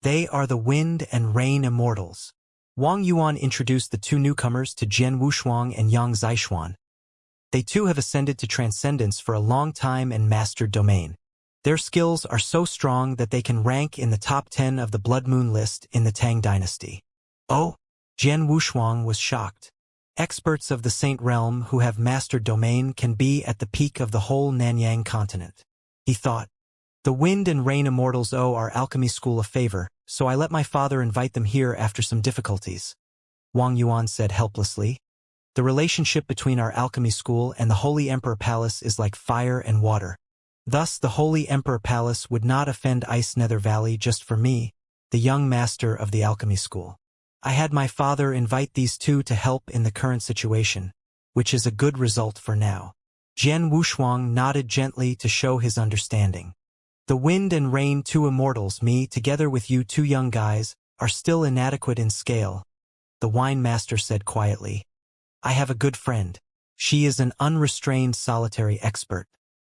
They are the Wind and Rain Immortals. Wang Yuan introduced the two newcomers to Jian Wushuang and Yang Zixuan. They too have ascended to transcendence for a long time and mastered domain. Their skills are so strong that they can rank in the top 10 of the Blood Moon list in the Tang dynasty. Oh! Jian Wushuang was shocked. Experts of the Saint Realm who have mastered domain can be at the peak of the whole Nanyang continent. He thought, the Wind and Rain Immortals owe our alchemy school a favor, so I let my father invite them here after some difficulties. Wang Yuan said helplessly. The relationship between our alchemy school and the Holy Emperor Palace is like fire and water. Thus the Holy Emperor Palace would not offend Ice Nether Valley just for me, the young master of the alchemy school. I had my father invite these two to help in the current situation, which is a good result for now. Jian Wushuang nodded gently to show his understanding. The Wind and Rain, two immortals, me, together with you two young guys, are still inadequate in scale, the wine master said quietly. I have a good friend. She is an unrestrained solitary expert.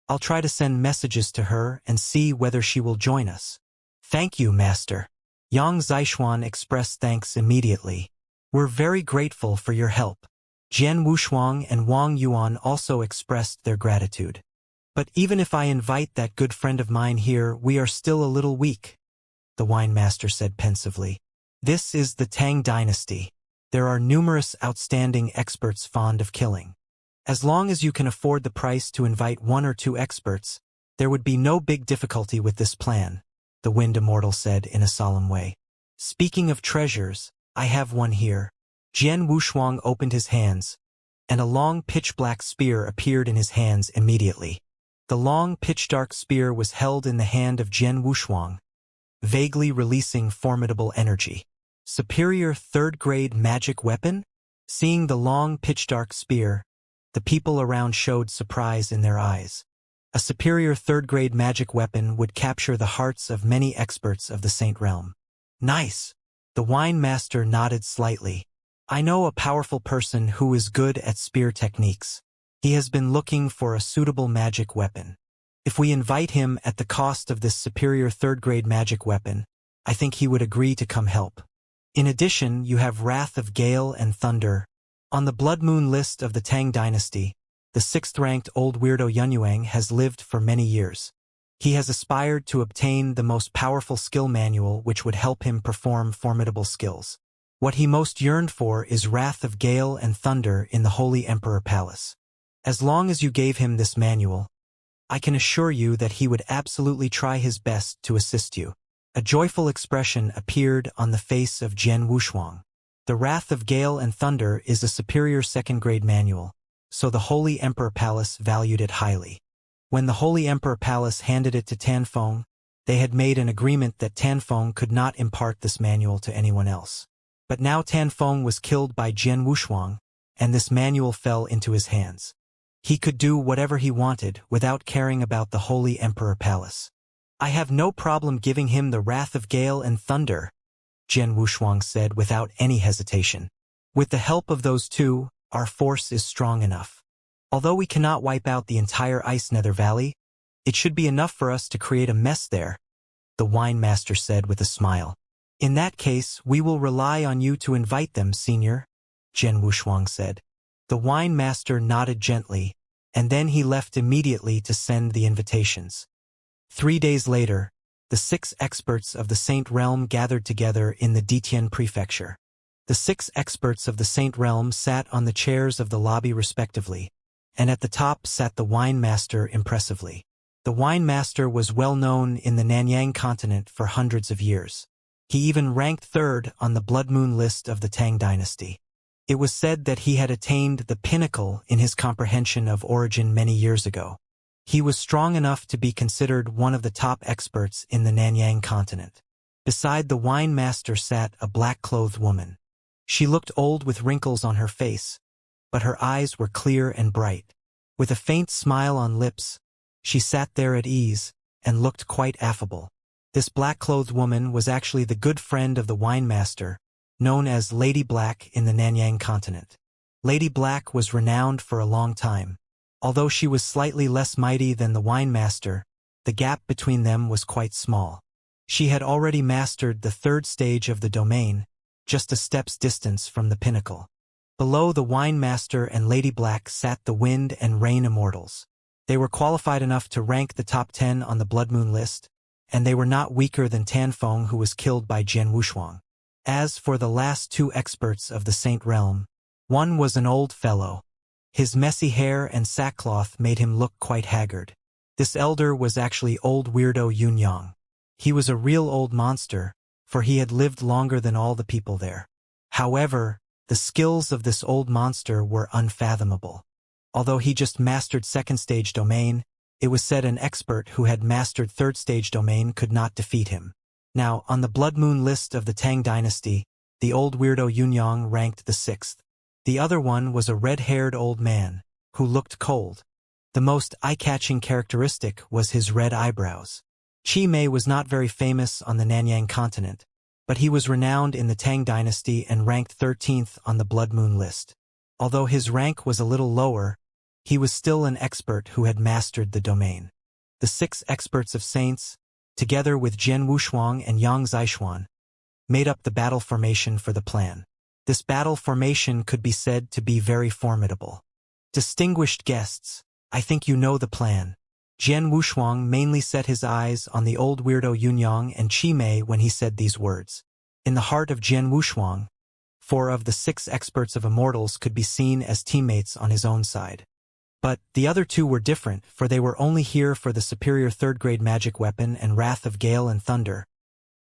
I'll try to send messages to her and see whether she will join us. Thank you, master. Yang Zixuan expressed thanks immediately. We're very grateful for your help. Jian Wushuang and Wang Yuan also expressed their gratitude. But even if I invite that good friend of mine here, we are still a little weak, the wine master said pensively. This is the Tang dynasty. There are numerous outstanding experts fond of killing. As long as you can afford the price to invite one or two experts, there would be no big difficulty with this plan, the Wind Immortal said in a solemn way. Speaking of treasures, I have one here. Jian Wushuang opened his hands, and a long pitch-black spear appeared in his hands immediately. The long pitch-dark spear was held in the hand of Jian Wushuang, vaguely releasing formidable energy. Superior third-grade magic weapon? Seeing the long pitch-dark spear, the people around showed surprise in their eyes. A superior third-grade magic weapon would capture the hearts of many experts of the Saint Realm. Nice! The wine master nodded slightly. I know a powerful person who is good at spear techniques. He has been looking for a suitable magic weapon. If we invite him at the cost of this superior third-grade magic weapon, I think he would agree to come help. In addition, you have Wrath of Gale and Thunder. On the Blood Moon list of the Tang dynasty, the 6th-ranked old weirdo Yunyuang has lived for many years. He has aspired to obtain the most powerful skill manual which would help him perform formidable skills. What he most yearned for is Wrath of Gale and Thunder in the Holy Emperor Palace. As long as you gave him this manual, I can assure you that he would absolutely try his best to assist you. A joyful expression appeared on the face of Jian Wushuang. The Wrath of Gale and Thunder is a superior second-grade manual, so the Holy Emperor Palace valued it highly. When the Holy Emperor Palace handed it to Tanfeng, they had made an agreement that Tanfeng could not impart this manual to anyone else. But now Tanfeng was killed by Jian Wushuang, and this manual fell into his hands. He could do whatever he wanted without caring about the Holy Emperor Palace. I have no problem giving him the Wrath of Gale and Thunder, Jian Wushuang said without any hesitation. With the help of those two, our force is strong enough. Although we cannot wipe out the entire Ice Nether Valley, it should be enough for us to create a mess there, the wine master said with a smile. In that case, we will rely on you to invite them, senior, Jian Wushuang said. The wine master nodded gently, and then he left immediately to send the invitations. 3 days later, the 6 experts of the Saint Realm gathered together in the Ditian Prefecture. The 6 experts of the Saint Realm sat on the chairs of the lobby respectively, and at the top sat the wine master impressively. The wine master was well known in the Nanyang continent for hundreds of years. He even ranked 3rd on the Blood Moon list of the Tang dynasty. It was said that he had attained the pinnacle in his comprehension of origin many years ago. He was strong enough to be considered one of the top experts in the Nanyang continent. Beside the wine master sat a black-clothed woman. She looked old with wrinkles on her face, but her eyes were clear and bright. With a faint smile on lips, she sat there at ease and looked quite affable. This black-clothed woman was actually the good friend of the wine master, known as Lady Black in the Nanyang continent. Lady Black was renowned for a long time. Although she was slightly less mighty than the wine master, the gap between them was quite small. She had already mastered the third stage of the domain, just a step's distance from the pinnacle. Below the Wine Master and Lady Black sat the Wind and Rain Immortals. They were qualified enough to rank the top 10 on the Blood Moon list, and they were not weaker than Tanfeng, who was killed by Jian Wushuang. As for the last two experts of the Saint Realm, one was an old fellow. His messy hair and sackcloth made him look quite haggard. This elder was actually old weirdo Yunyang. He was a real old monster, for he had lived longer than all the people there. However, the skills of this old monster were unfathomable. Although he just mastered second stage domain, it was said an expert who had mastered third stage domain could not defeat him. Now, on the Blood Moon list of the Tang dynasty, the old weirdo Yunyang ranked the 6th. The other one was a red-haired old man, who looked cold. The most eye-catching characteristic was his red eyebrows. Qi Mei was not very famous on the Nanyang continent, but he was renowned in the Tang dynasty and ranked 13th on the Blood Moon list. Although his rank was a little lower, he was still an expert who had mastered the domain. The 6 experts of saints, together with Jian Wushuang and Yang Zixuan, made up the battle formation for the plan. This battle formation could be said to be very formidable. Distinguished guests, I think you know the plan. Jian Wushuang mainly set his eyes on the old weirdo Yunyang and Qi Mei when he said these words. In the heart of Jian Wushuang, 4 of the 6 experts of Immortals could be seen as teammates on his own side. But the other 2 were different, for they were only here for the superior third-grade magic weapon and Wrath of Gale and Thunder.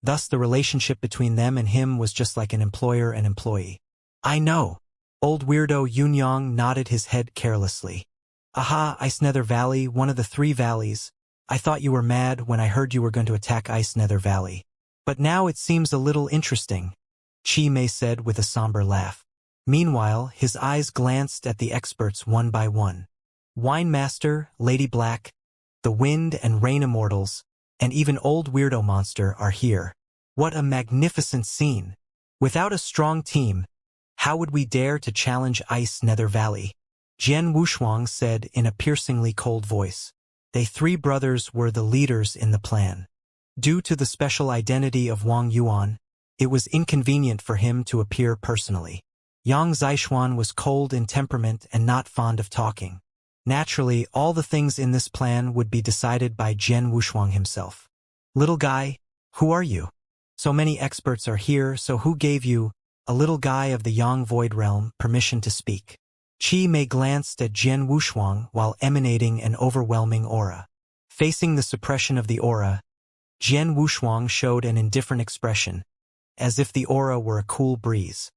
Thus the relationship between them and him was just like an employer and employee. I know. Old weirdo Yunyang nodded his head carelessly. Aha, Ice Nether Valley, one of the 3 valleys. I thought you were mad when I heard you were going to attack Ice Nether Valley. But now it seems a little interesting, Qi Mei said with a somber laugh. Meanwhile, his eyes glanced at the experts one by one. Wine Master, Lady Black, the Wind and Rain Immortals, and even Old Weirdo Monster are here. What a magnificent scene! Without a strong team, how would we dare to challenge Ice Nether Valley? Jian Wushuang said in a piercingly cold voice. They 3 brothers were the leaders in the plan. Due to the special identity of Wang Yuan, it was inconvenient for him to appear personally. Yang Zixuan was cold in temperament and not fond of talking. Naturally, all the things in this plan would be decided by Jian Wushuang himself. Little guy, who are you? So many experts are here, so who gave you, a little guy of the Yang Void Realm, permission to speak? Qi Mei glanced at Jian Wushuang while emanating an overwhelming aura. Facing the suppression of the aura, Jian Wushuang showed an indifferent expression, as if the aura were a cool breeze.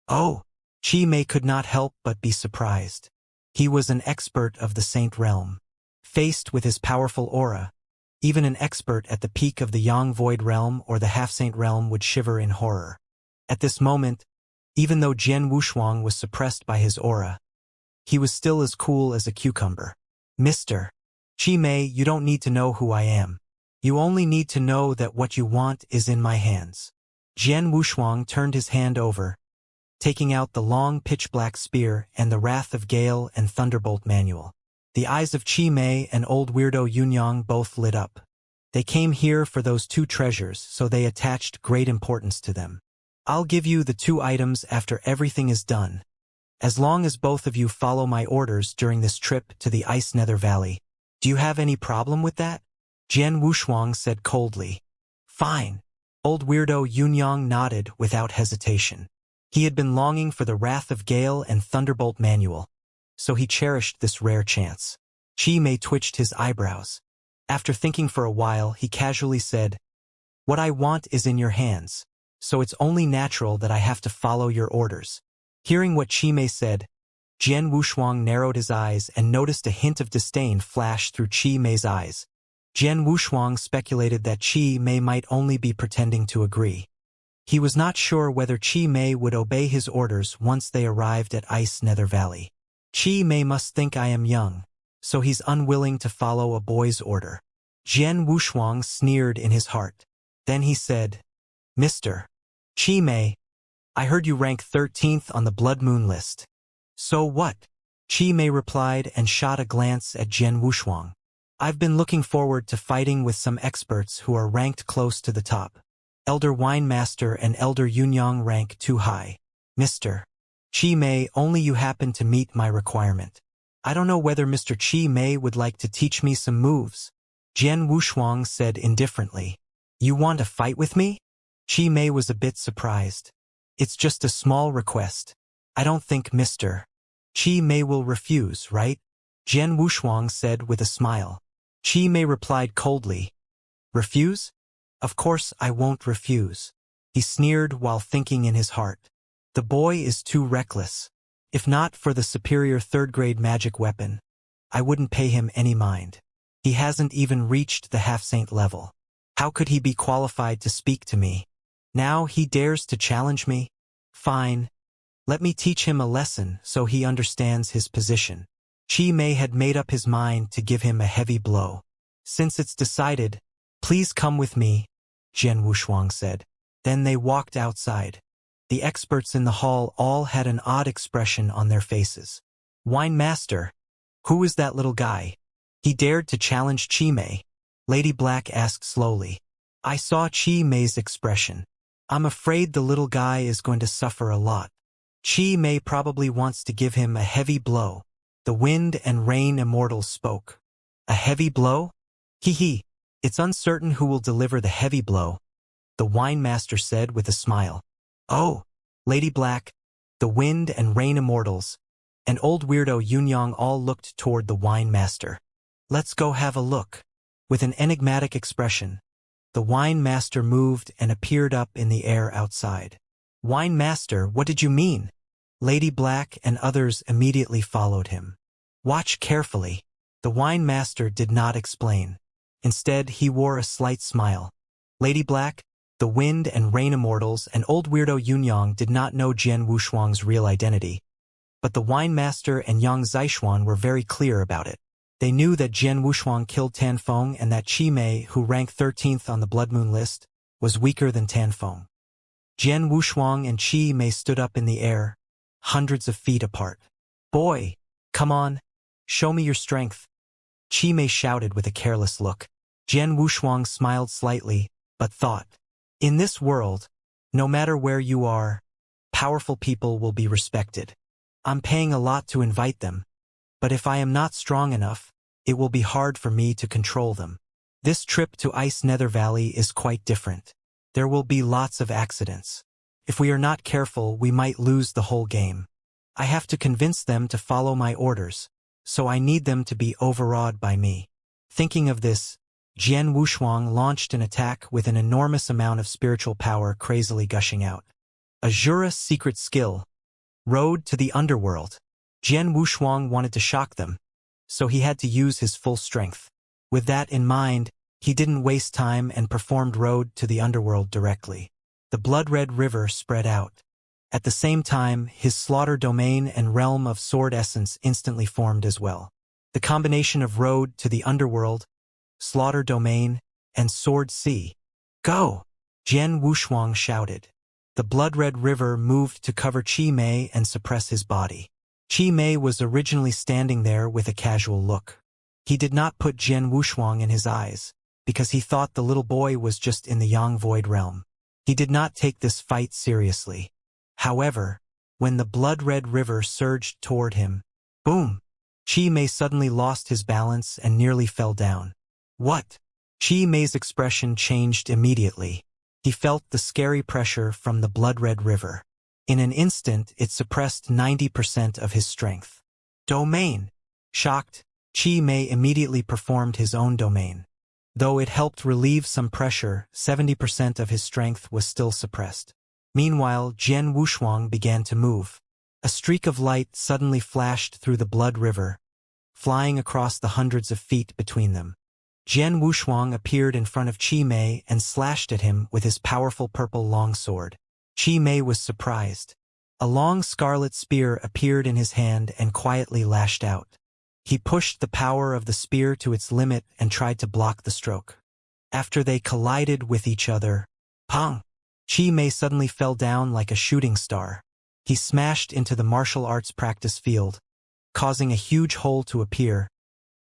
Oh! Qi Mei could not help but be surprised. He was an expert of the Saint Realm. Faced with his powerful aura, even an expert at the peak of the Yang Void Realm or the Half-Saint Realm would shiver in horror. At this moment, even though Jian Wushuang was suppressed by his aura, he was still as cool as a cucumber. Mr. Qi Mei, you don't need to know who I am. You only need to know that what you want is in my hands. Jian Wushuang turned his hand over, taking out the long pitch-black spear and the Wrath of Gale and Thunderbolt manual. The eyes of Qi Mei and old weirdo Yunyang both lit up. They came here for those 2 treasures, so they attached great importance to them. I'll give you the 2 items after everything is done, as long as both of you follow my orders during this trip to the Ice Nether Valley. Do you have any problem with that? Jian Wushuang said coldly. Fine. Old weirdo Yunyang nodded without hesitation. He had been longing for the Wrath of Gale and Thunderbolt manual, so he cherished this rare chance. Qi Mei twitched his eyebrows. After thinking for a while, he casually said, What I want is in your hands, so it's only natural that I have to follow your orders. Hearing what Qi Mei said, Jian Wushuang narrowed his eyes and noticed a hint of disdain flash through Qi Mei's eyes. Jian Wushuang speculated that Qi Mei might only be pretending to agree. He was not sure whether Qi Mei would obey his orders once they arrived at Ice Nether Valley. Qi Mei must think I am young, so he's unwilling to follow a boy's order. Jian Wushuang sneered in his heart. Then he said, Mr. Qi Mei, I heard you rank 13th on the Blood Moon list. So what? Qi Mei replied and shot a glance at Jian Wushuang. I've been looking forward to fighting with some experts who are ranked close to the top. Elder Wine Master and Elder Yunyang rank too high. Mr. Chi Mei, only you happen to meet my requirement. I don't know whether Mr. Chi Mei would like to teach me some moves. Jian Wushuang said indifferently. You want to fight with me? Chi Mei was a bit surprised. It's just a small request. I don't think Mr. Chi Mei will refuse, right? Jian Wushuang said with a smile. Chi Mei replied coldly. Refuse? Of course I won't refuse. He sneered while thinking in his heart. The boy is too reckless. If not for the superior third-grade magic weapon, I wouldn't pay him any mind. He hasn't even reached the half-saint level. How could he be qualified to speak to me? Now he dares to challenge me? Fine. Let me teach him a lesson so he understands his position. Chi Mei had made up his mind to give him a heavy blow. Since it's decided, please come with me, Jian Wushuang said. Then they walked outside. The experts in the hall all had an odd expression on their faces. Wine Master, who is that little guy? He dared to challenge Chi Mei. Lady Black asked slowly. I saw Chi Mei's expression. I'm afraid the little guy is going to suffer a lot. Chi Mei probably wants to give him a heavy blow. The Wind and Rain Immortals spoke. A heavy blow? Hee. It's uncertain who will deliver the heavy blow, the Wine Master said with a smile. Oh, Lady Black, the Wind and Rain Immortals, and old weirdo Yunyang all looked toward the Wine Master. Let's go have a look. With an enigmatic expression, the Wine Master moved and appeared up in the air outside. Wine Master, what did you mean? Lady Black and others immediately followed him. Watch carefully. The Wine Master did not explain. Instead, he wore a slight smile. Lady Black, the Wind and Rain Immortals, and old weirdo Yunyang did not know Jian Wushuang's real identity. But the Wine Master and Yang Zishuan were very clear about it. They knew that Jian Wushuang killed Tan Feng and that Chi Mei, who ranked 13th on the Blood Moon list, was weaker than Tan Feng. Jian Wushuang and Chi Mei stood up in the air, hundreds of feet apart. Boy, come on, show me your strength. Chi Mei shouted with a careless look. Jian Wushuang smiled slightly, but thought, in this world, no matter where you are, powerful people will be respected. I'm paying a lot to invite them, but if I am not strong enough, it will be hard for me to control them. This trip to Ice Nether Valley is quite different. There will be lots of accidents. If we are not careful, we might lose the whole game. I have to convince them to follow my orders, so I need them to be overawed by me. Thinking of this, Jian Wushuang launched an attack with an enormous amount of spiritual power crazily gushing out. Azura's secret skill. Road to the underworld. Jian Wushuang wanted to shock them, so he had to use his full strength. With that in mind, he didn't waste time and performed Road to the Underworld directly. The blood-red river spread out. At the same time, his Slaughter Domain and Realm of Sword Essence instantly formed as well. The combination of Road to the Underworld, Slaughter Domain, and Sword Sea. Go! Jian Wushuang shouted. The blood-red river moved to cover Chi Mei and suppress his body. Chi Mei was originally standing there with a casual look. He did not put Jian Wushuang in his eyes, because he thought the little boy was just in the Yang Void realm. He did not take this fight seriously. However, when the blood-red river surged toward him, boom! Chi Mei suddenly lost his balance and nearly fell down. What? Chi Mei's expression changed immediately. He felt the scary pressure from the blood-red river. In an instant, it suppressed 90% of his strength. Domain! Shocked, Chi Mei immediately performed his own domain. Though it helped relieve some pressure, 70% of his strength was still suppressed. Meanwhile, Jian Wushuang began to move. A streak of light suddenly flashed through the blood river, flying across the hundreds of feet between them. Jian Wushuang appeared in front of Chi Mei and slashed at him with his powerful purple longsword. Chi Mei was surprised. A long scarlet spear appeared in his hand and quietly lashed out. He pushed the power of the spear to its limit and tried to block the stroke. After they collided with each other, pong! Chi Mei suddenly fell down like a shooting star. He smashed into the martial arts practice field, causing a huge hole to appear,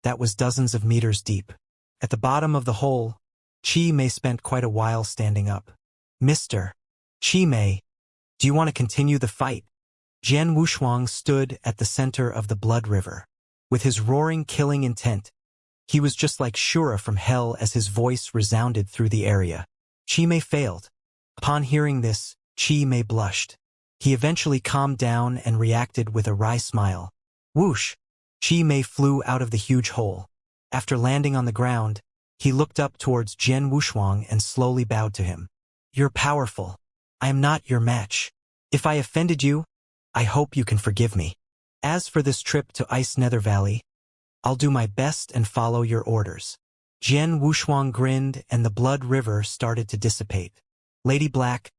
that was dozens of meters deep. At the bottom of the hole, Chi Mei spent quite a while standing up. Mr. Chi Mei, do you want to continue the fight? Jian Wushuang stood at the center of the blood river. With his roaring, killing intent, he was just like Shura from hell as his voice resounded through the area. Chi Mei failed. Upon hearing this, Chi Mei blushed. He eventually calmed down and reacted with a wry smile. Whoosh! Chi Mei flew out of the huge hole. After landing on the ground, he looked up towards Jian Wushuang and slowly bowed to him. You're powerful. I am not your match. If I offended you, I hope you can forgive me. As for this trip to Ice Nether Valley, I'll do my best and follow your orders. Jian Wushuang grinned and the blood river started to dissipate. Lady Black,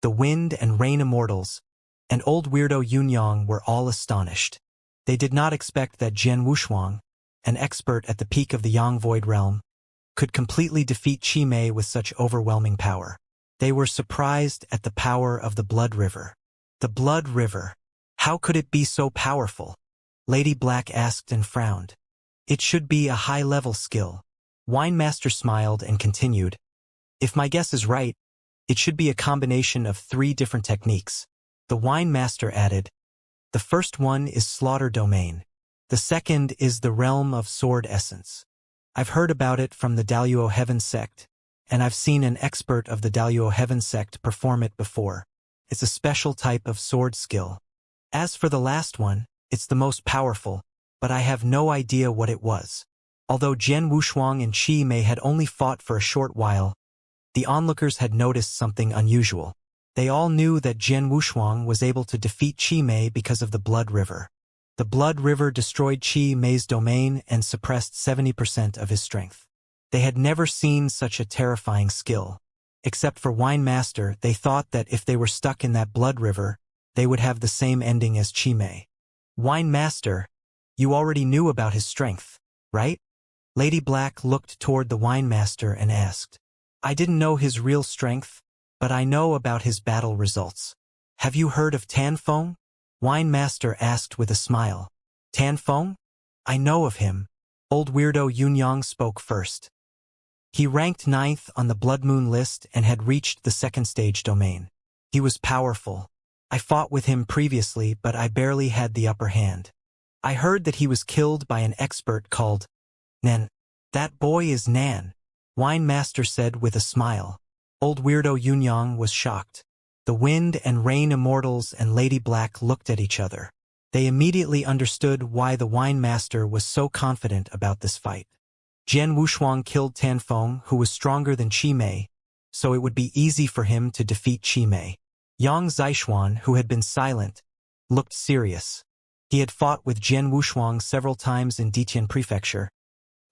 the Wind and Rain Immortals, and old weirdo Yunyang were all astonished. They did not expect that Jian Wushuang, an expert at the peak of the Yang Void realm, could completely defeat Chi Mei with such overwhelming power. They were surprised at the power of the blood river. The blood river. How could it be so powerful? Lady Black asked and frowned. It should be a high-level skill. Wine Master smiled and continued. If my guess is right, it should be a combination of 3 different techniques. The Wine Master added. The first one is Slaughter Domain. The second is the Realm of Sword Essence. I've heard about it from the Daluo Heaven Sect, and I've seen an expert of the Daluo Heaven Sect perform it before. It's a special type of sword skill. As for the last one, it's the most powerful, but I have no idea what it was. Although Jian Wushuang and Chi Mei had only fought for a short while, the onlookers had noticed something unusual. They all knew that Jian Wushuang was able to defeat Chi Mei because of the blood river. The blood river destroyed Chi Mei's domain and suppressed 70% of his strength. They had never seen such a terrifying skill. Except for Wine Master, they thought that if they were stuck in that blood river, they would have the same ending as Chi Mei. Wine Master, you already knew about his strength, right? Lady Black looked toward the Wine Master and asked. I didn't know his real strength, but I know about his battle results. Have you heard of Tanfeng? Wine Master asked with a smile. Tanfeng? I know of him. Old weirdo Yunyang spoke first. He ranked 9th on the Blood Moon list and had reached the 2nd stage domain. He was powerful. I fought with him previously, but I barely had the upper hand. I heard that he was killed by an expert called Nan. That boy is Nan, Wine Master said with a smile. Old weirdo Yunyang was shocked. The Wind and Rain Immortals and Lady Black looked at each other. They immediately understood why the Wine Master was so confident about this fight. Jian Wushuang killed Tanfeng, who was stronger than Chi Mei, so it would be easy for him to defeat Chi Mei. Yang Zixuan, who had been silent, looked serious. He had fought with Jian Wushuang several times in Ditian Prefecture,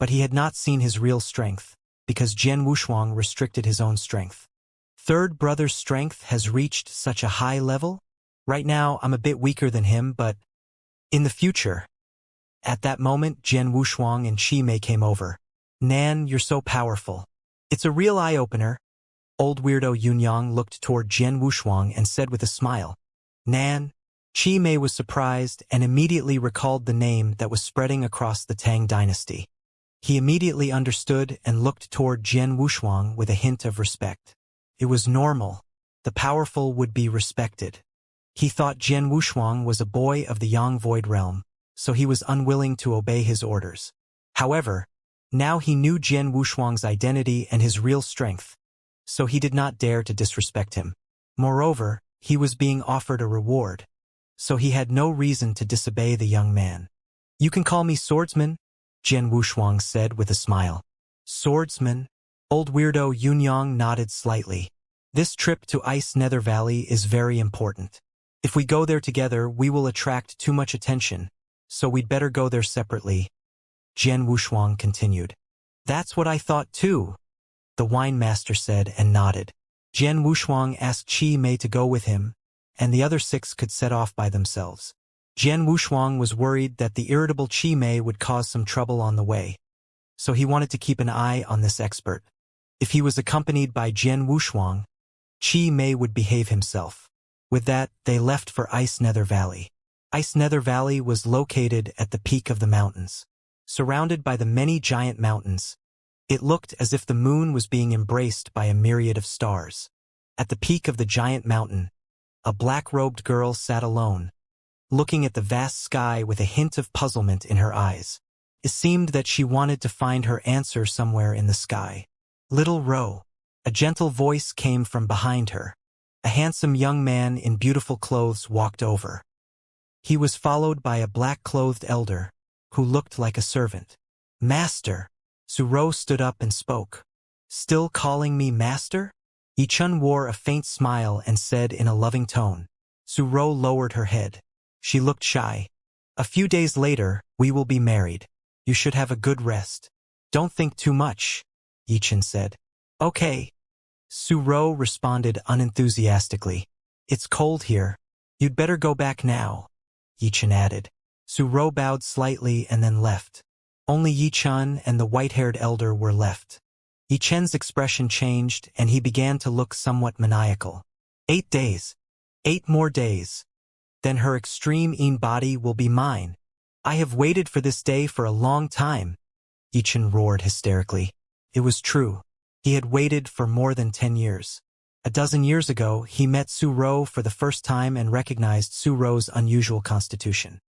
but he had not seen his real strength, because Jian Wushuang restricted his own strength. Third brother's strength has reached such a high level? Right now, I'm a bit weaker than him, but in the future. At that moment, Jian Wushuang and Chi Mei came over. Nan, you're so powerful. It's a real eye-opener. Old weirdo Yunyang looked toward Jian Wushuang and said with a smile. Nan. Chi Mei was surprised and immediately recalled the name that was spreading across the Tang dynasty. He immediately understood and looked toward Jian Wushuang with a hint of respect. It was normal. The powerful would be respected. He thought Jian Wushuang was a boy of the Yang Void realm, so he was unwilling to obey his orders. However, now he knew Jian Wushuang's identity and his real strength, so he did not dare to disrespect him. Moreover, he was being offered a reward, so he had no reason to disobey the young man. You can call me Swordsman, Jian Wushuang said with a smile. Swordsman? Old weirdo Yunyang nodded slightly. This trip to Ice Nether Valley is very important. If we go there together, we will attract too much attention, so we'd better go there separately. Jian Wushuang continued. That's what I thought too, the Wine Master said and nodded. Jian Wushuang asked Chi Mei to go with him, and the other 6 could set off by themselves. Jian Wushuang was worried that the irritable Chi Mei would cause some trouble on the way, so he wanted to keep an eye on this expert. If he was accompanied by Jian Wushuang, Chi Mei would behave himself. With that, they left for Ice Nether Valley. Ice Nether Valley was located at the peak of the mountains. surrounded by the many giant mountains. It looked as if the moon was being embraced by a myriad of stars. At the peak of the giant mountain, a black-robed girl sat alone, looking at the vast sky with a hint of puzzlement in her eyes. It seemed that she wanted to find her answer somewhere in the sky. "Little Ro," a gentle voice came from behind her. A handsome young man in beautiful clothes walked over. He was followed by a black-clothed elder, who looked like a servant. "Master!" Ro stood up and spoke. "Still calling me master?" Yichun wore a faint smile and said in a loving tone. Ro lowered her head. She looked shy. "A few days later, we will be married. You should have a good rest. Don't think too much," Yichun said. "Okay." Ro responded unenthusiastically. "It's cold here. You'd better go back now," Yichun added. Ro bowed slightly and then left. Only Yichun and the white-haired elder were left. Yichun's expression changed and he began to look somewhat maniacal. 8 days. 8 more days. Then her extreme body will be mine. I have waited for this day for a long time, Yichun roared hysterically. It was true. He had waited for more than 10 years. A dozen years ago, he met Ro for the first time and recognized Ro's unusual constitution.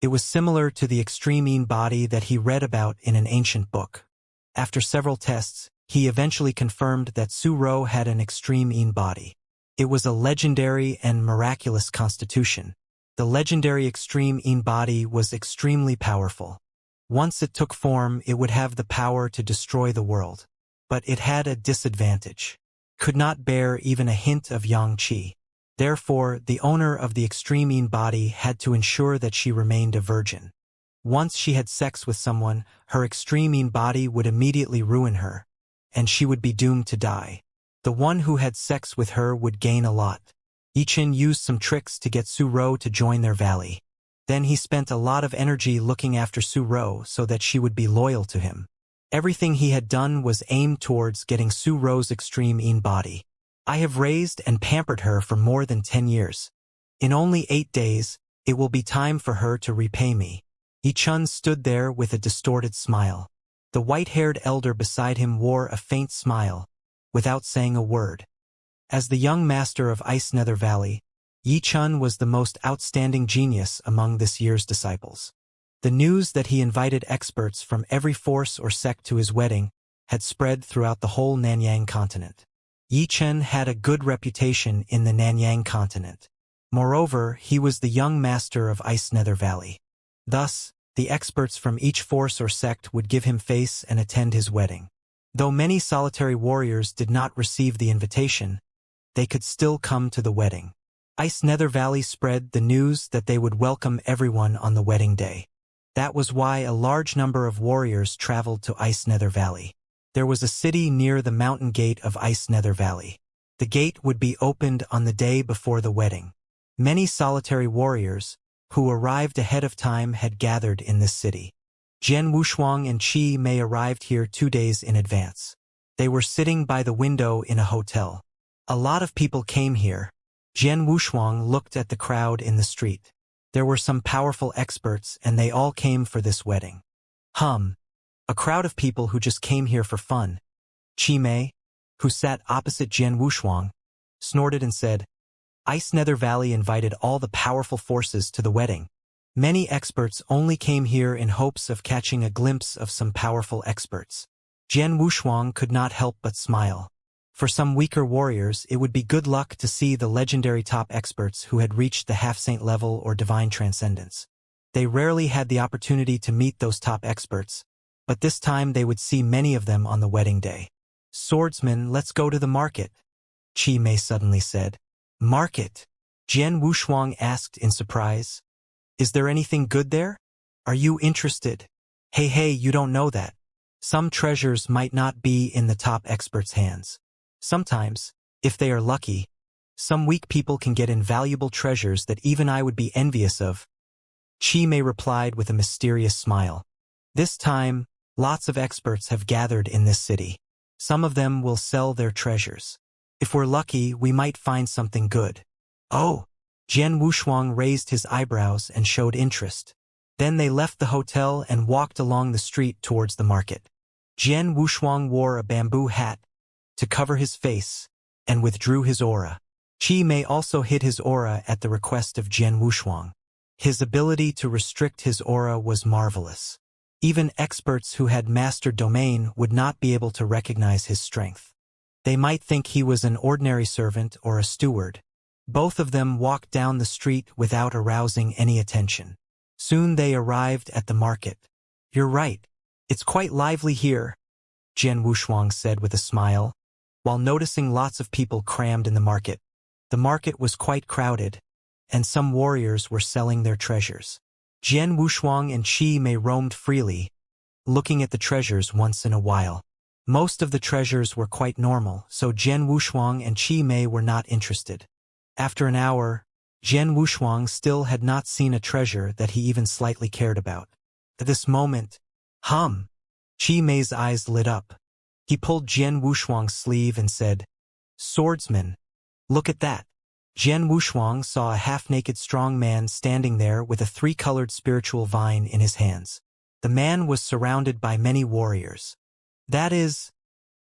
It was similar to the extreme body that he read about in an ancient book. After several tests, he eventually confirmed that Ro had an extreme body. It was a legendary and miraculous constitution. The legendary extreme body was extremely powerful. Once it took form, it would have the power to destroy the world. But it had a disadvantage. Could not bear even a hint of yang qi. Therefore, the owner of the extreme body had to ensure that she remained a virgin. Once she had sex with someone, her extreme body would immediately ruin her, and she would be doomed to die. The one who had sex with her would gain a lot. Yichun used some tricks to get Ro to join their valley. Then he spent a lot of energy looking after Ro so that she would be loyal to him. Everything he had done was aimed towards getting Ro's extreme body. I have raised and pampered her for more than 10 years. In only 8 days, it will be time for her to repay me. Yichun stood there with a distorted smile. The white-haired elder beside him wore a faint smile, without saying a word. As the young master of Ice Nether Valley, Yichun was the most outstanding genius among this year's disciples. The news that he invited experts from every force or sect to his wedding had spread throughout the whole Nanyang continent. Yichun had a good reputation in the Nanyang continent. Moreover, he was the young master of Ice Nether Valley. Thus, the experts from each force or sect would give him face and attend his wedding. Though many solitary warriors did not receive the invitation, they could still come to the wedding. Ice Nether Valley spread the news that they would welcome everyone on the wedding day. That was why a large number of warriors traveled to Ice Nether Valley. There was a city near the mountain gate of Ice Nether Valley. The gate would be opened on the day before the wedding. Many solitary warriors, who arrived ahead of time, had gathered in this city. Jian Wushuang and Qi Mei arrived here 2 days in advance. They were sitting by the window in a hotel. A lot of people came here. Jian Wushuang looked at the crowd in the street. There were some powerful experts and they all came for this wedding. A crowd of people who just came here for fun. Qi Mei, who sat opposite Jian Wushuang, snorted and said, Ice Nether Valley invited all the powerful forces to the wedding. Many experts only came here in hopes of catching a glimpse of some powerful experts. Jian Wushuang could not help but smile. For some weaker warriors, it would be good luck to see the legendary top experts who had reached the half-saint level or divine transcendence. They rarely had the opportunity to meet those top experts, but this time they would see many of them on the wedding day. Swordsman, let's go to the market, Qi Mei suddenly said. Market? Jian Wushuang asked in surprise. Is there anything good there? Are you interested? Hey, you don't know that. Some treasures might not be in the top experts' hands. Sometimes, if they are lucky, some weak people can get invaluable treasures that even I would be envious of. Qi Mei replied with a mysterious smile. This time, lots of experts have gathered in this city. Some of them will sell their treasures. If we're lucky, we might find something good. Oh! Jian Wushuang raised his eyebrows and showed interest. Then they left the hotel and walked along the street towards the market. Jian Wushuang wore a bamboo hat to cover his face and withdrew his aura. Qi Mei also hid his aura at the request of Jian Wushuang. His ability to restrict his aura was marvelous. Even experts who had mastered domain would not be able to recognize his strength. They might think he was an ordinary servant or a steward. Both of them walked down the street without arousing any attention. Soon they arrived at the market. "You're right. It's quite lively here," Jian Wushuang said with a smile, while noticing lots of people crammed in the market. The market was quite crowded, and some warriors were selling their treasures. Jian Wushuang and Qi Mei roamed freely, looking at the treasures once in a while. Most of the treasures were quite normal, so Jian Wushuang and Qi Mei were not interested. After an hour, Jian Wushuang still had not seen a treasure that he even slightly cared about. At this moment, Qi Mei's eyes lit up. He pulled Jian Wushuang's sleeve and said, "Swordsman, look at that." Jian Wushuang saw a half-naked strong man standing there with a three-colored spiritual vine in his hands. The man was surrounded by many warriors. "That is..."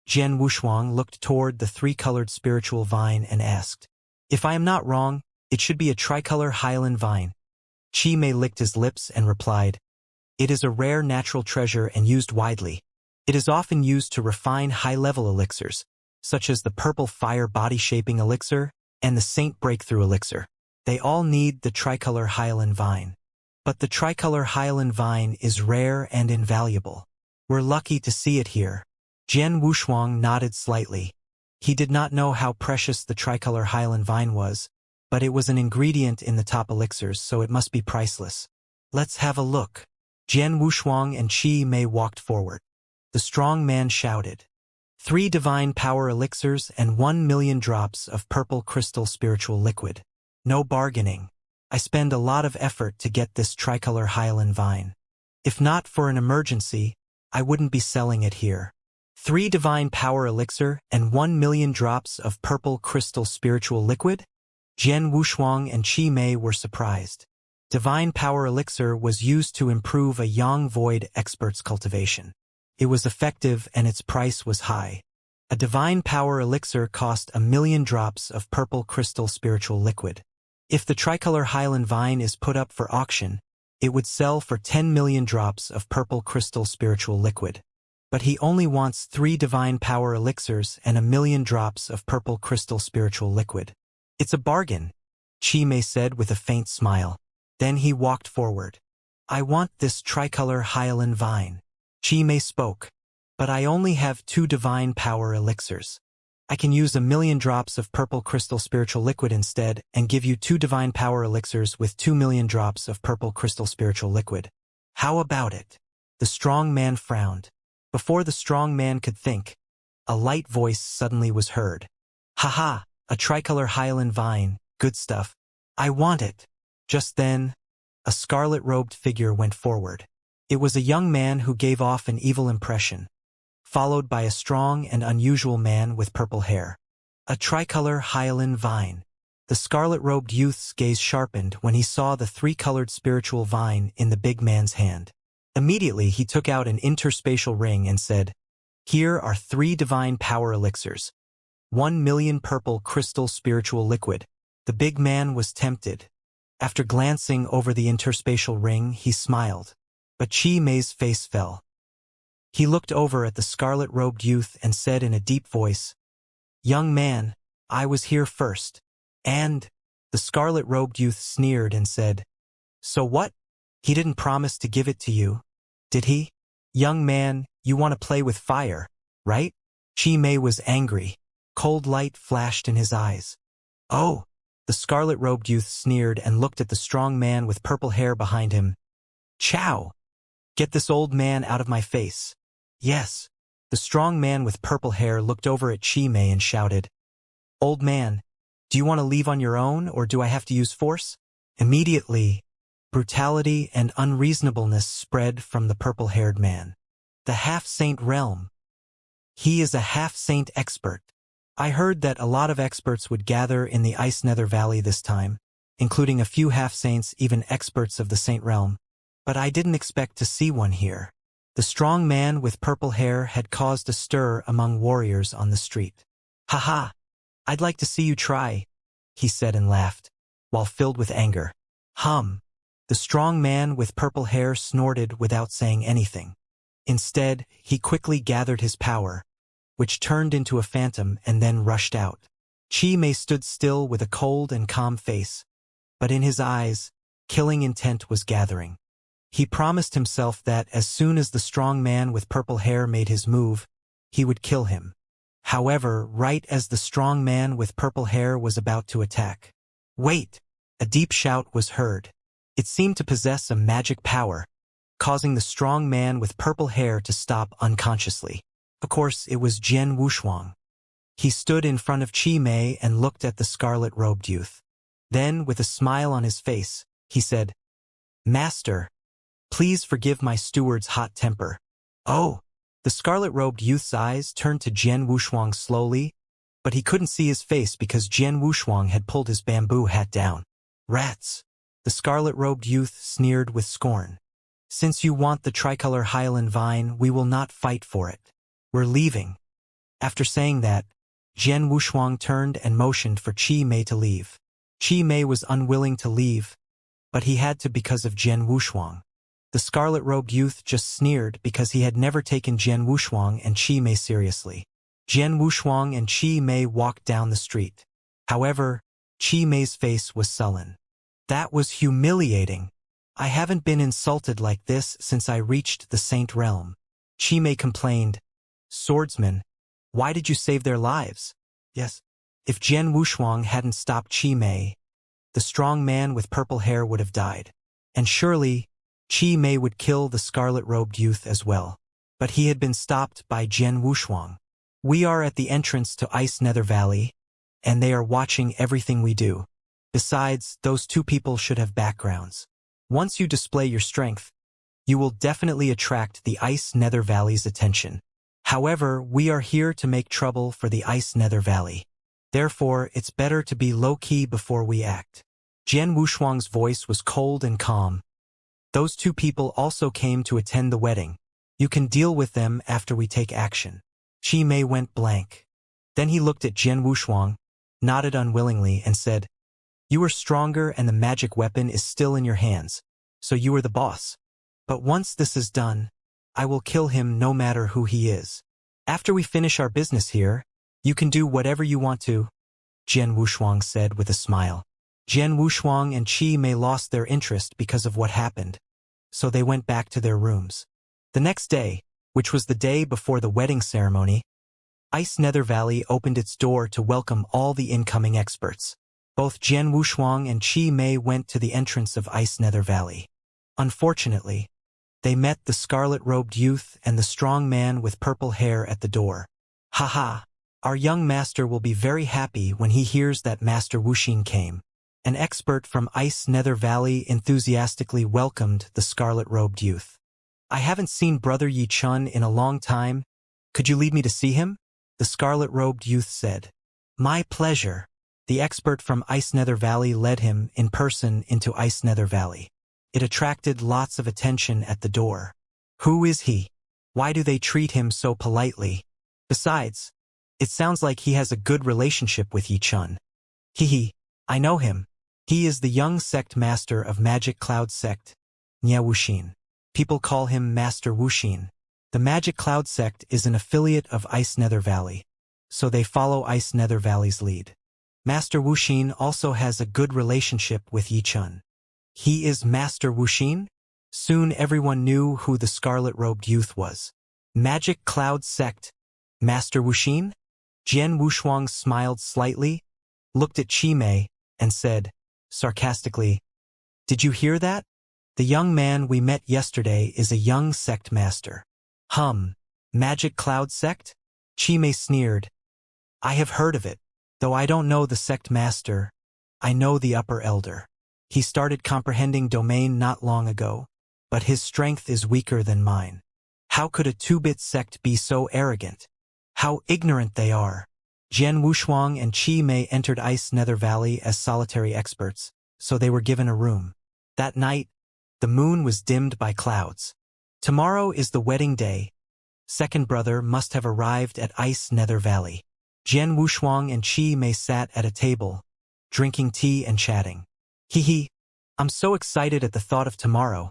Jian Wushuang looked toward the three-colored spiritual vine and asked, "If I am not wrong, it should be a tricolor hyaline vine." Qi Mei licked his lips and replied, "It is a rare natural treasure and used widely. It is often used to refine high-level elixirs, such as the purple fire body-shaping elixir and the Saint Breakthrough elixir. They all need the tricolor hyaline vine. But the tricolor hyaline vine is rare and invaluable. We're lucky to see it here." Jian Wushuang nodded slightly. He did not know how precious the tricolor hyaline vine was, but it was an ingredient in the top elixirs, so it must be priceless. "Let's have a look." Jian Wushuang and Qi Mei walked forward. The strong man shouted, 3 divine power elixirs and 1,000,000 drops of purple crystal spiritual liquid. No bargaining. I spend a lot of effort to get this tricolor hyaline vine. If not for an emergency, I wouldn't be selling it here. 3 divine power elixir and 1,000,000 drops of purple crystal spiritual liquid? Jian Wushuang and Qi Mei were surprised. Divine power elixir was used to improve a Yang Void expert's cultivation. It was effective and its price was high. A divine power elixir cost 1,000,000 drops of purple crystal spiritual liquid. If the tricolor hyaline vine is put up for auction, it would sell for 10,000,000 drops of purple crystal spiritual liquid. But he only wants 3 divine power elixirs and 1,000,000 drops of purple crystal spiritual liquid. "It's a bargain," Qi Mei said with a faint smile. Then he walked forward. "I want this tricolor hyaline vine." Qi Mei spoke, "But I only have 2 divine power elixirs. I can use 1,000,000 drops of purple crystal spiritual liquid instead and give you 2 divine power elixirs with 2,000,000 drops of purple crystal spiritual liquid. How about it?" The strong man frowned. Before the strong man could think, a light voice suddenly was heard. "Haha, a tricolor hyaline vine, good stuff. I want it." Just then, a scarlet-robed figure went forward. It was a young man who gave off an evil impression, followed by a strong and unusual man with purple hair. A tricolor hyaline vine. The scarlet-robed youth's gaze sharpened when he saw the 3-colored spiritual vine in the big man's hand. Immediately he took out an interspatial ring and said, "Here are 3 divine power elixirs. 1,000,000 purple crystal spiritual liquid." The big man was tempted. After glancing over the interspatial ring, he smiled. But Qi Mei's face fell. He looked over at the scarlet-robed youth and said in a deep voice, "Young man, I was here first." And the scarlet-robed youth sneered and said, "So what? He didn't promise to give it to you, did he? Young man, you want to play with fire, right?" Qi Mei was angry. Cold light flashed in his eyes. "Oh!" The scarlet-robed youth sneered and looked at the strong man with purple hair behind him. "Chow! Get this old man out of my face." "Yes." The strong man with purple hair looked over at Qi Mei and shouted, "Old man, do you want to leave on your own or do I have to use force?" Immediately, brutality and unreasonableness spread from the purple-haired man. "The half-saint realm. He is a half-saint expert. I heard that a lot of experts would gather in the Ice Nether Valley this time, including a few half-saints, even experts of the Saint Realm. But I didn't expect to see one here. The strong man with purple hair had caused a stir among warriors on the street. "Haha, I'd like to see you try," he said and laughed, while filled with anger. "Hum." The strong man with purple hair snorted without saying anything. Instead, he quickly gathered his power, which turned into a phantom and then rushed out. Chi Mei stood still with a cold and calm face, but in his eyes, killing intent was gathering. He promised himself that as soon as the strong man with purple hair made his move, he would kill him. However, right as the strong man with purple hair was about to attack, "Wait!" A deep shout was heard. It seemed to possess a magic power, causing the strong man with purple hair to stop unconsciously. Of course, it was Jian Wushuang. He stood in front of Chi Mei and looked at the scarlet-robed youth. Then, with a smile on his face, he said, "Master, please forgive my steward's hot temper." "Oh!" The scarlet-robed youth's eyes turned to Jian Wushuang slowly, but he couldn't see his face because Jian Wushuang had pulled his bamboo hat down. "Rats!" The scarlet-robed youth sneered with scorn. "Since you want the tricolor Hylan vine, we will not fight for it. We're leaving." After saying that, Jian Wushuang turned and motioned for Chi Mei to leave. Chi Mei was unwilling to leave, but he had to because of Jian Wushuang. The scarlet-robed youth just sneered because he had never taken Jian Wushuang and Chi Mei seriously. Jian Wushuang and Chi Mei walked down the street. However, Chi Mei's face was sullen. "That was humiliating. I haven't been insulted like this since I reached the Saint Realm." Chi Mei complained, "Swordsman, why did you save their lives?" "Yes." If Jian Wushuang hadn't stopped Chi Mei, the strong man with purple hair would have died. And surely, Chi Mei would kill the scarlet-robed youth as well. But he had been stopped by Jian Wushuang. "We are at the entrance to Ice Nether Valley, and they are watching everything we do. Besides, those two people should have backgrounds. Once you display your strength, you will definitely attract the Ice Nether Valley's attention. However, we are here to make trouble for the Ice Nether Valley. Therefore, it's better to be low-key before we act." Jian Wushuang's voice was cold and calm. "Those two people also came to attend the wedding. You can deal with them after we take action." Chi Mei went blank. Then he looked at Jian Wushuang, nodded unwillingly, and said, "You are stronger and the magic weapon is still in your hands, so you are the boss. But once this is done, I will kill him no matter who he is. After we finish our business here, you can do whatever you want to," Jian Wushuang said with a smile. Jian Wushuang and Chi Mei lost their interest because of what happened, so they went back to their rooms. The next day, which was the day before the wedding ceremony, Ice Nether Valley opened its door to welcome all the incoming experts. Both Jian Wushuang and Chi Mei went to the entrance of Ice Nether Valley. Unfortunately, they met the scarlet-robed youth and the strong man with purple hair at the door. "Haha, our young master will be very happy when he hears that Master Wuxin came." An expert from Ice Nether Valley enthusiastically welcomed the scarlet-robed youth. "I haven't seen Brother Yi Chun in a long time. Could you lead me to see him?" the scarlet-robed youth said. "My pleasure." The expert from Ice Nether Valley led him in person into Ice Nether Valley. It attracted lots of attention at the door. Who is he? Why do they treat him so politely? Besides, it sounds like he has a good relationship with Yi Chun. Hehe, I know him. He is the young sect master of Magic Cloud Sect, Nya Wuxin. People call him Master Wuxin. The Magic Cloud Sect is an affiliate of Ice Nether Valley, so they follow Ice Nether Valley's lead. Master Wuxin also has a good relationship with Yi Chun. He is Master Wuxin? Soon everyone knew who the scarlet-robed youth was. Magic Cloud Sect, Master Wuxin? Jian Wushuang smiled slightly, looked at Chi Mei, and said, sarcastically, "Did you hear that? The young man we met yesterday is a young sect master." Magic Cloud Sect? Chi Mei sneered. "I have heard of it. Though I don't know the sect master, I know the upper elder. He started comprehending domain not long ago, but his strength is weaker than mine. How could a two-bit sect be so arrogant? How ignorant they are." Jian Wushuang and Chi Mei entered Ice Nether Valley as solitary experts, so they were given a room. That night, The moon was dimmed by clouds. Tomorrow is the wedding day. Second brother must have arrived at Ice Nether Valley. Jian Wushuang and Qi Mei sat at a table, drinking tea and chatting. Hee, I'm so excited at the thought of tomorrow.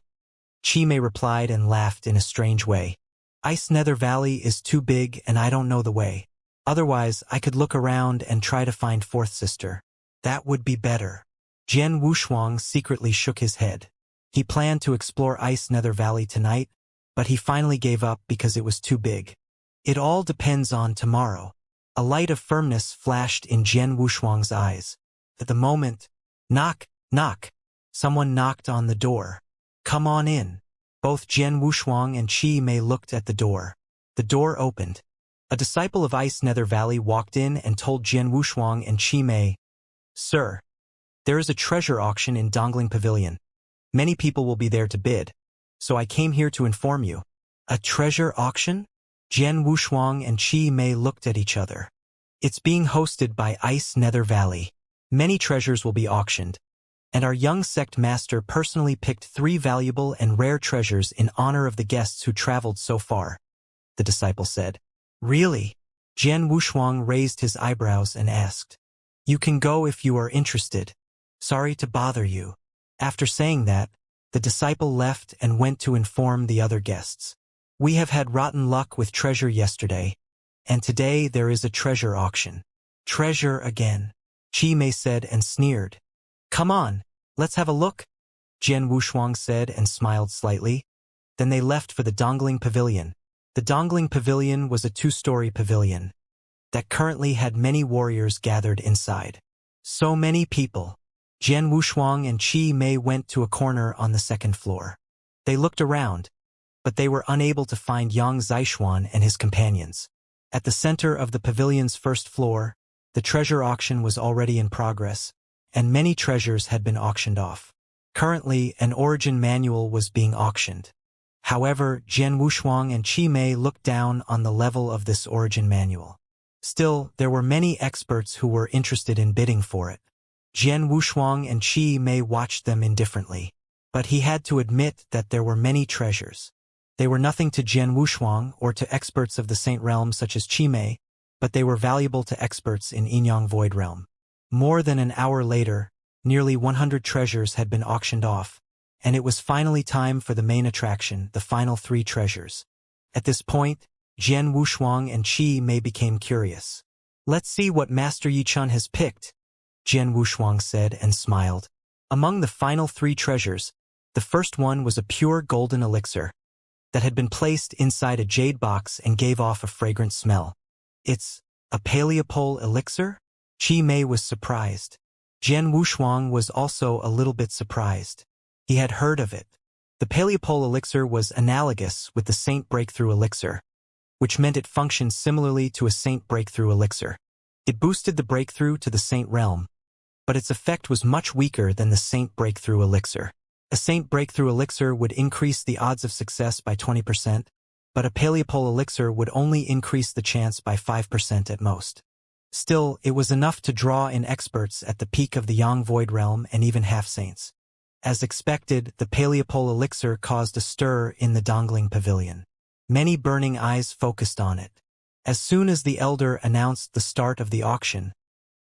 Qi Mei replied and laughed in a strange way. Ice Nether Valley is too big and I don't know the way. Otherwise, I could look around and try to find fourth sister. That would be better. Jian Wushuang secretly shook his head. He planned to explore Ice Nether Valley tonight, but he finally gave up because it was too big. It all depends on tomorrow. A light of firmness flashed in Jian Wushuang's eyes. At the moment, knock, knock. Someone knocked on the door. Come on in. Both Jian Wushuang and Qi Mei looked at the door. The door opened. A disciple of Ice Nether Valley walked in and told Jian Wushuang and Qi Mei, Sir, there is a treasure auction in Dongling Pavilion. Many people will be there to bid, so I came here to inform you. A treasure auction? Jian Wushuang and Qi Mei looked at each other. It's being hosted by Ice Nether Valley. Many treasures will be auctioned, and our young sect master personally picked 3 valuable and rare treasures in honor of the guests who traveled so far, the disciple said. Really? Jian Wushuang raised his eyebrows and asked. You can go if you are interested. Sorry to bother you. After saying that, the disciple left and went to inform the other guests. We have had rotten luck with treasure yesterday, and today there is a treasure auction. Treasure again, Qi Mei said and sneered. Come on, let's have a look, Jian Wushuang said and smiled slightly. Then they left for the Dongling Pavilion. The Dongling Pavilion was a 2-story pavilion that currently had many warriors gathered inside. So many people. Jian Wushuang and Qi Mei went to a corner on the 2nd floor. They looked around, but they were unable to find Yang Zishuan and his companions. At the center of the pavilion's 1st floor, the treasure auction was already in progress, and many treasures had been auctioned off. Currently, an origin manual was being auctioned. However, Jian Wushuang and Qi Mei looked down on the level of this origin manual. Still, there were many experts who were interested in bidding for it. Jian Wushuang and Qi Mei watched them indifferently, but he had to admit that there were many treasures. They were nothing to Jian Wushuang or to experts of the Saint Realm such as Qi Mei, but they were valuable to experts in Yinyang Void Realm. More than an hour later, nearly 100 treasures had been auctioned off, and it was finally time for the main attraction, the final 3 treasures. At this point, Jian Wushuang and Qi Mei became curious. Let's see what Master Yichun has picked, Jian Wushuang said and smiled. Among the final 3 treasures, the first one was a pure golden elixir that had been placed inside a jade box and gave off a fragrant smell. It's a paleopole elixir? Qi Mei was surprised. Jian Wushuang was also a little bit surprised. He had heard of it. The paleopole elixir was analogous with the Saint Breakthrough elixir, which meant it functioned similarly to a Saint Breakthrough elixir. It boosted the breakthrough to the Saint realm, but its effect was much weaker than the Saint Breakthrough elixir. A Saint Breakthrough elixir would increase the odds of success by 20%, but a paleopole elixir would only increase the chance by 5% at most. Still, it was enough to draw in experts at the peak of the Yang Void realm and even half-saints. As expected, the paleopole elixir caused a stir in the Dongling Pavilion. Many burning eyes focused on it. As soon as the elder announced the start of the auction,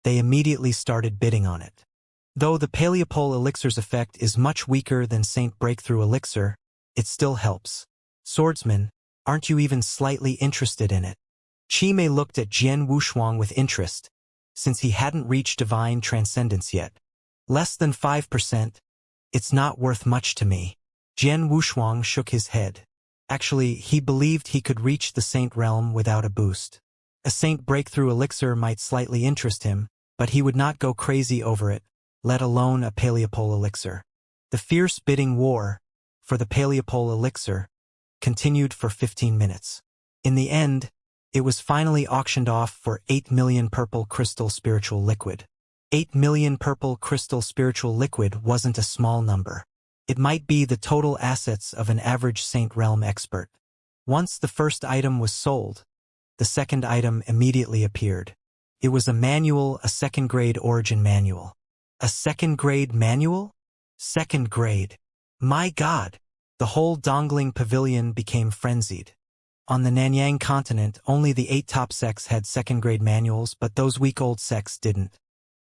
they immediately started bidding on it. Though the paleopole elixir's effect is much weaker than Saint Breakthrough elixir, it still helps. Swordsman, aren't you even slightly interested in it? Qi Mei looked at Jian Wushuang with interest, since he hadn't reached divine transcendence yet. Less than 5%, it's not worth much to me. Jian Wushuang shook his head. Actually, he believed he could reach the Saint realm without a boost. A Saint Breakthrough elixir might slightly interest him, but he would not go crazy over it, let alone a paleopole elixir. The fierce bidding war for the paleopole elixir continued for 15 minutes. In the end, it was finally auctioned off for 8 million purple crystal spiritual liquid. 8 million purple crystal spiritual liquid wasn't a small number. It might be the total assets of an average Saint Realm expert. Once the first item was sold, the second item immediately appeared. It was a manual, a second-grade origin manual. A second-grade manual? Second grade. My God! The whole Dongling pavilion became frenzied. On the Nanyang continent, only the 8 top sects had second-grade manuals, but those week-old sects didn't.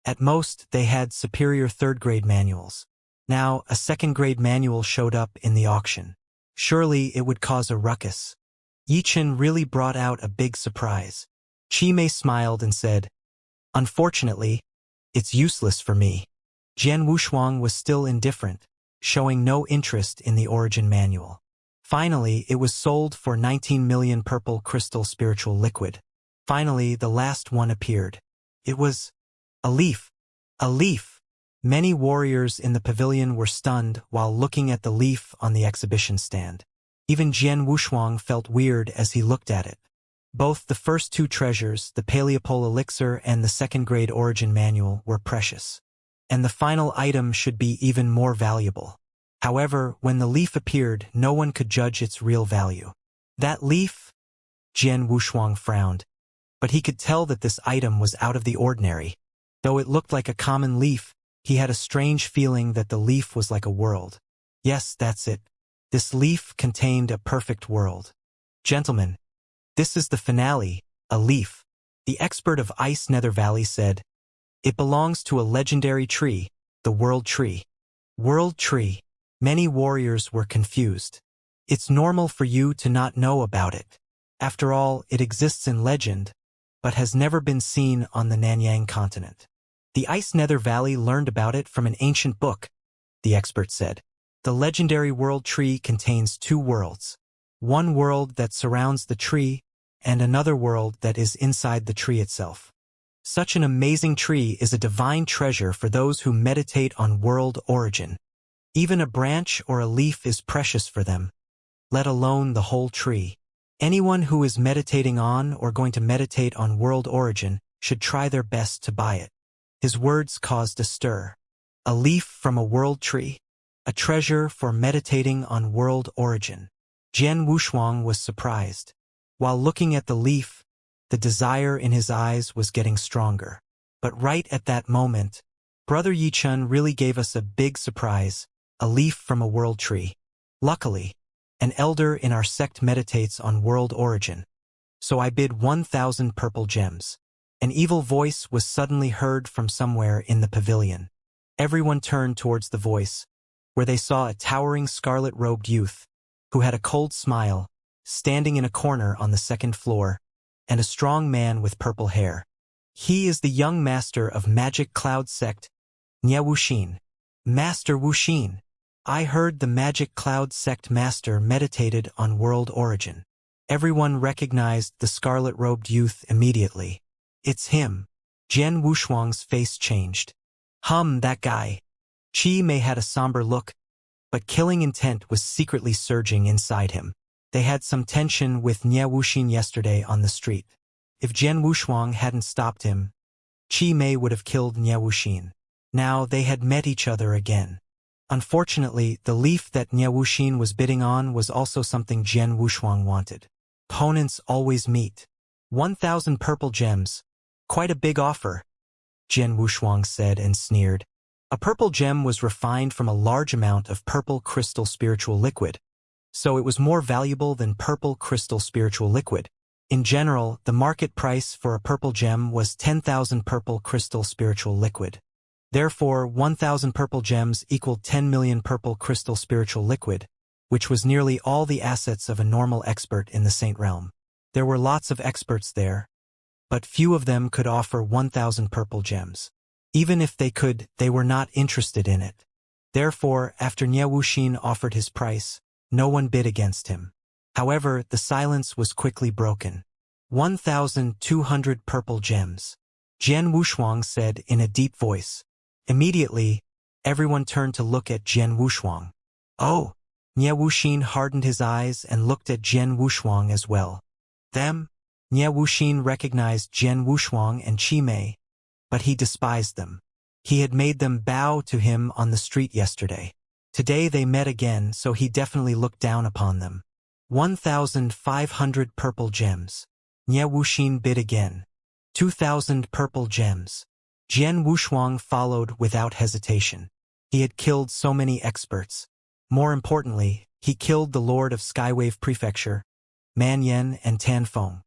At most, they had superior third-grade manuals. Now, a second-grade manual showed up in the auction. Surely it would cause a ruckus. Yichen really brought out a big surprise. Chi Mei smiled and said, "Unfortunately, it's useless for me." Jian Wushuang was still indifferent, showing no interest in the origin manual. Finally, it was sold for 19 million purple crystal spiritual liquid. Finally, the last one appeared. It was a leaf. A leaf! Many warriors in the pavilion were stunned while looking at the leaf on the exhibition stand. Even Jian Wushuang felt weird as he looked at it. Both the first 2 treasures, the Paleopole elixir and the second-grade origin manual, were precious. And the final item should be even more valuable. However, when the leaf appeared, no one could judge its real value. That leaf? Jian Wushuang frowned. But he could tell that this item was out of the ordinary. Though it looked like a common leaf, he had a strange feeling that the leaf was like a world. Yes, that's it. This leaf contained a perfect world. Gentlemen, this is the finale, a leaf. The expert of Ice Nether Valley said, "It belongs to a legendary tree, the World Tree." World Tree. Many warriors were confused. It's normal for you to not know about it. After all, it exists in legend, but has never been seen on the Nanyang continent. The Ice Nether Valley learned about it from an ancient book, the expert said. The legendary World Tree contains 2 worlds. One world that surrounds the tree, and another world that is inside the tree itself. Such an amazing tree is a divine treasure for those who meditate on world origin. Even a branch or a leaf is precious for them, let alone the whole tree. Anyone who is meditating on or going to meditate on world origin should try their best to buy it. His words caused a stir. A leaf from a world tree? A treasure for meditating on world origin. Jian Wushuang was surprised. While looking at the leaf, the desire in his eyes was getting stronger. But right at that moment, Brother Yichun really gave us a big surprise. A leaf from a world tree. Luckily, an elder in our sect meditates on world origin. So I bid 1,000 purple gems. An evil voice was suddenly heard from somewhere in the pavilion. Everyone turned towards the voice, where they saw a towering scarlet-robed youth, who had a cold smile, standing in a corner on the 2nd floor, and a strong man with purple hair. He is the young master of Magic Cloud Sect, Nye Wuxin. Master Wuxin. I heard the Magic Cloud Sect master meditated on world origin. Everyone recognized the scarlet-robed youth immediately. It's him. Jian Wushuang's face changed. That guy. Chi Mei had a somber look, but killing intent was secretly surging inside him. They had some tension with Nye Wuxin yesterday on the street. If Jian Wushuang hadn't stopped him, Chi Mei would have killed Nye Wuxin. Now they had met each other again. Unfortunately, the leaf that Nye Wuxin was bidding on was also something Jian Wushuang wanted. Opponents always meet. 1,000 purple gems. Quite a big offer, Jian Wushuang said and sneered. A purple gem was refined from a large amount of purple crystal spiritual liquid, so it was more valuable than purple crystal spiritual liquid. In general, the market price for a purple gem was 10,000 purple crystal spiritual liquid. Therefore, 1,000 purple gems equaled 10 million purple crystal spiritual liquid, which was nearly all the assets of a normal expert in the Saint Realm. There were lots of experts there, but few of them could offer 1,000 purple gems. Even if they could, they were not interested in it. Therefore, after Nye Wuxin offered his price, no one bid against him. However, the silence was quickly broken. 1,200 purple gems, Jian Wushuang said in a deep voice. Immediately, everyone turned to look at Jian Wushuang. Oh! Nye Wuxin hardened his eyes and looked at Jian Wushuang as well. Them? Nye Wuxin recognized Jian Wushuang and Chi Mei, but he despised them. He had made them bow to him on the street yesterday. Today they met again, so he definitely looked down upon them. 1,500 purple gems. Nye Wuxin bid again. 2,000 purple gems. Jian Wushuang followed without hesitation. He had killed so many experts. More importantly, he killed the lord of Skywave Prefecture, Man Yen and Tan Feng.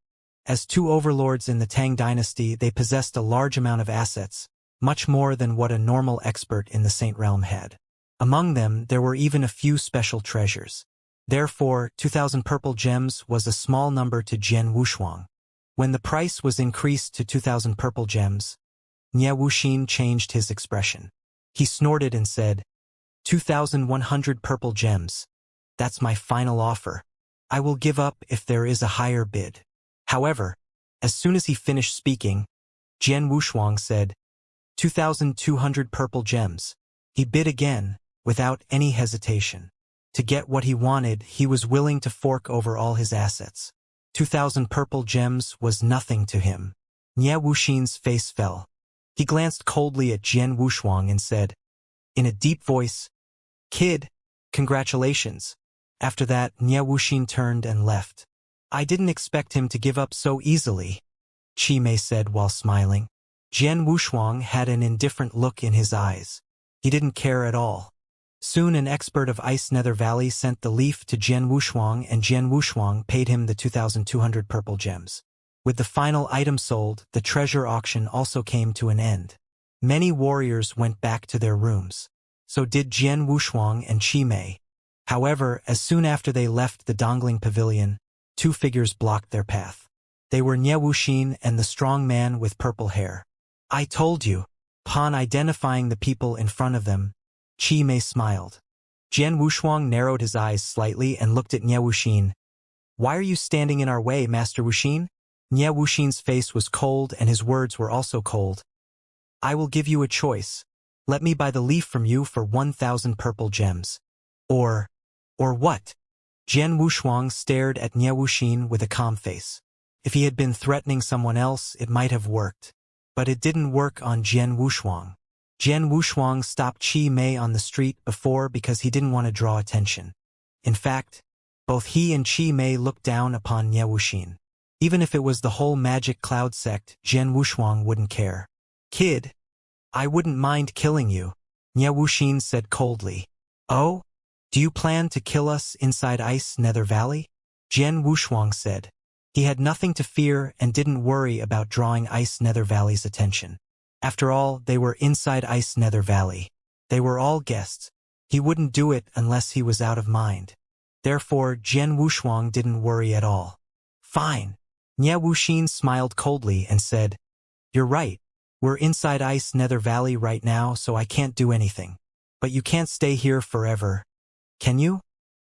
As two overlords in the Tang dynasty, they possessed a large amount of assets, much more than what a normal expert in the Saint Realm had. Among them, there were even a few special treasures. Therefore, 2,000 purple gems was a small number to Jian Wushuang. When the price was increased to 2,000 purple gems, Nie Wuxin changed his expression. He snorted and said, 2,100 purple gems. That's my final offer. I will give up if there is a higher bid. However, as soon as he finished speaking, Jian Wushuang said, 2,200 purple gems. He bid again, without any hesitation. To get what he wanted, he was willing to fork over all his assets. 2,000 purple gems was nothing to him. Nie Wuxin's face fell. He glanced coldly at Jian Wushuang and said, in a deep voice, Kid, congratulations. After that, Nie Wuxin turned and left. I didn't expect him to give up so easily, Qi Mei said while smiling. Jian Wushuang had an indifferent look in his eyes. He didn't care at all. Soon an expert of Ice Nether Valley sent the leaf to Jian Wushuang, and Jian Wushuang paid him the 2,200 purple gems. With the final item sold, the treasure auction also came to an end. Many warriors went back to their rooms. So did Jian Wushuang and Qi Mei. However, as soon after they left the Dongling Pavilion, two figures blocked their path. They were Nie Wuxin and the strong man with purple hair. I told you. Upon identifying the people in front of them, Qi Mei smiled. Jian Wushuang narrowed his eyes slightly and looked at Nie Wuxin. Why are you standing in our way, Master Wuxin? Nie Wuxin's face was cold and his words were also cold. I will give you a choice. Let me buy the leaf from you for 1,000 purple gems. Or what? Jian Wushuang stared at Nie Wuxin with a calm face. If he had been threatening someone else, it might have worked. But it didn't work on Jian Wushuang. Jian Wushuang stopped Qi Mei on the street before because he didn't want to draw attention. In fact, both he and Qi Mei looked down upon Nie Wuxin. Even if it was the whole magic cloud sect, Jian Wushuang wouldn't care. Kid, I wouldn't mind killing you, Nie Wuxin said coldly. Oh? Do you plan to kill us inside Ice Nether Valley? Jian Wushuang said. He had nothing to fear and didn't worry about drawing Ice Nether Valley's attention. After all, they were inside Ice Nether Valley. They were all guests. He wouldn't do it unless he was out of mind. Therefore, Jian Wushuang didn't worry at all. Fine. Nie Wuxin smiled coldly and said, You're right. We're inside Ice Nether Valley right now, so I can't do anything. But you can't stay here forever. Can you?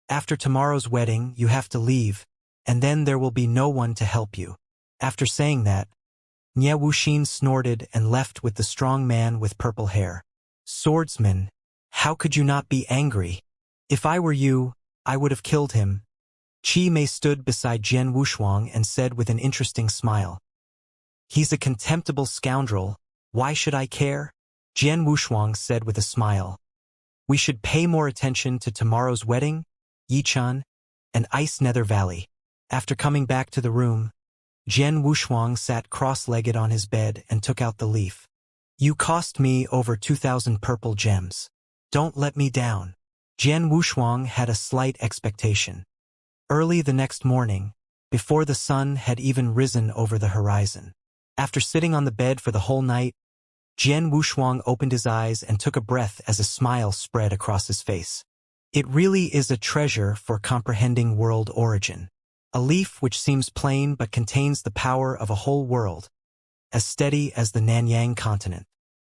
After tomorrow's wedding, you have to leave, and then there will be no one to help you. After saying that, Nie Wuxin snorted and left with the strong man with purple hair. Swordsman, how could you not be angry? If I were you, I would have killed him. Qi Mei stood beside Jian Wushuang and said with an interesting smile. He's a contemptible scoundrel. Why should I care? Jian Wushuang said with a smile. We should pay more attention to tomorrow's wedding, Yichan, and Ice Nether Valley. After coming back to the room, Jian Wushuang sat cross-legged on his bed and took out the leaf. You cost me over 2,000 purple gems. Don't let me down. Jian Wushuang had a slight expectation. Early the next morning, before the sun had even risen over the horizon. After sitting on the bed for the whole night, Jian Wushuang opened his eyes and took a breath as a smile spread across his face. It really is a treasure for comprehending world origin. A leaf which seems plain but contains the power of a whole world, as steady as the Nanyang continent.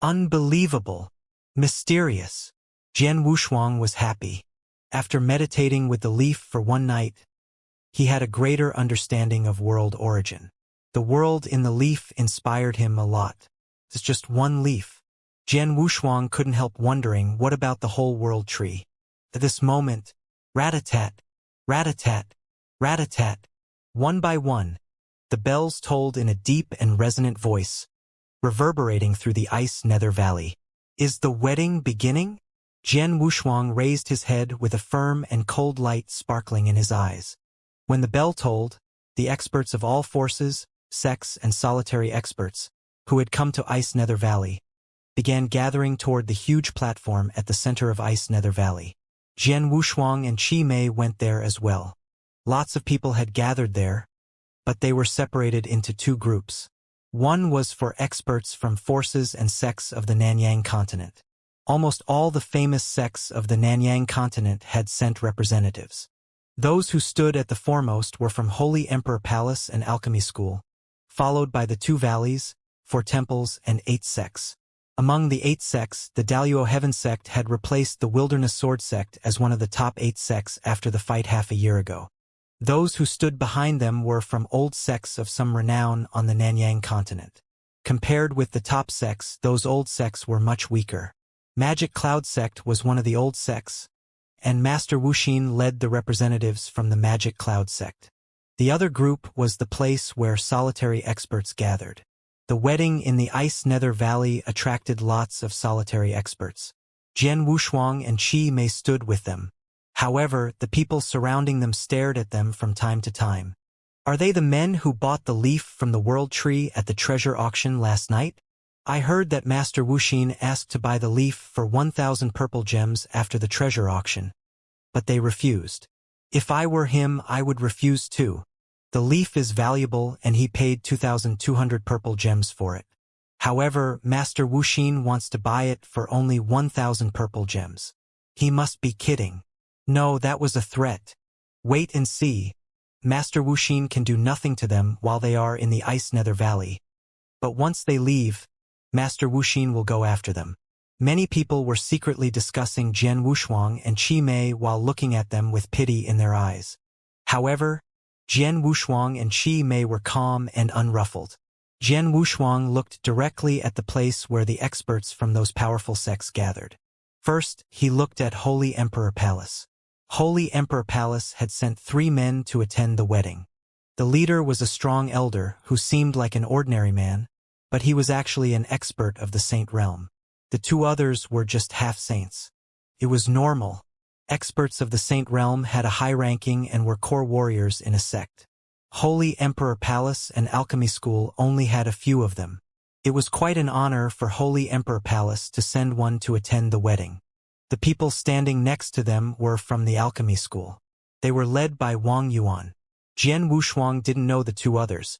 Unbelievable. Mysterious. Jian Wushuang was happy. After meditating with the leaf for one night, he had a greater understanding of world origin. The world in the leaf inspired him a lot. It's just one leaf. Jian Wushuang couldn't help wondering, what about the whole world tree? At this moment, rat-a-tat, rat-a-tat, rat-a-tat, one by one, the bells tolled in a deep and resonant voice, reverberating through the Ice Nether Valley. Is the wedding beginning? Jian Wushuang raised his head with a firm and cold light sparkling in his eyes. When the bell tolled, the experts of all forces, sects, and solitary experts, who had come to Ice Nether Valley, began gathering toward the huge platform at the center of Ice Nether Valley. Jian Wushuang and Qi Mei went there as well. Lots of people had gathered there, but they were separated into two groups. One was for experts from forces and sects of the Nanyang continent. Almost all the famous sects of the Nanyang continent had sent representatives. Those who stood at the foremost were from Holy Emperor Palace and Alchemy School, followed by the two valleys, 4 temples, and 8 sects. Among the 8 sects, the Daluo Heaven sect had replaced the Wilderness Sword sect as one of the top 8 sects after the fight half a year ago. Those who stood behind them were from old sects of some renown on the Nanyang continent. Compared with the top sects, those old sects were much weaker. Magic Cloud sect was one of the old sects, and Master Wuxin led the representatives from the Magic Cloud sect. The other group was the place where solitary experts gathered. The wedding in the Ice Nether Valley attracted lots of solitary experts. Jian Wushuang and Qi Mei stood with them. However, the people surrounding them stared at them from time to time. Are they the men who bought the leaf from the World Tree at the treasure auction last night? I heard that Master Wuxin asked to buy the leaf for 1,000 purple gems after the treasure auction, but they refused. If I were him, I would refuse too. The leaf is valuable and he paid 2,200 purple gems for it. However, Master Wuxin wants to buy it for only 1,000 purple gems. He must be kidding. No, that was a threat. Wait and see. Master Wuxin can do nothing to them while they are in the Ice Nether Valley. But once they leave, Master Wuxin will go after them. Many people were secretly discussing Jian Wushuang and Qi Mei while looking at them with pity in their eyes. However, Jian Wushuang and Qi Mei were calm and unruffled. Jian Wushuang looked directly at the place where the experts from those powerful sects gathered. First, he looked at Holy Emperor Palace. Holy Emperor Palace had sent 3 men to attend the wedding. The leader was a strong elder who seemed like an ordinary man, but he was actually an expert of the saint realm. The 2 others were just half-saints. It was normal. Experts of the saint realm had a high ranking and were core warriors in a sect. Holy Emperor Palace and Alchemy School only had a few of them. It was quite an honor for Holy Emperor Palace to send one to attend the wedding. The people standing next to them were from the Alchemy School. They were led by Wang Yuan. Jian Wushuang didn't know the 2 others,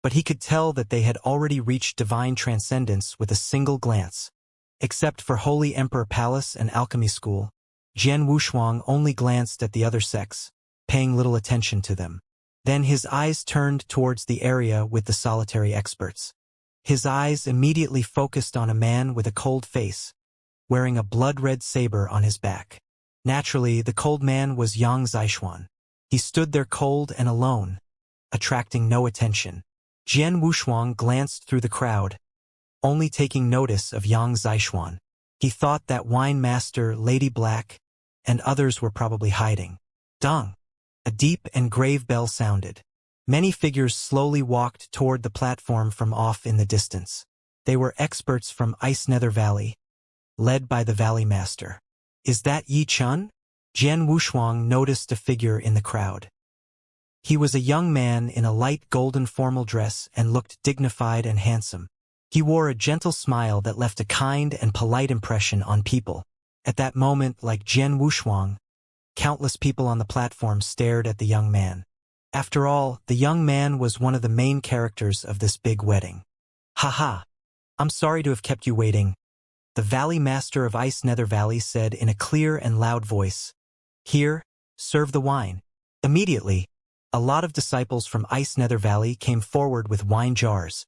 but he could tell that they had already reached divine transcendence with a single glance. Except for Holy Emperor Palace and Alchemy School, Jian Wushuang only glanced at the other sects, paying little attention to them. Then his eyes turned towards the area with the solitary experts. His eyes immediately focused on a man with a cold face, wearing a blood-red saber on his back. Naturally, the cold man was Yang Zishuan. He stood there cold and alone, attracting no attention. Jian Wushuang glanced through the crowd, only taking notice of Yang Zishuan. He thought that Wine Master, Lady Black, and others were probably hiding. Dong! A deep and grave bell sounded. Many figures slowly walked toward the platform from off in the distance. They were experts from Ice Nether Valley, led by the Valley Master. Is that Yi Chun? Jian Wushuang noticed a figure in the crowd. He was a young man in a light golden formal dress and looked dignified and handsome. He wore a gentle smile that left a kind and polite impression on people. At that moment, like Jian Wushuang, countless people on the platform stared at the young man. After all, the young man was one of the main characters of this big wedding. Haha! I'm sorry to have kept you waiting, the Valley Master of Ice Nether Valley said in a clear and loud voice. Here, serve the wine. Immediately, a lot of disciples from Ice Nether Valley came forward with wine jars,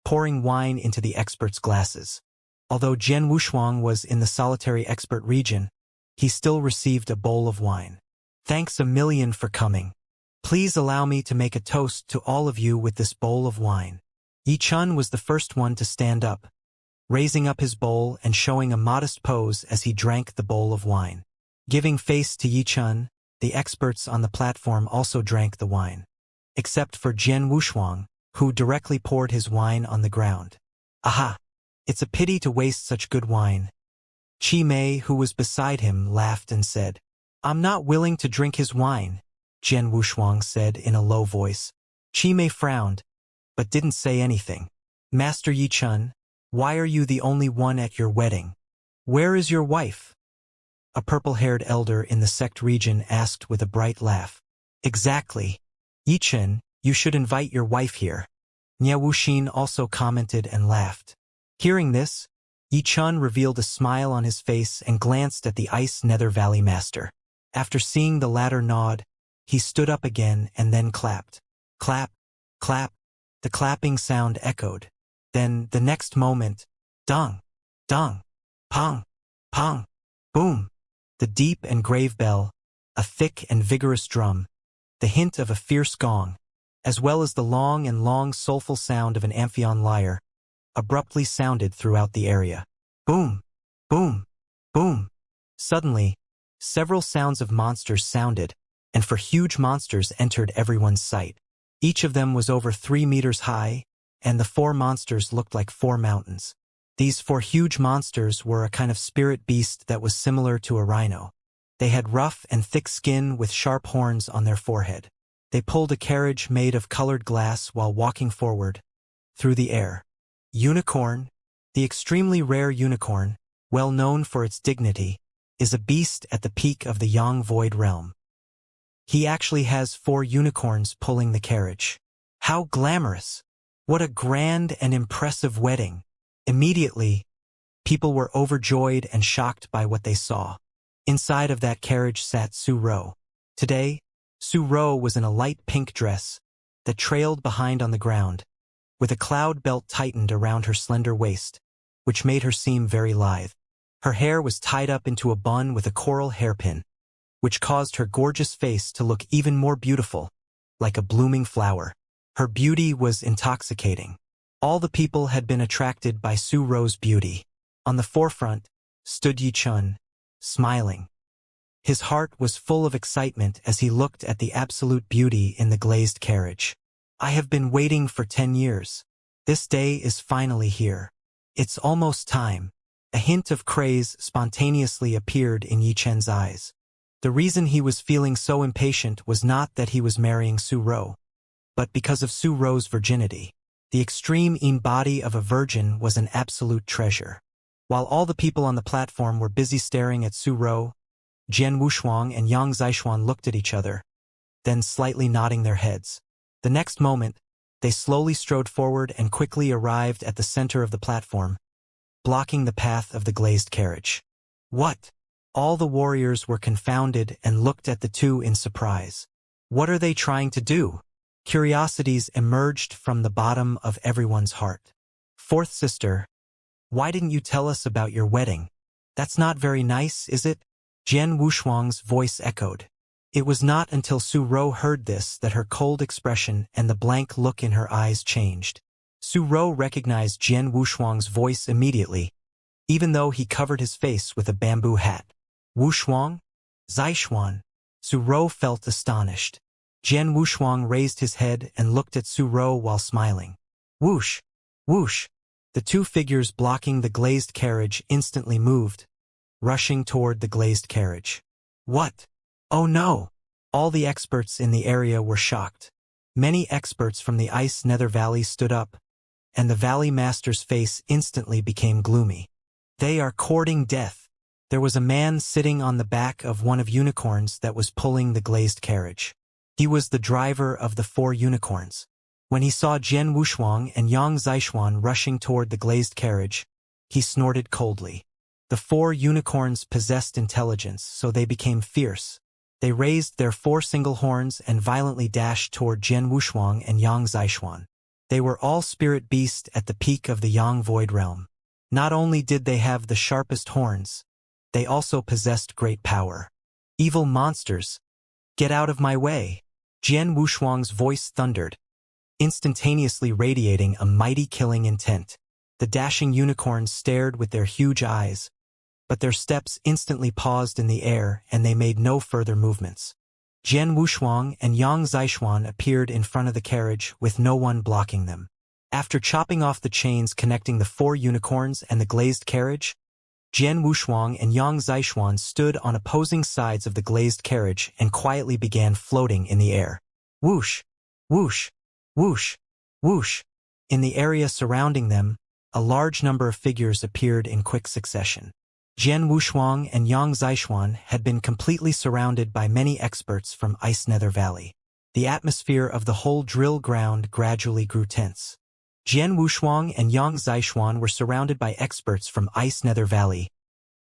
pouring wine into the experts' glasses. Although Jian Wushuang was in the solitary expert region, he still received a bowl of wine. Thanks a million for coming. Please allow me to make a toast to all of you with this bowl of wine. Yi Chun was the first one to stand up, raising up his bowl and showing a modest pose as he drank the bowl of wine. Giving face to Yi Chun, the experts on the platform also drank the wine. Except for Jian Wushuang, who directly poured his wine on the ground. Aha! It's a pity to waste such good wine. Qi Mei, who was beside him, laughed and said, I'm not willing to drink his wine, Jian Wushuang said in a low voice. Qi Mei frowned, but didn't say anything. Master Yi Chun, why are you the only one at your wedding? Where is your wife? a purple-haired elder in the sect region asked with a bright laugh. Exactly. Yichen, you should invite your wife here. Nia Wuxin also commented and laughed. Hearing this, Yichun revealed a smile on his face and glanced at the Ice Nether Valley Master. After seeing the latter nod, he stood up again and then clapped. Clap, clap. The clapping sound echoed. Then, the next moment, dung, dung, pong, pong, boom. The deep and grave bell, a thick and vigorous drum, the hint of a fierce gong, as well as the long soulful sound of an Amphion lyre, abruptly sounded throughout the area. Boom, boom, boom. Suddenly, several sounds of monsters sounded, and for huge monsters entered everyone's sight. Each of them was over 3 meters high, and the 4 monsters looked like 4 mountains. These 4 huge monsters were a kind of spirit beast that was similar to a rhino. They had rough and thick skin with sharp horns on their forehead. They pulled a carriage made of colored glass while walking forward, through the air. Unicorn, the extremely rare unicorn, well known for its dignity, is a beast at the peak of the Yang Void realm. He actually has 4 unicorns pulling the carriage. How glamorous! What a grand and impressive wedding! Immediately, people were overjoyed and shocked by what they saw. Inside of that carriage sat Su Ro. Today, Su Ro was in a light pink dress that trailed behind on the ground, with a cloud belt tightened around her slender waist, which made her seem very lithe. Her hair was tied up into a bun with a coral hairpin, which caused her gorgeous face to look even more beautiful, like a blooming flower. Her beauty was intoxicating. All the people had been attracted by Su Ro's beauty. On the forefront stood Yichun, smiling. His heart was full of excitement as he looked at the absolute beauty in the glazed carriage. I have been waiting for 10 years. This day is finally here. It's almost time. A hint of craze spontaneously appeared in Yichen's eyes. The reason he was feeling so impatient was not that he was marrying Su Ro, but because of Su Ro's virginity. The extreme body of a virgin was an absolute treasure. While all the people on the platform were busy staring at Su Ro, Jian Wushuang and Yang Zixuan looked at each other, then slightly nodding their heads. The next moment, they slowly strode forward and quickly arrived at the center of the platform, blocking the path of the glazed carriage. What? All the warriors were confounded and looked at the two in surprise. What are they trying to do? Curiosities emerged from the bottom of everyone's heart. Fourth sister, why didn't you tell us about your wedding? That's not very nice, is it? Jian Wushuang's voice echoed. It was not until Su Ro heard this that her cold expression and the blank look in her eyes changed. Su Ro recognized Jian Wushuang's voice immediately, even though he covered his face with a bamboo hat. Wushuang? Zixuan? Su Ro felt astonished. Jian Wushuang raised his head and looked at Su Ro while smiling. Whoosh! Whoosh! The 2 figures blocking the glazed carriage instantly moved, rushing toward the glazed carriage. What? Oh no! All the experts in the area were shocked. Many experts from the Ice Nether Valley stood up, and the Valley Master's face instantly became gloomy. They are courting death. There was a man sitting on the back of one of unicorns that was pulling the glazed carriage. He was the driver of the 4 unicorns. When he saw Jian Wushuang and Yang Zixuan rushing toward the glazed carriage, he snorted coldly. The 4 unicorns possessed intelligence, so they became fierce. They raised their 4 single horns and violently dashed toward Jian Wushuang and Yang Zixuan. They were all spirit beasts at the peak of the Yang Void realm. Not only did they have the sharpest horns, they also possessed great power. Evil monsters! Get out of my way! Jian Wushuang's voice thundered, instantaneously radiating a mighty killing intent. The dashing unicorns stared with their huge eyes, but their steps instantly paused in the air and they made no further movements. Jian Wushuang and Yang Zixuan appeared in front of the carriage with no one blocking them. After chopping off the chains connecting the 4 unicorns and the glazed carriage, Jian Wushuang and Yang Zixuan stood on opposing sides of the glazed carriage and quietly began floating in the air. Whoosh! Whoosh! Whoosh! Whoosh! In the area surrounding them, a large number of figures appeared in quick succession. Jian Wushuang and Yang Zixuan had been completely surrounded by many experts from Ice Nether Valley. The atmosphere of the whole drill ground gradually grew tense. Jian Wushuang and Yang Zixuan were surrounded by experts from Ice Nether Valley,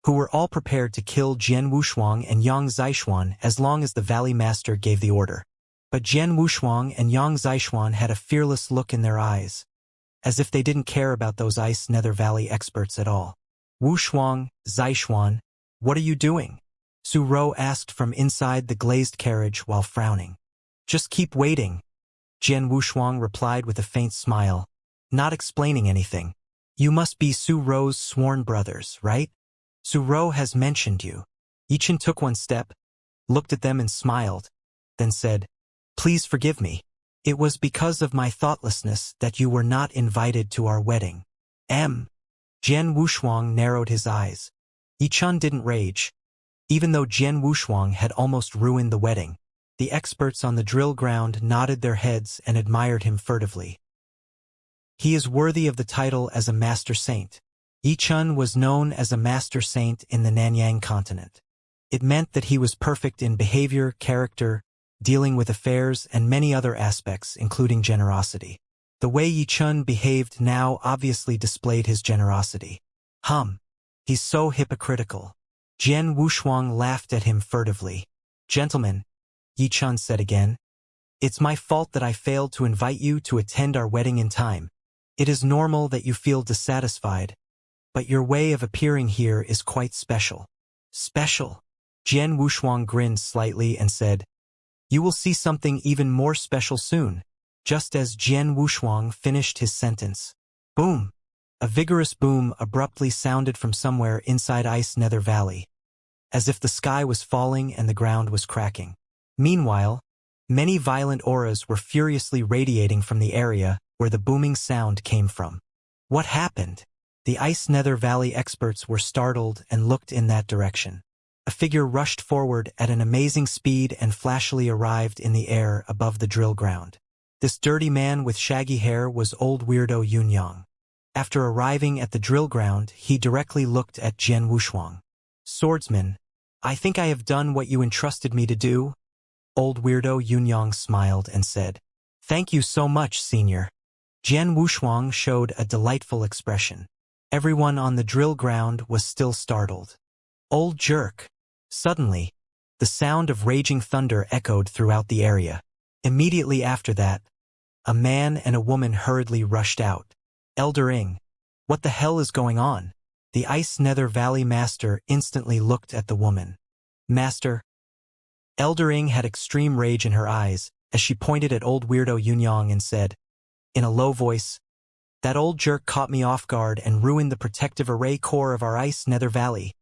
who were all prepared to kill Jian Wushuang and Yang Zixuan as long as the Valley Master gave the order. But Jian Wushuang and Yang Zixuan had a fearless look in their eyes, as if they didn't care about those Ice Nether Valley experts at all. Wushuang, Zixuan, what are you doing? Su Rou asked from inside the glazed carriage while frowning. Just keep waiting, Jian Wushuang replied with a faint smile, not explaining anything. You must be Su Rou's sworn brothers, right? Su Rou has mentioned you. Yichen took one step, looked at them and smiled, then said, Please forgive me. It was because of my thoughtlessness that you were not invited to our wedding. Jian Wushuang narrowed his eyes. Yichen didn't rage. Even though Jian Wushuang had almost ruined the wedding, the experts on the drill ground nodded their heads and admired him furtively. He is worthy of the title as a master saint. Yichen was known as a master saint in the Nanyang continent. It meant that he was perfect in behavior, character, dealing with affairs, and many other aspects, including generosity. The way Yichen behaved now obviously displayed his generosity. He's so hypocritical. Jian Wushuang laughed at him furtively. Gentlemen, Yichen said again, it's my fault that I failed to invite you to attend our wedding in time. It is normal that you feel dissatisfied, but your way of appearing here is quite special. Special? Jian Wushuang grinned slightly and said, You will see something even more special soon. Just as Jian Wushuang finished his sentence, boom! A vigorous boom abruptly sounded from somewhere inside Ice Nether Valley, as if the sky was falling and the ground was cracking. Meanwhile, many violent auras were furiously radiating from the area where the booming sound came from. What happened? The Ice Nether Valley experts were startled and looked in that direction. A figure rushed forward at an amazing speed and flashily arrived in the air above the drill ground. This dirty man with shaggy hair was old weirdo Yunyang. After arriving at the drill ground, he directly looked at Jian Wushuang. Swordsman, I think I have done what you entrusted me to do. Old weirdo Yunyang smiled and said, Thank you so much, senior. Jian Wushuang showed a delightful expression. Everyone on the drill ground was still startled. Old jerk. Suddenly, the sound of raging thunder echoed throughout the area. Immediately after that, a man and a woman hurriedly rushed out. Elder Ing, what the hell is going on? The Ice Nether Valley Master instantly looked at the woman. Master. Elder Ing had extreme rage in her eyes as she pointed at old weirdo Yunyang and said, in a low voice, That old jerk caught me off guard and ruined the protective array core of our Ice Nether Valley.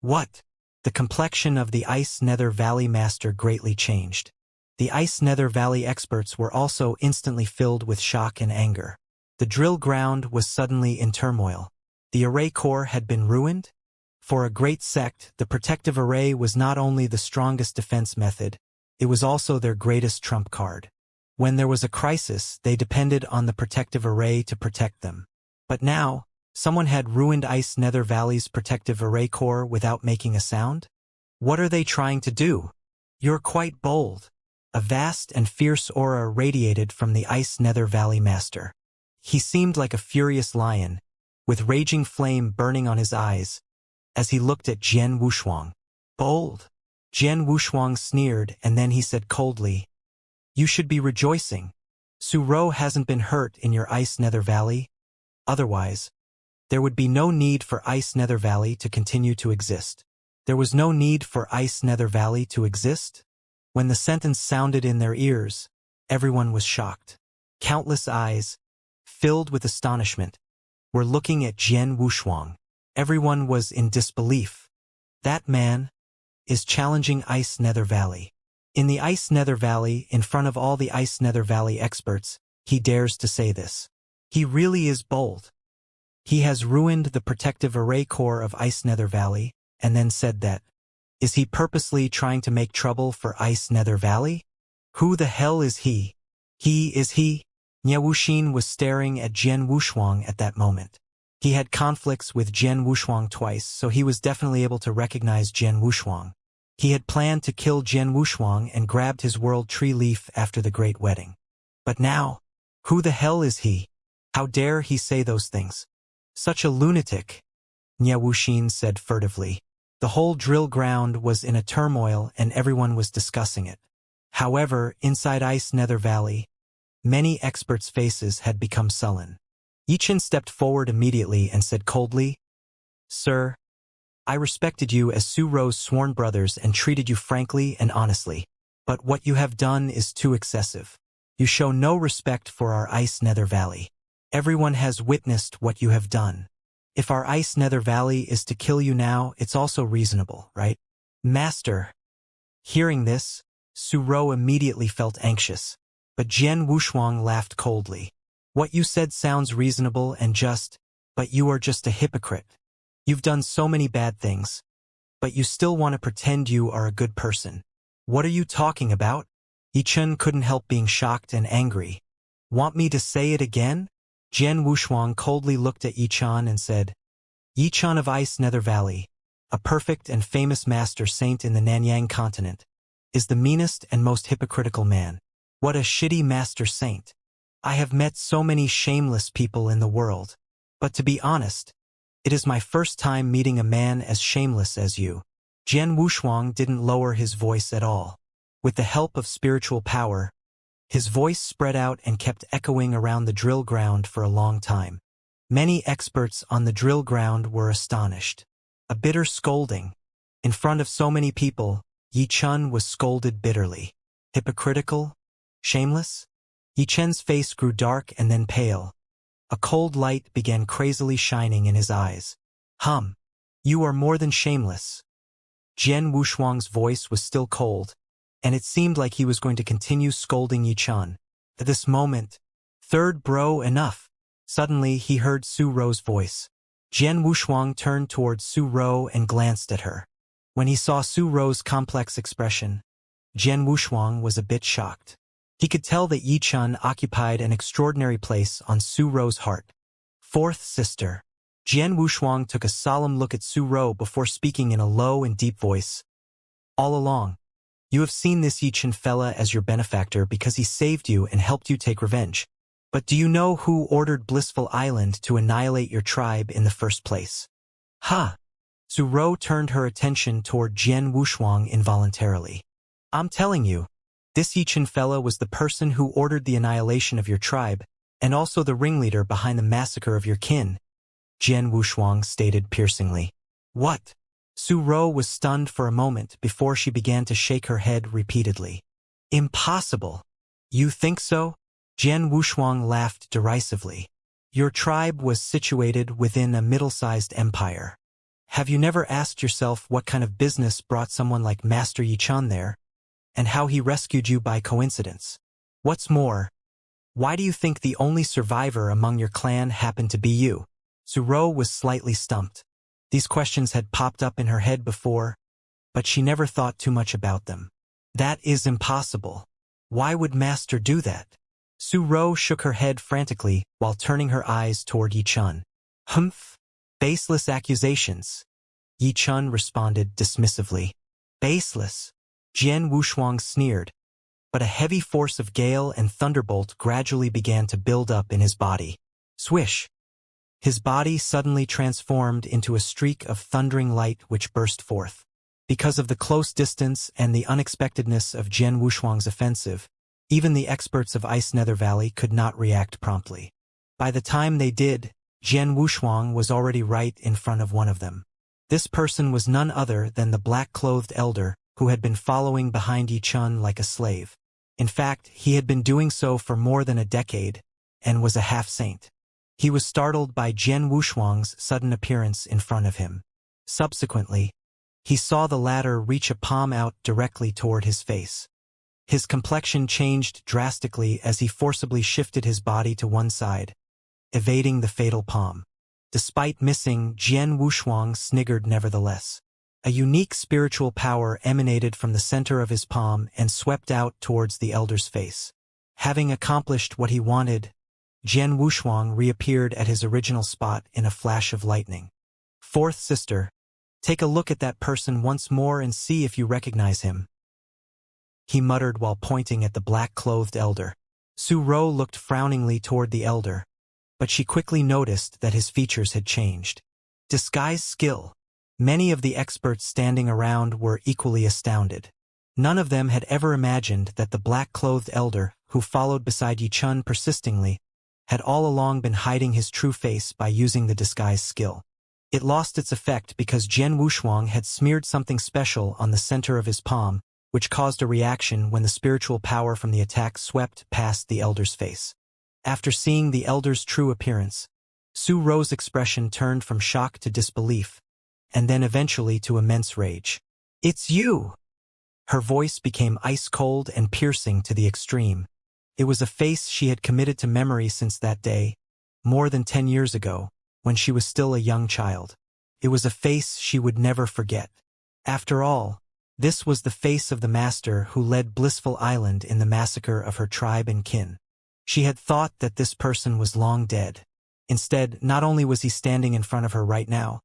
What? The complexion of the Ice Nether Valley Master greatly changed. The Ice Nether Valley experts were also instantly filled with shock and anger. The drill ground was suddenly in turmoil. The array core had been ruined? For a great sect, the protective array was not only the strongest defense method, it was also their greatest trump card. When there was a crisis, they depended on the protective array to protect them. But now, someone had ruined Ice Nether Valley's protective array core without making a sound? What are they trying to do? You're quite bold. A vast and fierce aura radiated from the Ice Nether Valley Master. He seemed like a furious lion, with raging flame burning on his eyes, as he looked at Jian Wushuang. Bold? Jian Wushuang sneered, and then he said coldly, You should be rejoicing. Su Rou hasn't been hurt in your Ice Nether Valley. Otherwise, there would be no need for Ice Nether Valley to continue to exist. There was no need for Ice Nether Valley to exist? When the sentence sounded in their ears, everyone was shocked. Countless eyes, filled with astonishment, were looking at Jian Wushuang. Everyone was in disbelief. That man is challenging Ice Nether Valley. In the Ice Nether Valley, in front of all the Ice Nether Valley experts, he dares to say this. He really is bold. He has ruined the protective array core of Ice Nether Valley, and then said that. Is he purposely trying to make trouble for Ice Nether Valley? Who the hell is he? He? Nye Wuxin was staring at Jian Wushuang at that moment. He had conflicts with Jian Wushuang twice, so he was definitely able to recognize Jian Wushuang. He had planned to kill Jian Wushuang and grabbed his world tree leaf after the great wedding. But now, who the hell is he? How dare he say those things? Such a lunatic, Nye Wuxin said furtively. The whole drill ground was in a turmoil and everyone was discussing it. However, inside Ice Nether Valley, many experts' faces had become sullen. Yichen stepped forward immediately and said coldly, "Sir, I respected you as Su Ro's sworn brothers and treated you frankly and honestly. But what you have done is too excessive. You show no respect for our Ice Nether Valley. Everyone has witnessed what you have done. If our Ice Nether Valley is to kill you now, it's also reasonable, right?" Master. Hearing this, Su Ro immediately felt anxious. But Jian Wushuang laughed coldly. "What you said sounds reasonable and just, but you are just a hypocrite. You've done so many bad things, but you still want to pretend you are a good person. What are you talking about?" Yichen couldn't help being shocked and angry. "Want me to say it again?" Jian Wushuang coldly looked at Yichen and said, "Yichen of Ice Nether Valley, a perfect and famous master saint in the Nanyang continent, is the meanest and most hypocritical man. What a shitty master saint. I have met so many shameless people in the world, but to be honest, it is my first time meeting a man as shameless as you." Jian Wushuang didn't lower his voice at all. With the help of spiritual power, his voice spread out and kept echoing around the drill ground for a long time. Many experts on the drill ground were astonished. A bitter scolding. In front of so many people, Yichen was scolded bitterly. Hypocritical? Shameless? Yichen's face grew dark and then pale. A cold light began crazily shining in his eyes. You are more than shameless." Jian Wushuang's voice was still cold, and it seemed like he was going to continue scolding Yichen. At this moment, "Third bro, enough." Suddenly, he heard Su Ro's voice. Jian Wushuang turned towards Su Ro and glanced at her. When he saw Su Ro's complex expression, Jian Wushuang was a bit shocked. He could tell that Yichen occupied an extraordinary place on Su Ro's heart. Fourth sister. Jian Wushuang took a solemn look at Su Ro before speaking in a low and deep voice. "All along, you have seen this Yichen fella as your benefactor because he saved you and helped you take revenge. But do you know who ordered Blissful Island to annihilate your tribe in the first place?" Su Ro turned her attention toward Jian Wushuang involuntarily. "I'm telling you, this Yichen fella was the person who ordered the annihilation of your tribe, and also the ringleader behind the massacre of your kin," Jian Wushuang stated piercingly. "What?" Su Ro was stunned for a moment before she began to shake her head repeatedly. "Impossible." "You think so?" Jian Wushuang laughed derisively. "Your tribe was situated within a middle-sized empire. Have you never asked yourself what kind of business brought someone like Master Yichen there, and how he rescued you by coincidence? What's more, why do you think the only survivor among your clan happened to be you?" Su Ro was slightly stumped. These questions had popped up in her head before, but she never thought too much about them. "That is impossible. Why would Master do that?" Su Ro shook her head frantically while turning her eyes toward Yichen. Baseless accusations," Yichen responded dismissively. "Baseless?" Jian Wushuang sneered, but a heavy force of gale and thunderbolt gradually began to build up in his body. Swish! His body suddenly transformed into a streak of thundering light which burst forth. Because of the close distance and the unexpectedness of Jian Wushuang's offensive, even the experts of Ice Nether Valley could not react promptly. By the time they did, Jian Wushuang was already right in front of one of them. This person was none other than the black-clothed elder who had been following behind Yichen like a slave. In fact, he had been doing so for more than a decade, and was a half-saint. He was startled by Jian Wushuang's sudden appearance in front of him. Subsequently, he saw the latter reach a palm out directly toward his face. His complexion changed drastically as he forcibly shifted his body to one side, evading the fatal palm. Despite missing, Jian Wushuang sniggered nevertheless. A unique spiritual power emanated from the center of his palm and swept out towards the elder's face. Having accomplished what he wanted, Jian Wushuang reappeared at his original spot in a flash of lightning. Fourth sister, take a look at that person once more and see if you recognize him, he muttered while pointing at the black-clothed elder. Su Rou looked frowningly toward the elder, but she quickly noticed that his features had changed. Disguise skill. Many of the experts standing around were equally astounded. None of them had ever imagined that the black-clothed elder, who followed beside Yi Chun persistingly, had all along been hiding his true face by using the disguise skill. It lost its effect because Jian Wushuang had smeared something special on the center of his palm, which caused a reaction when the spiritual power from the attack swept past the elder's face. After seeing the elder's true appearance, Su Rou's expression turned from shock to disbelief, and then eventually to immense rage. "It's you!" Her voice became ice-cold and piercing to the extreme. It was a face she had committed to memory since that day, more than 10 years ago, when she was still a young child. It was a face she would never forget. After all, this was the face of the master who led Blissful Island in the massacre of her tribe and kin. She had thought that this person was long dead. Instead, not only was he standing in front of her right now,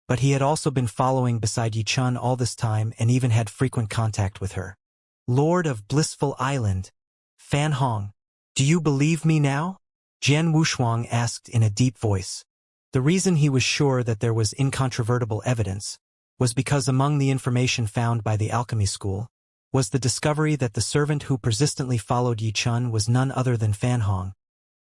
but he had also been following beside Yi Chun all this time and even had frequent contact with her. "Lord of Blissful Island, Fan Hong, do you believe me now?" Jian Wushuang asked in a deep voice. The reason he was sure that there was incontrovertible evidence was because among the information found by the alchemy school was the discovery that the servant who persistently followed Yi Chun was none other than Fan Hong,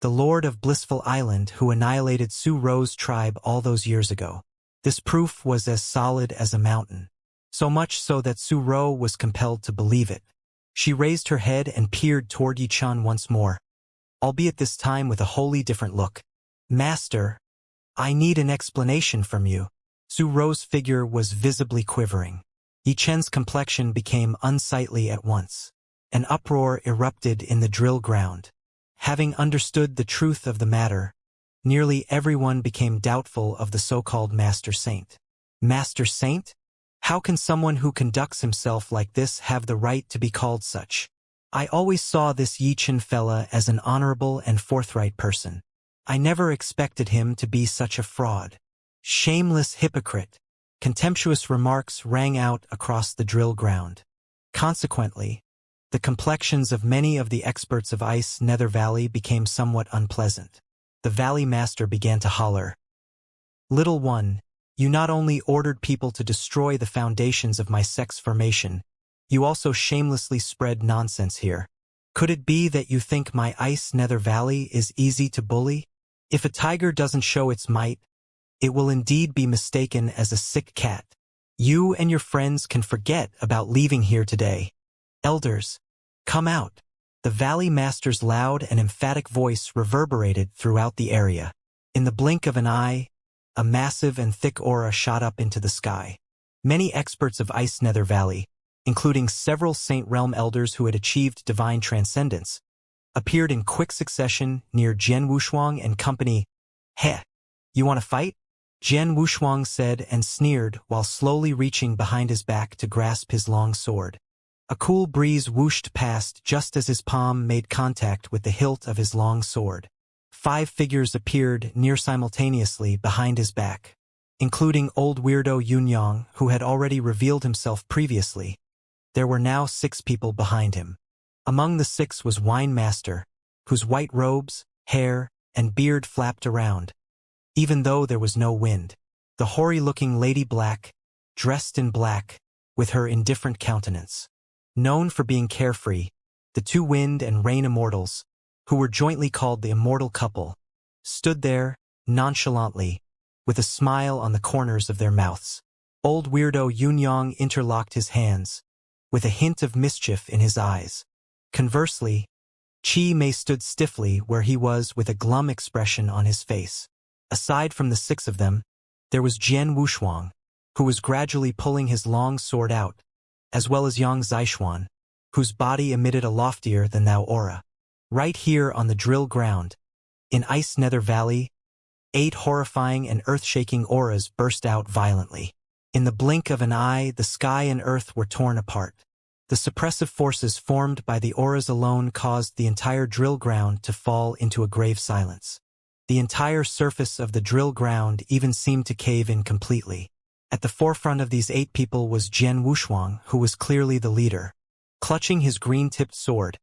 the Lord of Blissful Island who annihilated Su Rou's tribe all those years ago. This proof was as solid as a mountain, so much so that Su Rou was compelled to believe it. She raised her head and peered toward Yi Chun once more, albeit this time with a wholly different look. "Master, I need an explanation from you." Su Rou's figure was visibly quivering. Yi Chen's complexion became unsightly at once. An uproar erupted in the drill ground. Having understood the truth of the matter, nearly everyone became doubtful of the so-called Master Saint. Master Saint? How can someone who conducts himself like this have the right to be called such? I always saw this Yi Chen fella as an honorable and forthright person. I never expected him to be such a fraud. Shameless hypocrite. Contemptuous remarks rang out across the drill ground. Consequently, the complexions of many of the experts of Ice Nether Valley became somewhat unpleasant. The Valley Master began to holler. "Little one, you not only ordered people to destroy the foundations of my sex formation, you also shamelessly spread nonsense here. Could it be that you think my Ice Nether Valley is easy to bully? If a tiger doesn't show its might, it will indeed be mistaken as a sick cat. You and your friends can forget about leaving here today. Elders, come out." The Valley Master's loud and emphatic voice reverberated throughout the area. In the blink of an eye, a massive and thick aura shot up into the sky. Many experts of Ice Nether Valley, including several Saint Realm elders who had achieved divine transcendence, appeared in quick succession near Jian Wushuang and company. "Heh, you want to fight?" Jian Wushuang said and sneered while slowly reaching behind his back to grasp his long sword. A cool breeze whooshed past just as his palm made contact with the hilt of his long sword. 5 figures appeared near simultaneously behind his back, including old weirdo Yunyang, who had already revealed himself previously. There were now 6 people behind him. Among the 6 was Wine Master, whose white robes, hair, and beard flapped around, even though there was no wind. The hoary-looking Lady Black, dressed in black, with her indifferent countenance. Known for being carefree, the 2 Wind and Rain Immortals, who were jointly called the Immortal Couple, stood there, nonchalantly, with a smile on the corners of their mouths. Old weirdo Yunyang interlocked his hands, with a hint of mischief in his eyes. Conversely, Chi Mei stood stiffly where he was with a glum expression on his face. Aside from the 6 of them, there was Jian Wushuang, who was gradually pulling his long sword out, as well as Yang Zishuan, whose body emitted a loftier-than-thou aura. Right here on the drill ground, in Ice Nether Valley, 8 horrifying and earth-shaking auras burst out violently. In the blink of an eye, the sky and earth were torn apart. The suppressive forces formed by the auras alone caused the entire drill ground to fall into a grave silence. The entire surface of the drill ground even seemed to cave in completely. At the forefront of these 8 people was Jian Wushuang, who was clearly the leader. Clutching his green-tipped sword,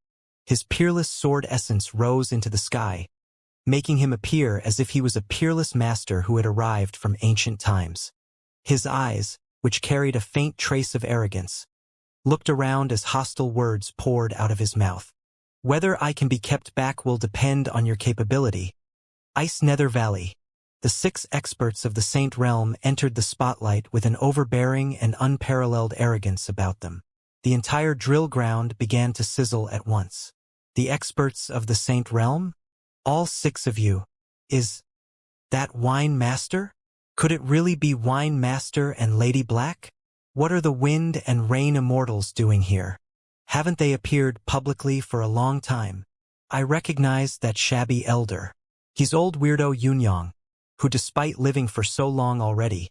his peerless sword essence rose into the sky, making him appear as if he was a peerless master who had arrived from ancient times. His eyes, which carried a faint trace of arrogance, looked around as hostile words poured out of his mouth. Whether I can be kept back will depend on your capability. Ice Nether Valley. The 6 experts of the Saint Realm entered the spotlight with an overbearing and unparalleled arrogance about them. The entire drill ground began to sizzle at once. The experts of the Saint Realm? All 6 of you. Is that Wine Master? Could it really be Wine Master and Lady Black? What are the Wind and Rain Immortals doing here? Haven't they appeared publicly for a long time? I recognize that shabby elder. He's old weirdo Yunyang, who despite living for so long already,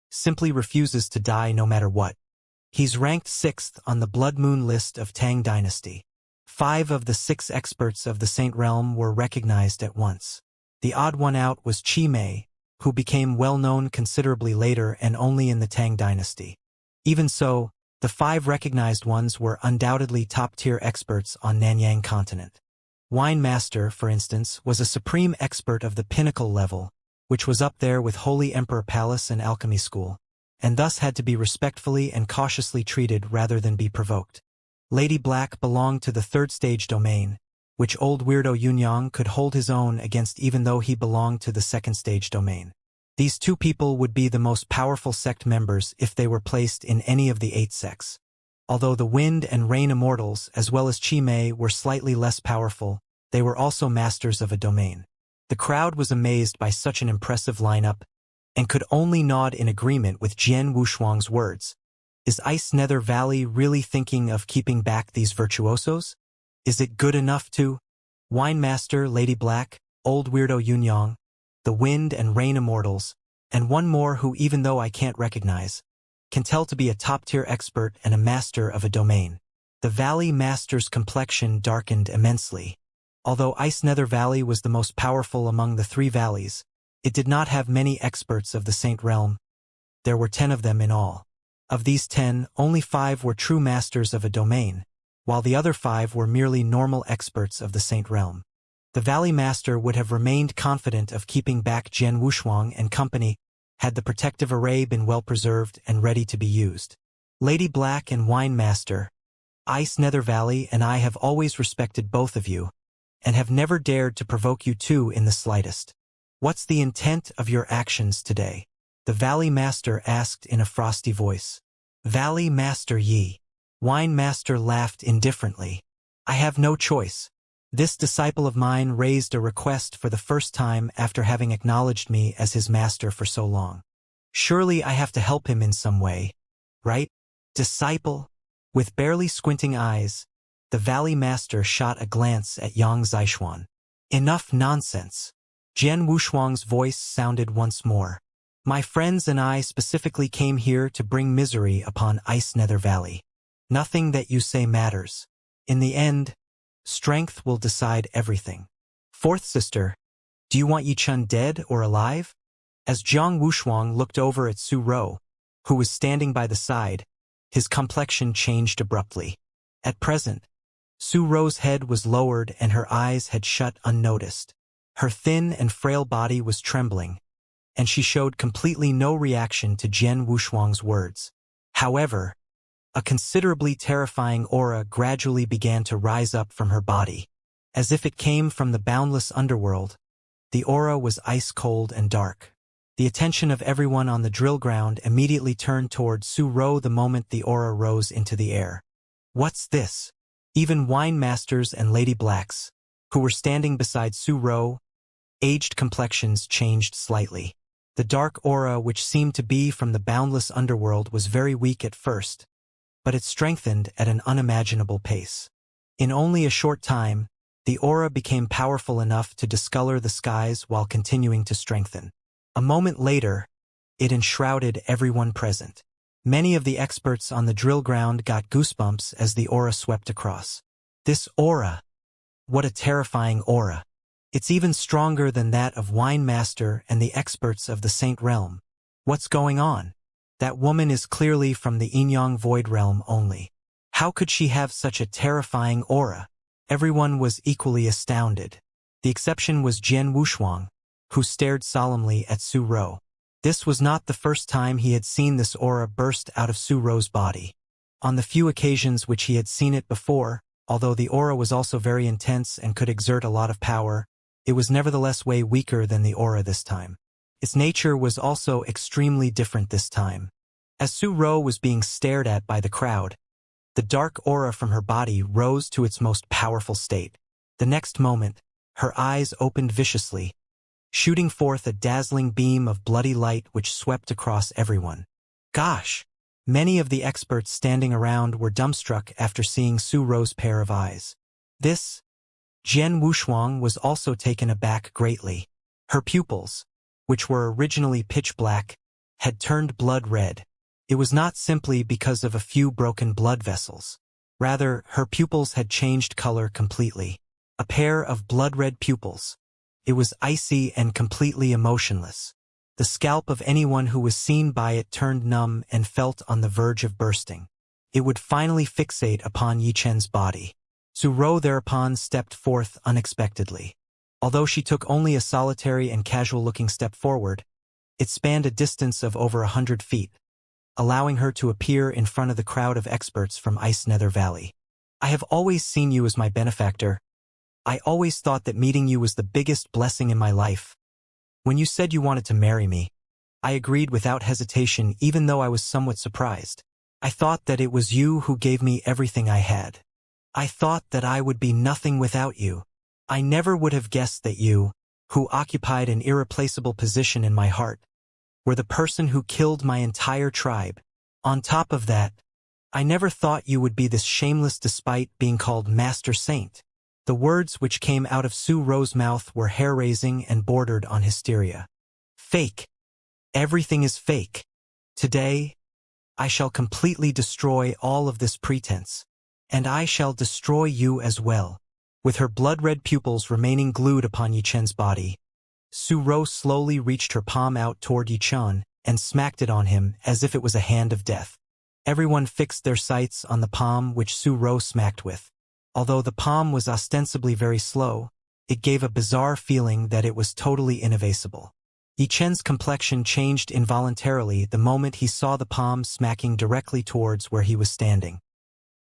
simply refuses to die no matter what. He's ranked 6th on the Blood Moon list of Tang Dynasty. 5 of the 6 experts of the Saint Realm were recognized at once. The odd one out was Qi Mei, who became well-known considerably later and only in the Tang Dynasty. Even so, the 5 recognized ones were undoubtedly top-tier experts on Nanyang continent. Wine Master, for instance, was a supreme expert of the pinnacle level, which was up there with Holy Emperor Palace and Alchemy School, and thus had to be respectfully and cautiously treated rather than be provoked. Lady Black belonged to the 3rd stage domain, which old weirdo Yunyang could hold his own against even though he belonged to the 2nd stage domain. These 2 people would be the most powerful sect members if they were placed in any of the 8 sects. Although the Wind and Rain Immortals, as well as Qi Mei, were slightly less powerful, they were also masters of a domain. The crowd was amazed by such an impressive lineup, and could only nod in agreement with Jian Wushuang's words. Is Ice Nether Valley really thinking of keeping back these virtuosos? Is it good enough to? Wine Master, Lady Black, old weirdo Yunyang, the Wind and Rain Immortals, and one more who, even though I can't recognize, can tell to be a top-tier expert and a master of a domain. The Valley Master's complexion darkened immensely. Although Ice Nether Valley was the most powerful among the 3 valleys, it did not have many experts of the Saint Realm. There were 10 of them in all. Of these 10, only 5 were true masters of a domain, while the other 5 were merely normal experts of the Saint Realm. The Valley Master would have remained confident of keeping back Jian Wushuang and company had the protective array been well preserved and ready to be used. Lady Black and Wine Master, Ice Nether Valley and I have always respected both of you, and have never dared to provoke you 2 in the slightest. What's the intent of your actions today? The Valley Master asked in a frosty voice. Valley Master Yi. Wine Master laughed indifferently. I have no choice. This disciple of mine raised a request for the first time after having acknowledged me as his master for so long. Surely I have to help him in some way, right? Disciple? With barely squinting eyes, the Valley Master shot a glance at Yang Zishuan. Enough nonsense. Jian Wushuang's voice sounded once more. My friends and I specifically came here to bring misery upon Ice Nether Valley. Nothing that you say matters. In the end, strength will decide everything. 4th sister, do you want Yichun dead or alive? As Jiang Wushuang looked over at Su Ro, who was standing by the side, his complexion changed abruptly. At present, Su Ro's head was lowered and her eyes had shut unnoticed. Her thin and frail body was trembling, and she showed completely no reaction to Jian Wushuang's words. However, a considerably terrifying aura gradually began to rise up from her body. As if it came from the boundless underworld, the aura was ice-cold and dark. The attention of everyone on the drill ground immediately turned toward Su Ro the moment the aura rose into the air. What's this? Even Wine Masters and Lady Blacks, who were standing beside Su Ro, aged complexions changed slightly. The dark aura which seemed to be from the boundless underworld was very weak at first, but it strengthened at an unimaginable pace. In only a short time, the aura became powerful enough to discolor the skies while continuing to strengthen. A moment later, it enshrouded everyone present. Many of the experts on the drill ground got goosebumps as the aura swept across. This aura! What a terrifying aura! It's even stronger than that of Wine Master and the experts of the Saint Realm. What's going on? That woman is clearly from the Inyang Void Realm only. How could she have such a terrifying aura? Everyone was equally astounded. The exception was Jian Wushuang, who stared solemnly at Su Ro. This was not the first time he had seen this aura burst out of Su Ro's body. On the few occasions which he had seen it before, although the aura was also very intense and could exert a lot of power, it was nevertheless way weaker than the aura this time. Its nature was also extremely different this time. As Su Ro was being stared at by the crowd, the dark aura from her body rose to its most powerful state. The next moment, her eyes opened viciously, shooting forth a dazzling beam of bloody light which swept across everyone. Gosh! Many of the experts standing around were dumbstruck after seeing Su Ro's pair of eyes. This? Jian Wushuang was also taken aback greatly. Her pupils, which were originally pitch black, had turned blood red. It was not simply because of a few broken blood vessels. Rather, her pupils had changed color completely. A pair of blood-red pupils. It was icy and completely emotionless. The scalp of anyone who was seen by it turned numb and felt on the verge of bursting. It would finally fixate upon Yi Chen's body. Su Ro thereupon stepped forth unexpectedly. Although she took only a solitary and casual-looking step forward, it spanned a distance of over 100 feet, allowing her to appear in front of the crowd of experts from Ice Nether Valley. I have always seen you as my benefactor. I always thought that meeting you was the biggest blessing in my life. When you said you wanted to marry me, I agreed without hesitation even though I was somewhat surprised. I thought that it was you who gave me everything I had. I thought that I would be nothing without you. I never would have guessed that you, who occupied an irreplaceable position in my heart, were the person who killed my entire tribe. On top of that, I never thought you would be this shameless despite being called Master Saint. The words which came out of Su Ro's mouth were hair-raising and bordered on hysteria. Fake. Everything is fake. Today, I shall completely destroy all of this pretense. And I shall destroy you as well. With her blood-red pupils remaining glued upon Yi Chen's body, Su Ro slowly reached her palm out toward Yi Chen and smacked it on him as if it was a hand of death. Everyone fixed their sights on the palm which Su Ro smacked with. Although the palm was ostensibly very slow, it gave a bizarre feeling that it was totally inevasible. Yi Chen's complexion changed involuntarily the moment he saw the palm smacking directly towards where he was standing.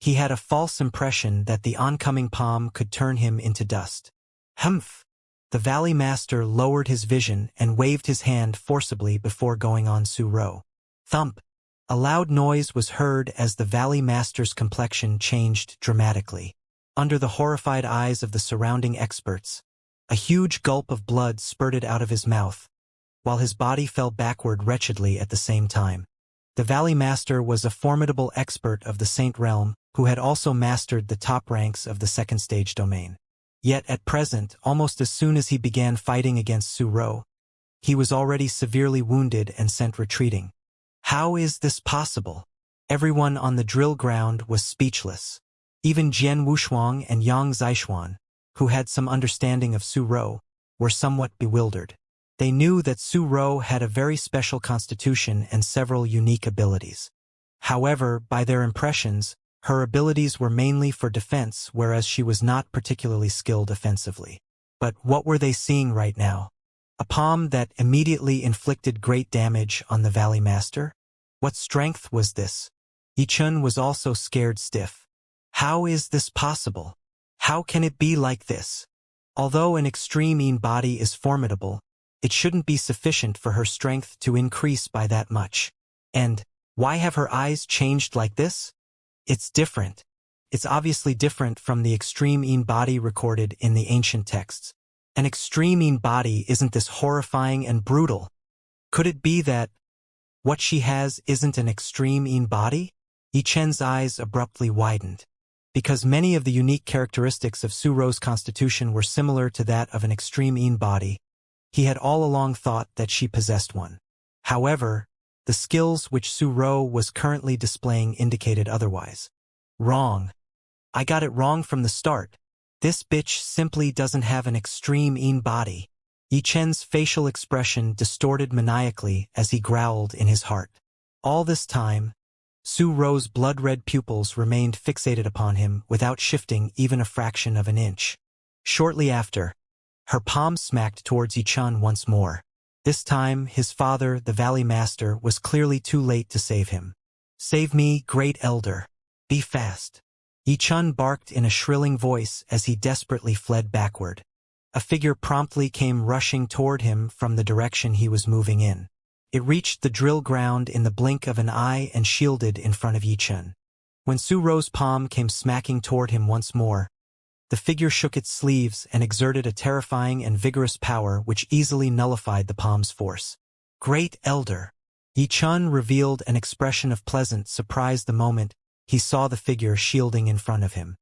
He had a false impression that the oncoming palm could turn him into dust. Humph! The Valley Master lowered his vision and waved his hand forcibly before going on Su Ro. Thump! A loud noise was heard as the Valley Master's complexion changed dramatically. Under the horrified eyes of the surrounding experts, a huge gulp of blood spurted out of his mouth, while his body fell backward wretchedly at the same time. The Valley Master was a formidable expert of the Saint Realm who had also mastered the top ranks of the second stage domain. Yet at present, almost as soon as he began fighting against Su Ro, he was already severely wounded and sent retreating. How is this possible? Everyone on the drill ground was speechless. Even Jian Wushuang and Yang Zishuan, who had some understanding of Su Ro, were somewhat bewildered. They knew that Su Ro had a very special constitution and several unique abilities. However, by their impressions, her abilities were mainly for defense, whereas she was not particularly skilled offensively. But what were they seeing right now? A palm that immediately inflicted great damage on the Valley Master? What strength was this? Yi Chen was also scared stiff. How is this possible? How can it be like this? Although an extreme Yin body is formidable, it shouldn't be sufficient for her strength to increase by that much. And why have her eyes changed like this? It's different. It's obviously different from the extreme Yin body recorded in the ancient texts. An extreme Yin body isn't this horrifying and brutal. Could it be that what she has isn't an extreme Yin body? Yi Chen's eyes abruptly widened. Because many of the unique characteristics of Su Ro's constitution were similar to that of an extreme Yin body, he had all along thought that she possessed one. However, The skills which Su Ro was currently displaying indicated otherwise. Wrong. I got it wrong from the start. This bitch simply doesn't have an extreme Yin body. Yi Chen's facial expression distorted maniacally as he growled in his heart. All this time, Su Ro's blood-red pupils remained fixated upon him without shifting even a fraction of an inch. Shortly after, her palm smacked towards Yi Chen once more. This time, his father, the Valley Master, was clearly too late to save him. "Save me, Great Elder. Be fast." Yi Chen barked in a shrilling voice as he desperately fled backward. A figure promptly came rushing toward him from the direction he was moving in. It reached the drill ground in the blink of an eye and shielded in front of Yi Chen. When Su Ro's palm came smacking toward him once more, the figure shook its sleeves and exerted a terrifying and vigorous power which easily nullified the palm's force. "Great Elder." Yi Chen revealed an expression of pleasant surprise the moment he saw the figure shielding in front of him.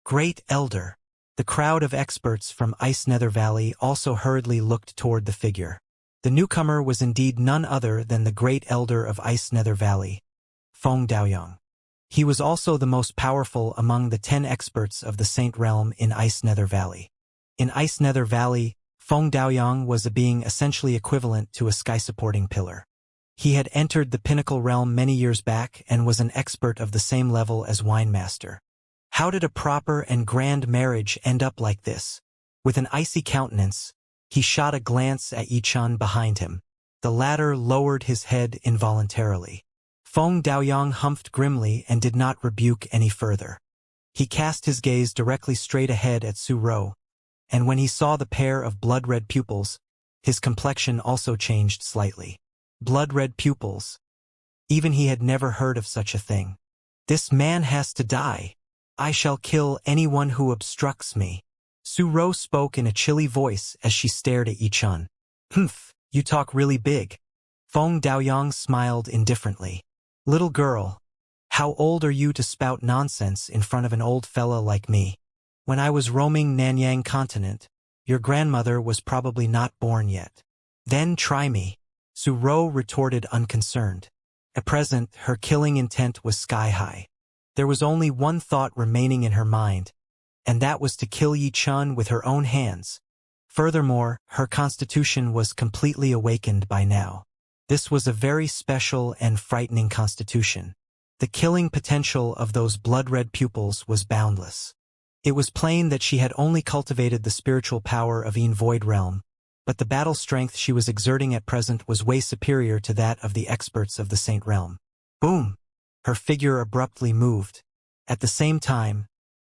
"Great Elder." The crowd of experts from Ice Nether Valley also hurriedly looked toward the figure. The newcomer was indeed none other than the Great Elder of Ice Nether Valley, Feng Daoyang. He was also the most powerful among the 10 experts of the Saint Realm in Ice Nether Valley. In Ice Nether Valley, Feng Daoyang was a being essentially equivalent to a sky-supporting pillar. He had entered the Pinnacle Realm many years back and was an expert of the same level as Wine Master. How did a proper and grand marriage end up like this? With an icy countenance, he shot a glance at Yi Chen behind him. The latter lowered his head involuntarily. Feng Daoyang humphed grimly and did not rebuke any further. He cast his gaze directly straight ahead at Su Ro, and when he saw the pair of blood-red pupils, his complexion also changed slightly. Blood-red pupils. Even he had never heard of such a thing. "This man has to die. I shall kill anyone who obstructs me." Su Ro spoke in a chilly voice as she stared at Yi Chen. "Humph, you talk really big." Feng Daoyang smiled indifferently. "Little girl, how old are you to spout nonsense in front of an old fella like me? When I was roaming Nanyang continent, your grandmother was probably not born yet. Then try me." Su Ro retorted unconcerned. At present, her killing intent was sky-high. There was only one thought remaining in her mind, and that was to kill Yi Chen with her own hands. Furthermore, her constitution was completely awakened by now. This was a very special and frightening constitution. The killing potential of those blood-red pupils was boundless. It was plain that she had only cultivated the spiritual power of Yin Void Realm, but the battle strength she was exerting at present was way superior to that of the experts of the Saint Realm. Boom! Her figure abruptly moved. At the same time,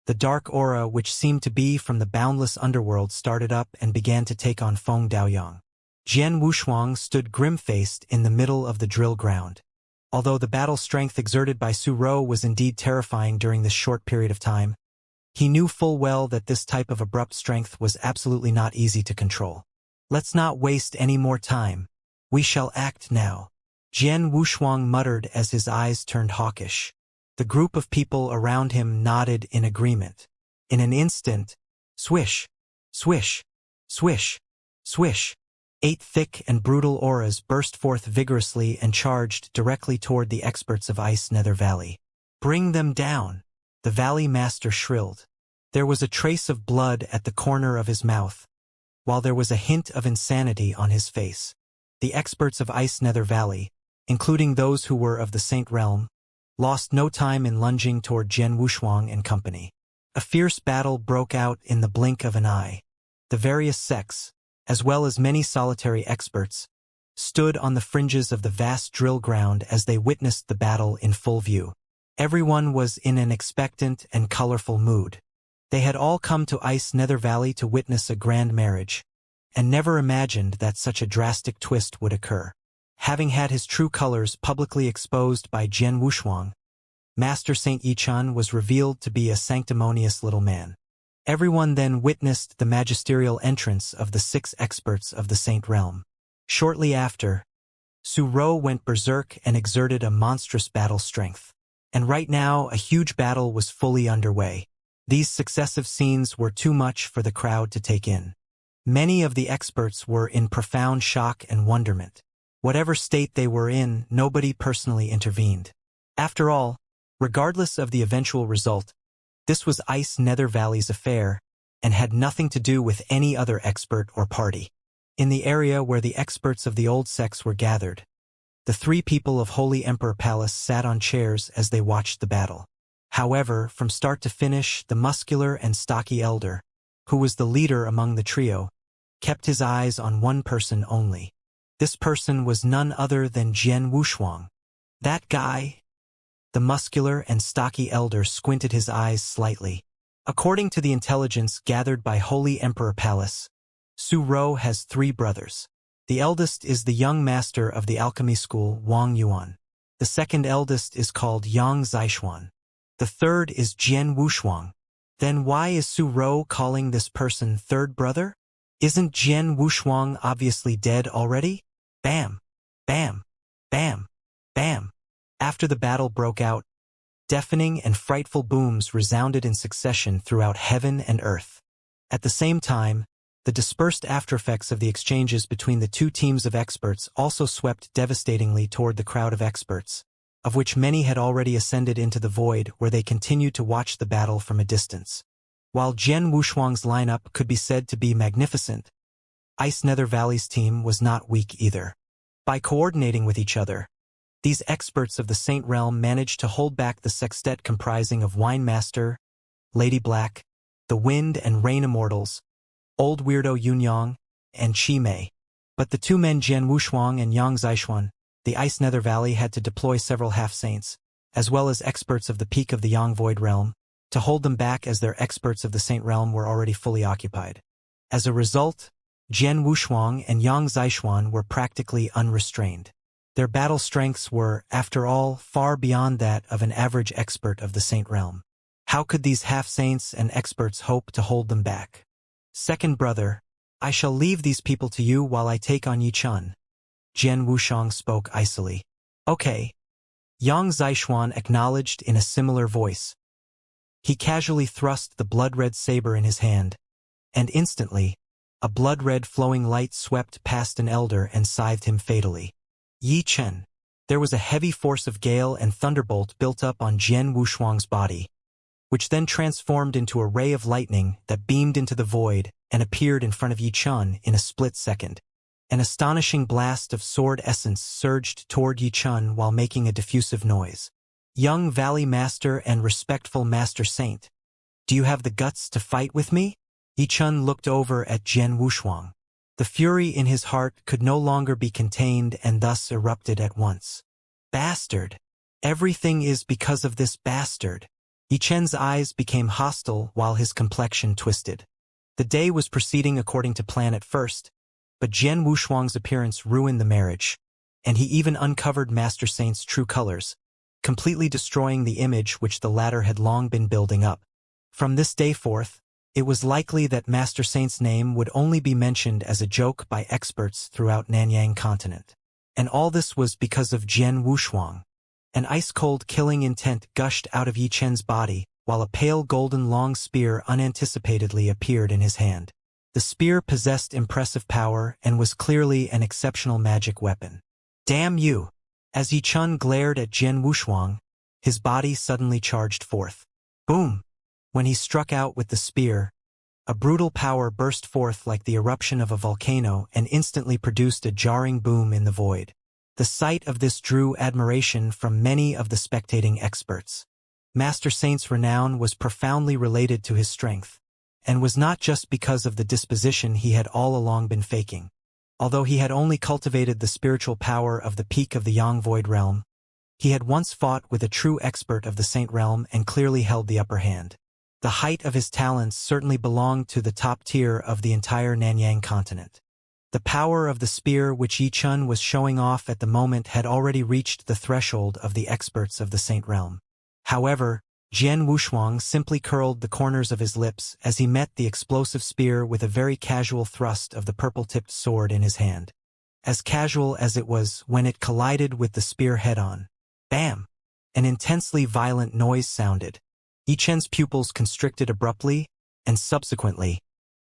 the dark aura which seemed to be from the boundless underworld started up and began to take on Feng Daoyang. Jian Wushuang stood grim-faced in the middle of the drill ground. Although the battle strength exerted by Su Ro was indeed terrifying during this short period of time, he knew full well that this type of abrupt strength was absolutely not easy to control. "Let's not waste any more time. We shall act now," Jian Wushuang muttered as his eyes turned hawkish. The group of people around him nodded in agreement. In an instant, swish, swish, swish, swish, 8 thick and brutal auras burst forth vigorously and charged directly toward the experts of Ice Nether Valley. "Bring them down," the Valley Master shrilled. There was a trace of blood at the corner of his mouth, while there was a hint of insanity on his face. The experts of Ice Nether Valley, including those who were of the Saint Realm, lost no time in lunging toward Jian Wushuang and company. A fierce battle broke out in the blink of an eye. The various sects, as well as many solitary experts, stood on the fringes of the vast drill ground as they witnessed the battle in full view. Everyone was in an expectant and colorful mood. They had all come to Ice Nether Valley to witness a grand marriage, and never imagined that such a drastic twist would occur. Having had his true colors publicly exposed by Jian Wushuang, Master Saint Yi Chen was revealed to be a sanctimonious little man. Everyone then witnessed the magisterial entrance of the 6 experts of the Saint Realm. Shortly after, Su Ro went berserk and exerted a monstrous battle strength. And right now, a huge battle was fully underway. These successive scenes were too much for the crowd to take in. Many of the experts were in profound shock and wonderment. Whatever state they were in, nobody personally intervened. After all, regardless of the eventual result, this was Ice Nether Valley's affair and had nothing to do with any other expert or party. In the area where the experts of the old sects were gathered, the three people of Holy Emperor Palace sat on chairs as they watched the battle. However, from start to finish, the muscular and stocky elder, who was the leader among the trio, kept his eyes on one person only. This person was none other than Jian Wushuang. That guy. The muscular and stocky elder squinted his eyes slightly. According to the intelligence gathered by Holy Emperor Palace, Su Rou has 3 brothers. The eldest is the young master of the alchemy school, Wang Yuan. The second eldest is called Yang Zixuan. The third is Jian Wushuang. Then why is Su Rou calling this person third brother? Isn't Jian Wushuang obviously dead already? Bam! Bam! Bam! Bam! After the battle broke out, deafening and frightful booms resounded in succession throughout heaven and earth. At the same time, the dispersed aftereffects of the exchanges between the two teams of experts also swept devastatingly toward the crowd of experts, of which many had already ascended into the void where they continued to watch the battle from a distance. While Jian Wushuang's lineup could be said to be magnificent, Ice Nether Valley's team was not weak either. By coordinating with each other, these experts of the Saint Realm managed to hold back the sextet comprising of Wine Master, Lady Black, the Wind and Rain Immortals, Old Weirdo Yunyang, and Chi Mei. But the 2 men Jian Wushuang and Yang Zixuan, the Ice Nether Valley had to deploy several half-saints, as well as experts of the peak of the Yang Void Realm, to hold them back as their experts of the Saint Realm were already fully occupied. As a result, Jian Wushuang and Yang Zixuan were practically unrestrained. Their battle strengths were, after all, far beyond that of an average expert of the Saint Realm. How could these half-saints and experts hope to hold them back? Second brother, I shall leave these people to you while I take on Yi Chun. Jian Wushuang spoke icily. Okay. Yang Zixuan acknowledged in a similar voice. He casually thrust the blood-red saber in his hand, and instantly, a blood-red flowing light swept past an elder and scythed him fatally. Yi Chen. There was a heavy force of gale and thunderbolt built up on Jian Wushuang's body, which then transformed into a ray of lightning that beamed into the void and appeared in front of Yi Chun in a split second. An astonishing blast of sword essence surged toward Yi Chun while making a diffusive noise. Young Valley Master and respectful Master Saint, do you have the guts to fight with me? Yi Chun looked over at Jian Wushuang. The fury in his heart could no longer be contained and thus erupted at once. Bastard! Everything is because of this bastard. Yi Chen's eyes became hostile while his complexion twisted. The day was proceeding according to plan at first, but Jian Wushuang's appearance ruined the marriage, and he even uncovered Master Saint's true colors, completely destroying the image which the latter had long been building up. From this day forth, it was likely that Master Saint's name would only be mentioned as a joke by experts throughout Nanyang continent. And all this was because of Jian Wushuang. An ice-cold killing intent gushed out of Yi Chen's body, while a pale golden long spear unanticipatedly appeared in his hand. The spear possessed impressive power and was clearly an exceptional magic weapon. Damn you! As Yi Chun glared at Jian Wushuang, his body suddenly charged forth. Boom! When he struck out with the spear, a brutal power burst forth like the eruption of a volcano and instantly produced a jarring boom in the void. The sight of this drew admiration from many of the spectating experts. Master Saint's renown was profoundly related to his strength, and was not just because of the disposition he had all along been faking. Although he had only cultivated the spiritual power of the peak of the Yang Void Realm, he had once fought with a true expert of the Saint Realm and clearly held the upper hand. The height of his talents certainly belonged to the top tier of the entire Nanyang continent. The power of the spear which Yi Chun was showing off at the moment had already reached the threshold of the experts of the Saint Realm. However, Jian Wushuang simply curled the corners of his lips as he met the explosive spear with a very casual thrust of the purple-tipped sword in his hand. As casual as it was when it collided with the spear head-on. Bam! An intensely violent noise sounded. Yi Chen's pupils constricted abruptly, and subsequently,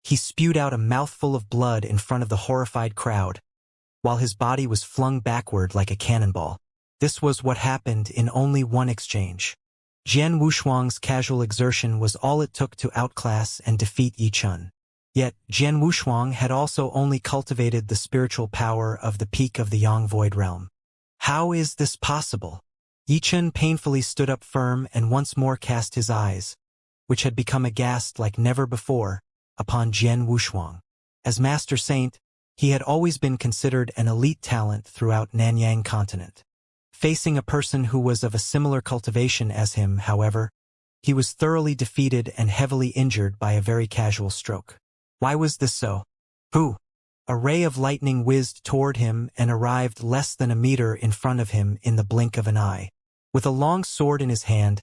he spewed out a mouthful of blood in front of the horrified crowd. while his body was flung backward like a cannonball. This was what happened in only one exchange. Jian Wushuang's casual exertion was all it took to outclass and defeat Yi Chun. Yet, Jian Wushuang had also only cultivated the spiritual power of the peak of the Yang Void Realm. How is this possible? Yi Chun painfully stood up firm and once more cast his eyes, which had become aghast like never before, upon Jian Wushuang. As Master Saint, he had always been considered an elite talent throughout Nanyang continent. Facing a person who was of a similar cultivation as him, however, he was thoroughly defeated and heavily injured by a very casual stroke. Why was this so? Who? A ray of lightning whizzed toward him and arrived less than a meter in front of him in the blink of an eye. With a long sword in his hand,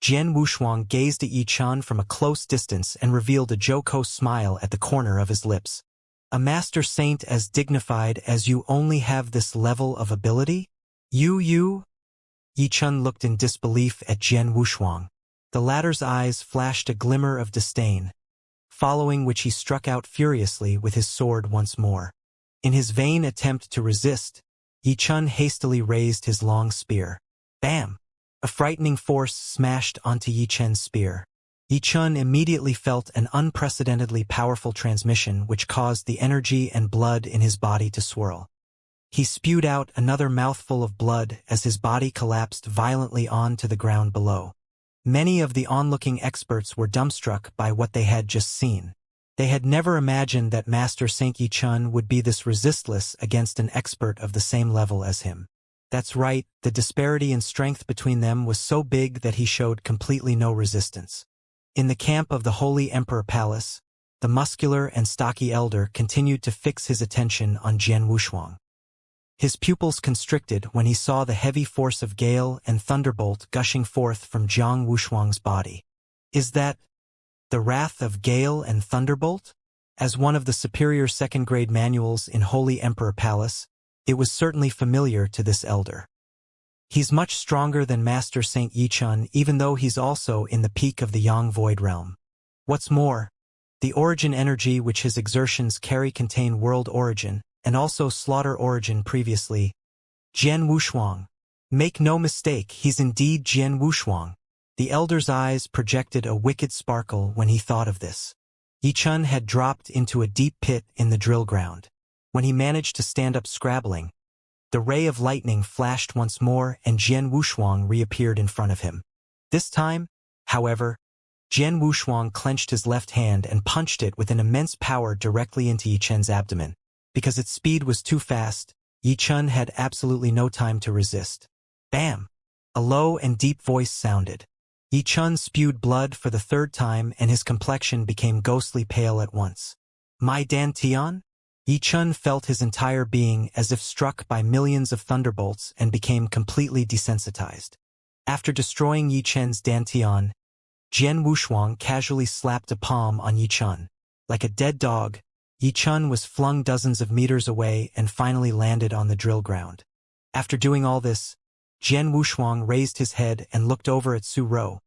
Jian Wushuang gazed at Yi Chun from a close distance and revealed a jocose smile at the corner of his lips. A Master Saint as dignified as you only have this level of ability? You? Yi Chun looked in disbelief at Jian Wushuang. The latter's eyes flashed a glimmer of disdain, following which he struck out furiously with his sword once more. In his vain attempt to resist, Yi Chun hastily raised his long spear. Bam! A frightening force smashed onto Yi Chun's spear. Yi Chun immediately felt an unprecedentedly powerful transmission which caused the energy and blood in his body to swirl. He spewed out another mouthful of blood as his body collapsed violently onto the ground below. Many of the onlooking experts were dumbstruck by what they had just seen. They had never imagined that Master Saint Yi Chun would be this resistless against an expert of the same level as him. That's right, the disparity in strength between them was so big that he showed completely no resistance. In the camp of the Holy Emperor Palace, the muscular and stocky elder continued to fix his attention on Jian Wushuang. His pupils constricted when he saw the heavy force of gale and thunderbolt gushing forth from Jiang Wushuang's body. Is that the wrath of gale and thunderbolt? As one of the superior second-grade manuals in Holy Emperor Palace, it was certainly familiar to this elder. He's much stronger than Master Saint Yi Chun, even though he's also in the peak of the Yang Void Realm. What's more, the origin energy which his exertions carry contain world origin, and also slaughter origin previously. Jian Wushuang. Make no mistake, he's indeed Jian Wushuang. The elder's eyes projected a wicked sparkle when he thought of this. Yi Chun had dropped into a deep pit in the drill ground. When he managed to stand up scrabbling, the ray of lightning flashed once more and Jian Wushuang reappeared in front of him. This time, however, Jian Wushuang clenched his left hand and punched it with an immense power directly into Yi Chun's abdomen. Because its speed was too fast, Yi Chun had absolutely no time to resist. Bam! A low and deep voice sounded. Yi Chun spewed blood for the third time and his complexion became ghostly pale at once. My Dan Tian? Yi Chun felt his entire being as if struck by millions of thunderbolts and became completely desensitized. After destroying Yi Chun's dantian, Jian Wushuang casually slapped a palm on Yi Chun. Like a dead dog, Yi Chun was flung dozens of meters away and finally landed on the drill ground. After doing all this, Jian Wushuang raised his head and looked over at Su Rou,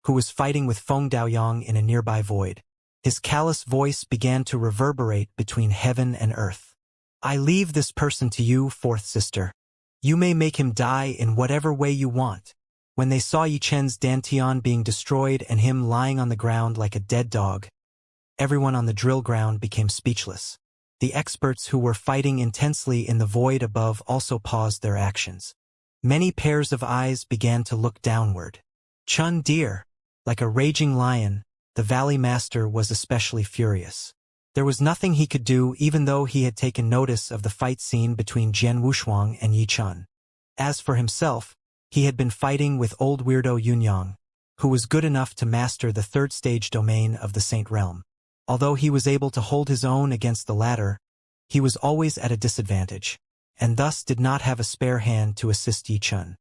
who was fighting with Feng Daoyang in a nearby void. His callous voice began to reverberate between heaven and earth. I leave this person to you, fourth sister. You may make him die in whatever way you want. When they saw Yi Chen's dantian being destroyed and him lying on the ground like a dead dog, everyone on the drill ground became speechless. The experts who were fighting intensely in the void above also paused their actions. Many pairs of eyes began to look downward. Chun dear, like a raging lion, the Valley Master was especially furious. There was nothing he could do even though he had taken notice of the fight scene between Jian Wushuang and Yi Chun. As for himself, he had been fighting with old weirdo Yunyang, who was good enough to master the third stage domain of the Saint Realm. Although he was able to hold his own against the latter, he was always at a disadvantage, and thus did not have a spare hand to assist Yi Chun.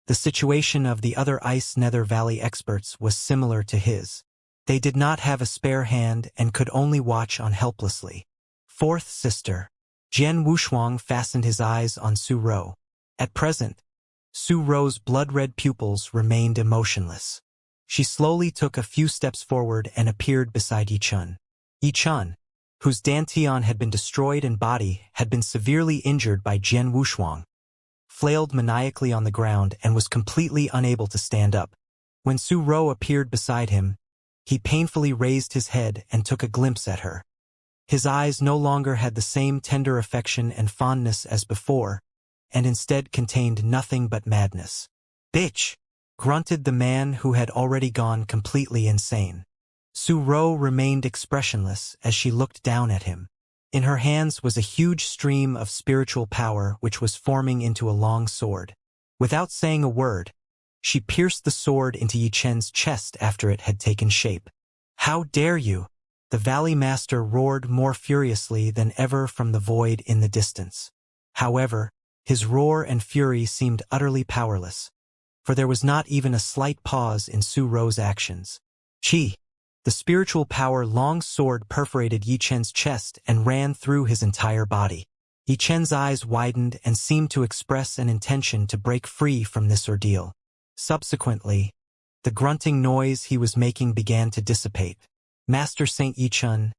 The situation of the other Ice Nether Valley experts was similar to his. They did not have a spare hand and could only watch on helplessly. Fourth sister. Jian Wushuang fastened his eyes on Su Rou. At present, Su Rou's blood-red pupils remained emotionless. She slowly took a few steps forward and appeared beside Yi Chun. Yi Chun, whose dantian had been destroyed and body had been severely injured by Jian Wushuang, flailed maniacally on the ground and was completely unable to stand up. When Su Rou appeared beside him, he painfully raised his head and took a glimpse at her. His eyes no longer had the same tender affection and fondness as before, and instead contained nothing but madness. "Bitch!" grunted the man who had already gone completely insane. Su Rou remained expressionless as she looked down at him. In her hands was a huge stream of spiritual power which was forming into a long sword. Without saying a word, she pierced the sword into Yi Chen's chest after it had taken shape. "How dare you!" The Valley Master roared more furiously than ever from the void in the distance. However, his roar and fury seemed utterly powerless, for there was not even a slight pause in Su Rou's actions. Chi! The spiritual power long sword perforated Yi Chen's chest and ran through his entire body. Yi Chen's eyes widened and seemed to express an intention to break free from this ordeal. Subsequently, the grunting noise he was making began to dissipate. Master Saint Yi Chen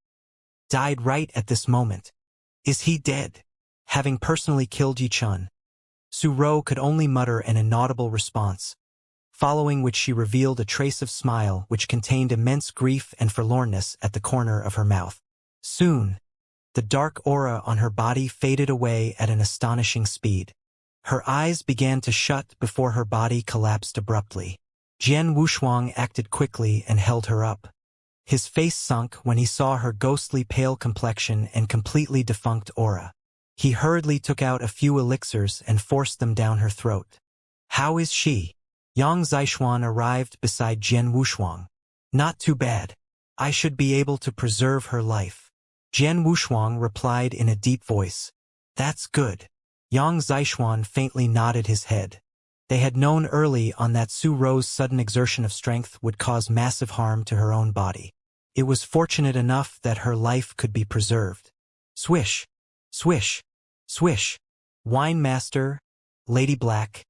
died right at this moment. Is he dead? Having personally killed Yi Chen, Su Rou could only mutter an inaudible response, following which she revealed a trace of smile which contained immense grief and forlornness at the corner of her mouth. Soon, the dark aura on her body faded away at an astonishing speed. Her eyes began to shut before her body collapsed abruptly. Jian Wushuang acted quickly and held her up. His face sunk when he saw her ghostly pale complexion and completely defunct aura. He hurriedly took out a few elixirs and forced them down her throat. "How is she?" Yang Zixuan arrived beside Jian Wushuang. "Not too bad. I should be able to preserve her life." Jian Wushuang replied in a deep voice. "That's good." Yang Zixuan faintly nodded his head. They had known early on that Su Rou's sudden exertion of strength would cause massive harm to her own body. It was fortunate enough that her life could be preserved. Swish! Swish! Swish! Wine Master, Lady Black,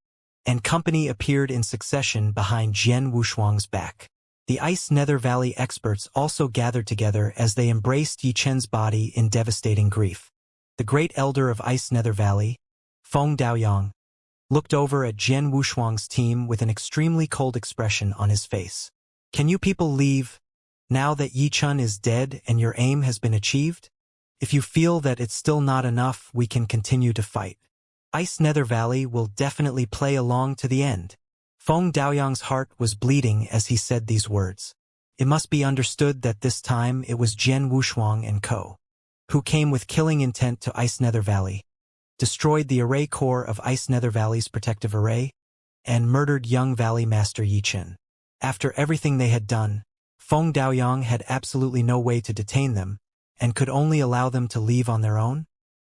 and company appeared in succession behind Jian Wushuang's back. The Ice Nether Valley experts also gathered together as they embraced Yi Chen's body in devastating grief. The great elder of Ice Nether Valley, Feng Daoyang, looked over at Jian Wushuang's team with an extremely cold expression on his face. "Can you people leave, now that Yi Chen is dead and your aim has been achieved? If you feel that it's still not enough, we can continue to fight. Ice Nether Valley will definitely play along to the end." Feng Daoyang's heart was bleeding as he said these words. It must be understood that this time it was Jian Wushuang and co. who came with killing intent to Ice Nether Valley, destroyed the array core of Ice Nether Valley's protective array, and murdered young Valley Master Yi Chen. After everything they had done, Feng Daoyang had absolutely no way to detain them, and could only allow them to leave on their own?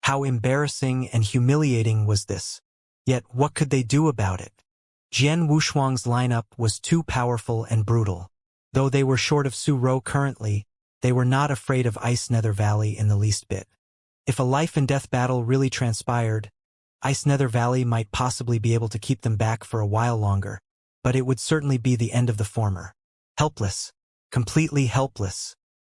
How embarrassing and humiliating was this? Yet what could they do about it? Jian Wushuang's lineup was too powerful and brutal. Though they were short of Su Rou currently, they were not afraid of Ice Nether Valley in the least bit. If a life-and-death battle really transpired, Ice Nether Valley might possibly be able to keep them back for a while longer, but it would certainly be the end of the former. Helpless. Completely helpless.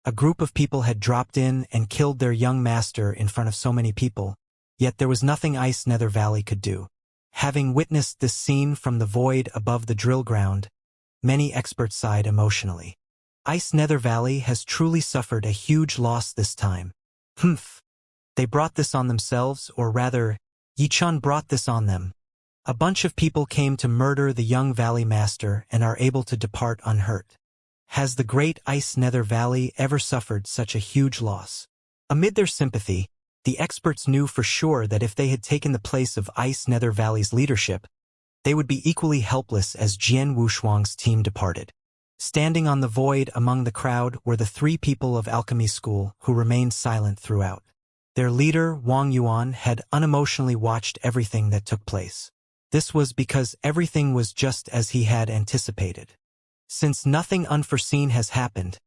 A group of people had dropped in and killed their young master in front of so many people, yet there was nothing Ice Nether Valley could do. Having witnessed this scene from the void above the drill ground, many experts sighed emotionally. Ice Nether Valley has truly suffered a huge loss this time. Humph. They brought this on themselves, or rather, Yi Chen brought this on them. A bunch of people came to murder the young Valley Master and are able to depart unhurt. Has the great Ice Nether Valley ever suffered such a huge loss? Amid their sympathy, the experts knew for sure that if they had taken the place of Ice Nether Valley's leadership, they would be equally helpless as Jian Wushuang's team departed. Standing on the void among the crowd were the three people of Alchemy School who remained silent throughout. Their leader, Wang Yuan, had unemotionally watched everything that took place. This was because everything was just as he had anticipated. Since nothing unforeseen has happened,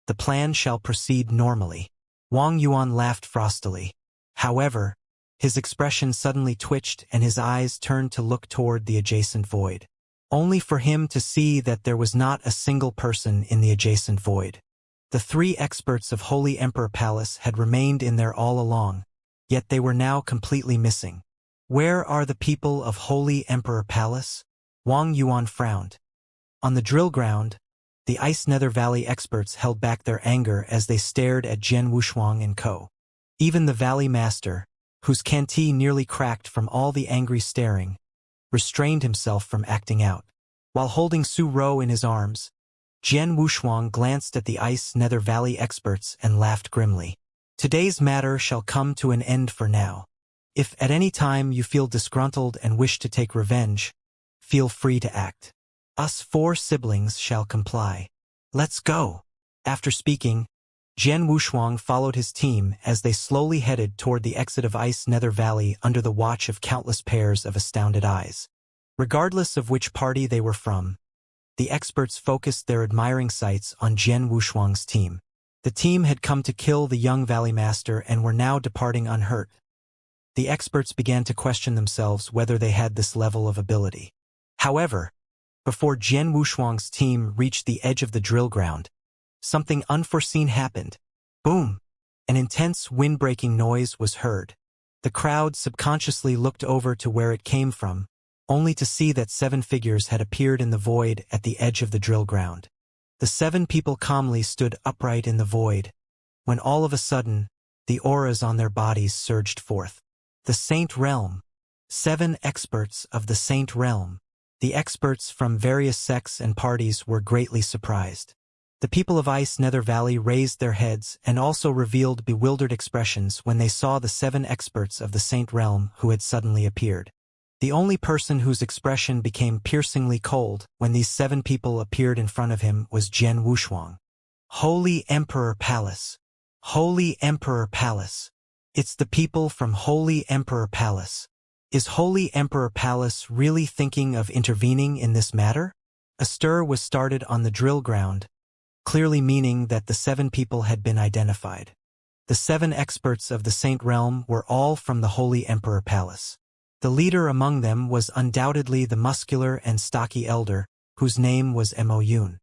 the plan shall proceed normally. Wang Yuan laughed frostily. However, his expression suddenly twitched and his eyes turned to look toward the adjacent void, only for him to see that there was not a single person in the adjacent void. The 3 experts of Holy Emperor Palace had remained in there all along, yet they were now completely missing. Where are the people of Holy Emperor Palace? Wang Yuan frowned. On the drill ground, the Ice Nether Valley experts held back their anger as they stared at Jian Wushuang and co. Even the Valley Master, whose canteen nearly cracked from all the angry staring, restrained himself from acting out. While holding Su Rou in his arms, Jian Wushuang glanced at the Ice Nether Valley experts and laughed grimly. Today's matter shall come to an end for now. If at any time you feel disgruntled and wish to take revenge, feel free to act. Us 4 siblings shall comply. Let's go. After speaking, Jian Wushuang followed his team as they slowly headed toward the exit of Ice Nether Valley under the watch of countless pairs of astounded eyes. Regardless of which party they were from, the experts focused their admiring sights on Jian Wushuang's team. The team had come to kill the young Valley Master and were now departing unhurt. The experts began to question themselves whether they had this level of ability. However, before Jian Wushuang's team reached the edge of the drill ground, something unforeseen happened. Boom! An intense wind-breaking noise was heard. The crowd subconsciously looked over to where it came from, only to see that 7 figures had appeared in the void at the edge of the drill ground. The 7 people calmly stood upright in the void, when all of a sudden, the auras on their bodies surged forth. The Saint Realm. 7 experts of the Saint Realm. The experts from various sects and parties were greatly surprised. The people of Ice Nether Valley raised their heads and also revealed bewildered expressions when they saw the 7 experts of the Saint Realm who had suddenly appeared. The only person whose expression became piercingly cold when these 7 people appeared in front of him was Jian Wushuang. Holy Emperor Palace. Holy Emperor Palace. It's the people from Holy Emperor Palace. Is Holy Emperor Palace really thinking of intervening in this matter? A stir was started on the drill ground, clearly meaning that the 7 people had been identified. The 7 experts of the Saint Realm were all from the Holy Emperor Palace. The leader among them was undoubtedly the muscular and stocky elder, whose name was Mo Yun.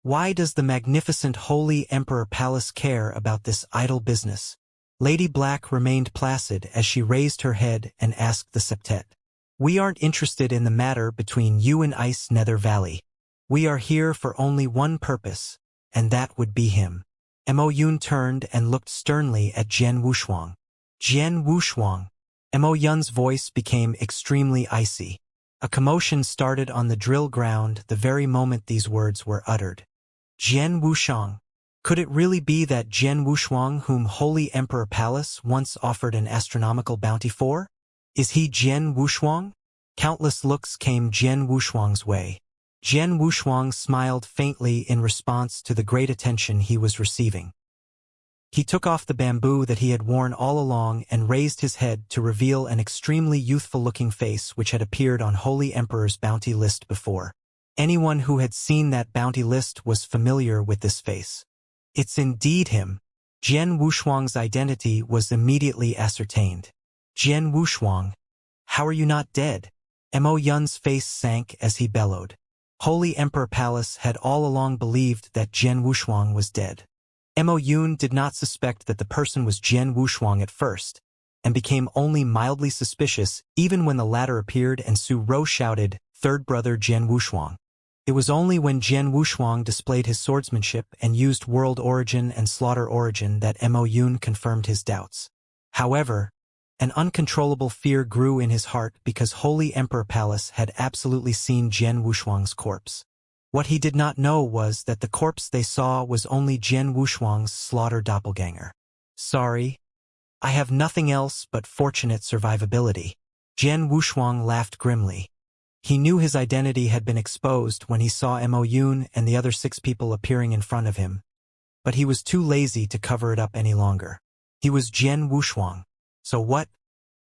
Why does the magnificent Holy Emperor Palace care about this idle business? Lady Black remained placid as she raised her head and asked the septet. We aren't interested in the matter between you and Ice Nether Valley. We are here for only one purpose, and that would be him. Mo Yun turned and looked sternly at Jian Wushuang. Jian Wushuang. Mo Yun's voice became extremely icy. A commotion started on the drill ground the very moment these words were uttered. Jian Wushuang. Could it really be that Jian Wushuang whom Holy Emperor Palace once offered an astronomical bounty for? Is he Jian Wushuang? Countless looks came Jian Wushuang's way. Jian Wushuang smiled faintly in response to the great attention he was receiving. He took off the bamboo that he had worn all along and raised his head to reveal an extremely youthful-looking face which had appeared on Holy Emperor's bounty list before. Anyone who had seen that bounty list was familiar with this face. It's indeed him. Jian Wushuang's identity was immediately ascertained. Jian Wushuang, how are you not dead? Mo Yun's face sank as he bellowed. Holy Emperor Palace had all along believed that Jian Wushuang was dead. Mo Yun did not suspect that the person was Jian Wushuang at first, and became only mildly suspicious even when the latter appeared and Su Rou shouted, "Third brother Jian Wushuang." It was only when Jian Wushuang displayed his swordsmanship and used World Origin and Slaughter Origin that Mo Yun confirmed his doubts. However, an uncontrollable fear grew in his heart because Holy Emperor Palace had absolutely seen Jian Wushuang's corpse. What he did not know was that the corpse they saw was only Jian Wushuang's slaughter doppelganger. Sorry, I have nothing else but fortunate survivability. Jian Wushuang laughed grimly. He knew his identity had been exposed when he saw Mo Yun and the other 6 people appearing in front of him, but he was too lazy to cover it up any longer. He was Jian Wushuang. So what?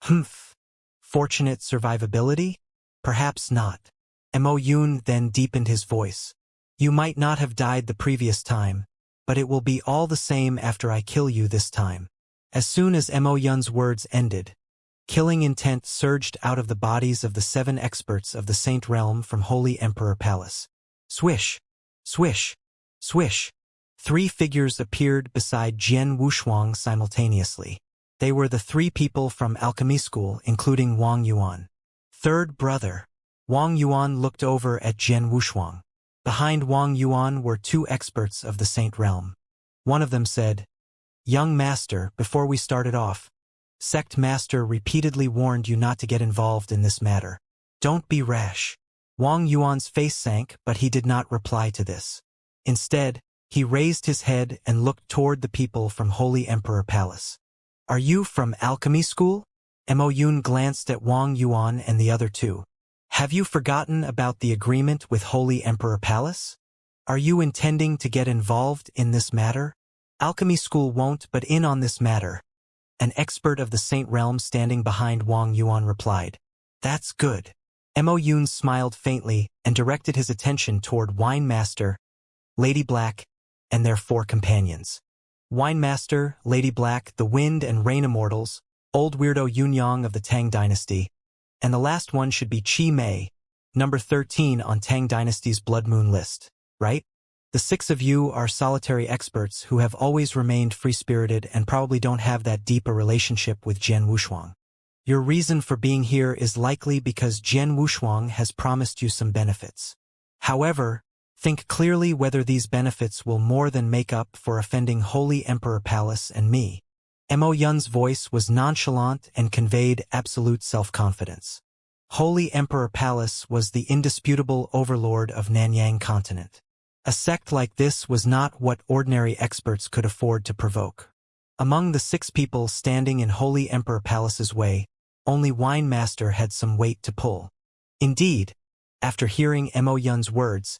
Humph. Fortunate survivability? Perhaps not. Mo Yun then deepened his voice. You might not have died the previous time, but it will be all the same after I kill you this time. As soon as Mo Yun's words ended, killing intent surged out of the bodies of the 7 experts of the Saint Realm from Holy Emperor Palace. Swish, swish, swish. Three figures appeared beside Jian Wushuang simultaneously. They were the three people from alchemy school, including Wang Yuan. Third brother. Wang Yuan looked over at Jian Wushuang. Behind Wang Yuan were two experts of the Saint Realm. One of them said, "Young master, before we started off, Sect Master repeatedly warned you not to get involved in this matter. Don't be rash." Wang Yuan's face sank, but he did not reply to this. Instead, he raised his head and looked toward the people from Holy Emperor Palace. "Are you from alchemy school?" Mo Yun glanced at Wang Yuan and the other two. "Have you forgotten about the agreement with Holy Emperor Palace? Are you intending to get involved in this matter?" "Alchemy school won't but in on this matter," an expert of the Saint Realm standing behind Wang Yuan replied. "That's good." Mo Yun smiled faintly and directed his attention toward Wine Master, Lady Black, and their four companions. Wine Master, Lady Black, the Wind and Rain Immortals, old weirdo Yunyang of the Tang Dynasty, and the last one should be Qi Mei, number 13 on Tang Dynasty's Blood Moon list, right? The six of you are solitary experts who have always remained free-spirited and probably don't have that deep a relationship with Jian Wushuang. Your reason for being here is likely because Jian Wushuang has promised you some benefits. However, think clearly whether these benefits will more than make up for offending Holy Emperor Palace and me. Mo Yun's voice was nonchalant and conveyed absolute self-confidence. Holy Emperor Palace was the indisputable overlord of Nanyang continent. A sect like this was not what ordinary experts could afford to provoke. Among the six people standing in Holy Emperor Palace's way, only Wine Master had some weight to pull. Indeed, after hearing Mo Yun's words,